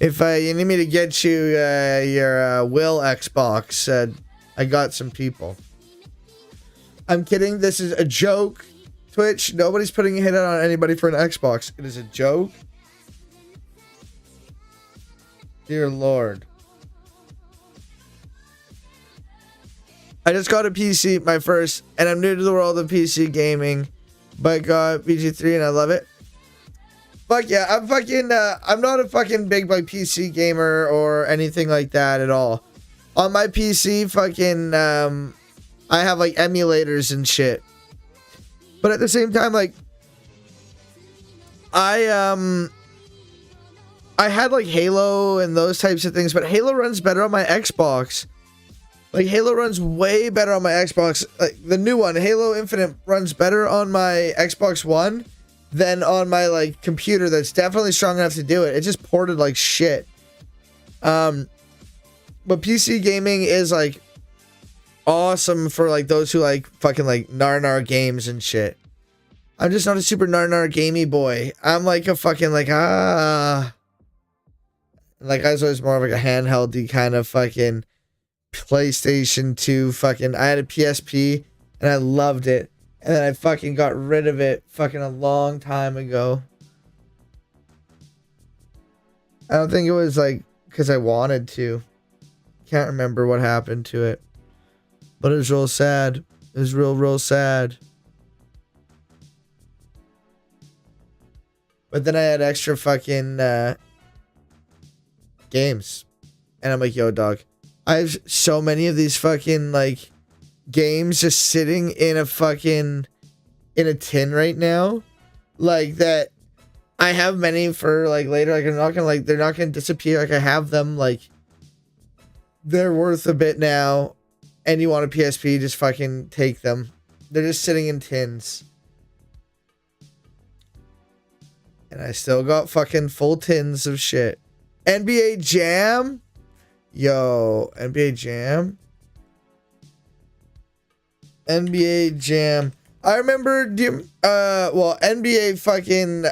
if you need me to get you your will Xbox, I got some people. I'm kidding. This is a joke. Twitch, nobody's putting a hit out on anybody for an Xbox. It is a joke. Dear Lord. I just got a PC, my first, and I'm new to the world of PC gaming, but got BG3 and I love it. Fuck yeah, I'm fucking, I'm not a fucking big like PC gamer or anything like that at all. On my PC, fucking, I have like emulators and shit. But at the same time, like, I had like Halo and those types of things, but Halo runs better on my Xbox. Like Halo runs way better on my Xbox. Like the new one, Halo Infinite, runs better on my Xbox One than on my like computer that's definitely strong enough to do it. It just ported like shit. But PC gaming is like awesome for like those who like fucking like nar games and shit. I'm just not a super nar gamey boy. I'm like a fucking like like I was always more of like a handheldy kind of fucking PlayStation 2 fucking. I had a PSP and I loved it. And then I fucking got rid of it fucking a long time ago. I don't think it was like because I wanted to. Can't remember what happened to it. But it was real sad. It was real sad. But then I had extra fucking games. And I'm like, yo, dog. I have so many of these fucking like games just sitting in a fucking in a tin right now. Like that I have many for like later. Like I'm not gonna like they're not gonna disappear. Like I have them, like they're worth a bit now. And you want a PSP, just fucking take them. They're just sitting in tins. And I still got fucking full tins of shit. NBA Jam? Yo, NBA Jam? NBA Jam. I remember, well, NBA fucking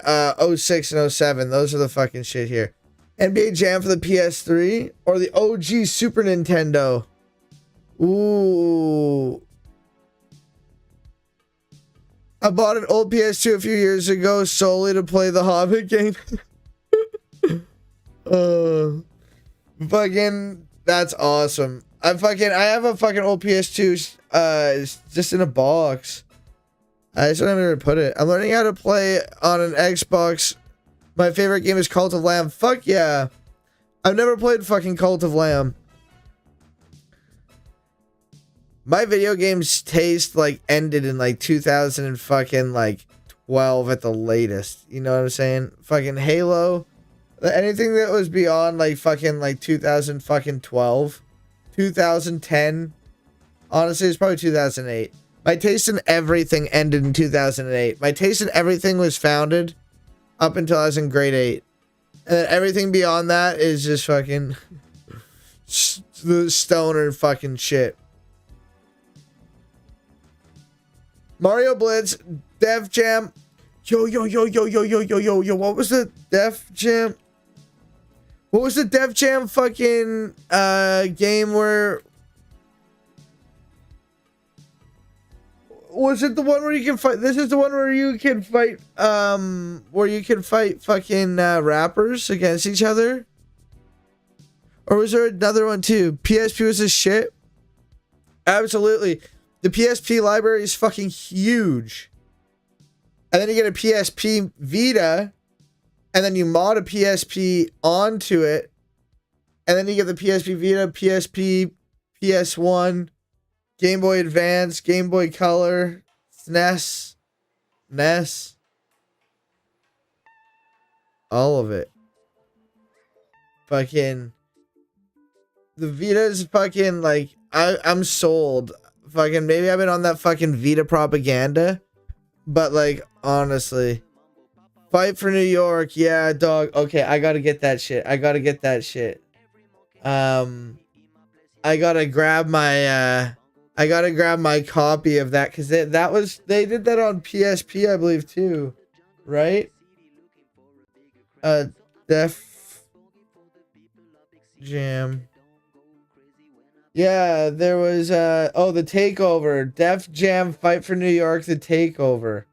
06 and 07. Those are the fucking shit here. NBA Jam for the PS3 or the OG Super Nintendo. Ooh. I bought an old PS2 a few years ago solely to play the Hobbit game. Fucking, that's awesome. I have a fucking old PS2 it's just in a box. I just don't know where to put it. I'm learning how to play on an Xbox. My favorite game is Cult of Lamb. Fuck yeah. I've never played fucking Cult of Lamb. My video games taste like ended in like 2000 and fucking like 12 at the latest. You know what I'm saying? Fucking Halo. Anything that was beyond like fucking like 2012, 2010. Honestly, it's probably 2008. My taste in everything ended in 2008. My taste in everything was founded up until I was in grade 8. And then everything beyond that is just fucking the stoner fucking shit. Mario Blitz, Def Jam. Yo. What was the Def Jam? What was the Def Jam fucking game where... Was it the one where you can fight? This is the one where you can fight, fucking rappers against each other? Or was there another one too? PSP was this shit? Absolutely. The PSP library is fucking huge. And then you get a PSP Vita, and then you mod a PSP onto it, and then you get the PSP Vita, PSP, PS1, Game Boy Advance, Game Boy Color, SNES, NES, all of it. Fucking, the Vita's fucking like, I'm sold. Fucking, maybe I've been on that fucking Vita propaganda, but like, honestly, Fight for New York, yeah, dog. Okay, I gotta get that shit. I gotta grab my copy of that because they did that on PSP, I believe too, right? Def Jam. Yeah, there was the Takeover, Def Jam Fight for New York, the Takeover.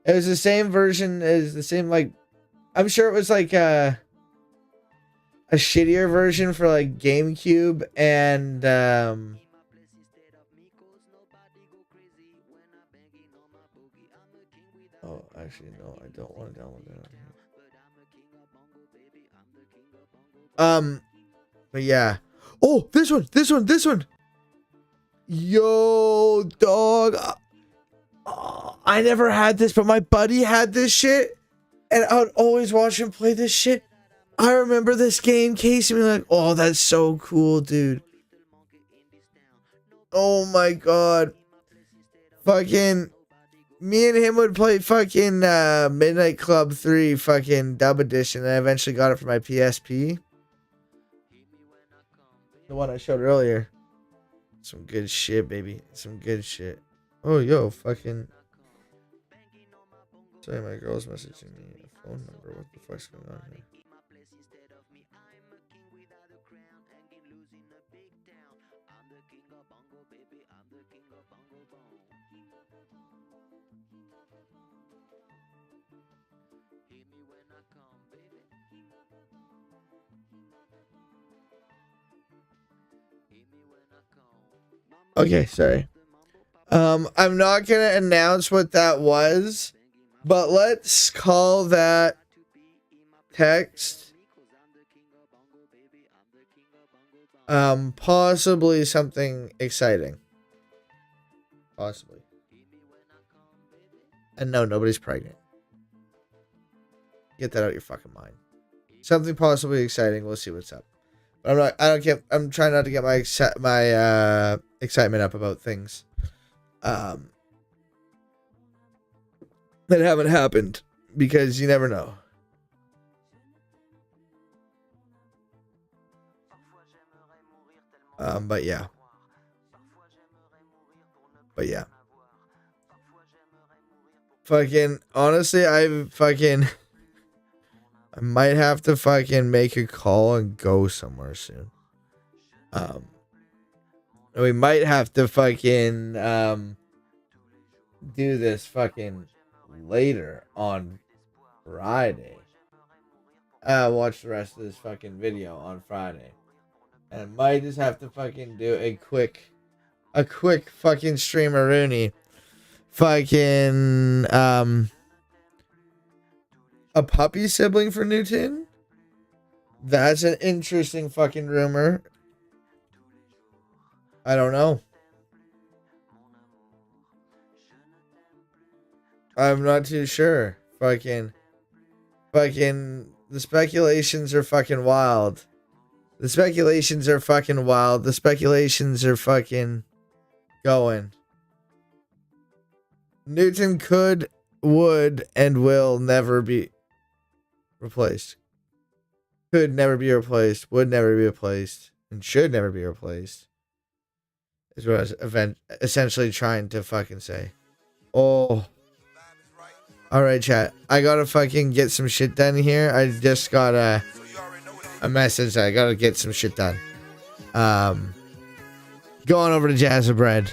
It was the same version as the same, like, I'm sure it was like a shittier version for like GameCube and oh, actually no, I don't want to download that. But yeah. Oh, this one. Yo, dog. I never had this, but my buddy had this shit, and I would always watch him play this shit. I remember this game, Casey, being like, "Oh, that's so cool, dude." Oh my god. Fucking, me and him would play fucking Midnight Club 3 fucking dub edition, and I eventually got it for my PSP. The one I showed earlier. Some good shit, baby. Some good shit. Oh, yo, fucking. Sorry, my girl's messaging me a phone number. What the fuck's going on here? Okay, sorry. I'm not gonna announce what that was, but let's call that text possibly something exciting. Possibly. And no, nobody's pregnant. Get that out of your fucking mind. Something possibly exciting. We'll see what's up. But I'm trying not to get my excitement up about things that haven't happened, because you never know. But yeah. Fucking honestly, I might have to fucking make a call and go somewhere soon. We might have to fucking do this fucking later on Friday. Watch the rest of this fucking video on Friday. And I might just have to fucking do a quick fucking streamer-rooney. Fucking a puppy sibling for Newton? That's an interesting fucking rumor. I don't know. I'm not too sure. Fucking the speculations are fucking wild. The speculations are fucking wild. The speculations are fucking going. Newton could, would, and will never be replaced. Could never be replaced, would never be replaced, and should never be replaced. Is what I was essentially trying to fucking say. Oh. Alright, chat. I gotta fucking get some shit done here. I just got a message that I gotta get some shit done. Going over to Jazz of Bread.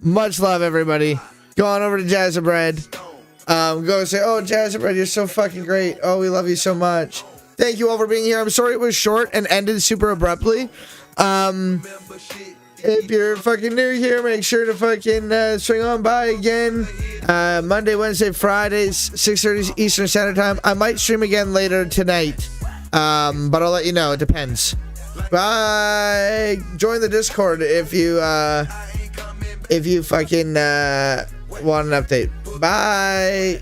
Much love, everybody. Going over to Jazz of Bread. Go say, oh, Jazz of Bread, you're so fucking great. Oh, we love you so much. Thank you all for being here. I'm sorry it was short and ended super abruptly. If you're fucking new here, make sure to fucking swing on by again. Monday, Wednesday, Fridays, 6:30 Eastern Standard Time. I might stream again later tonight. But I'll let you know. It depends. Bye. Join the Discord if you fucking want an update. Bye.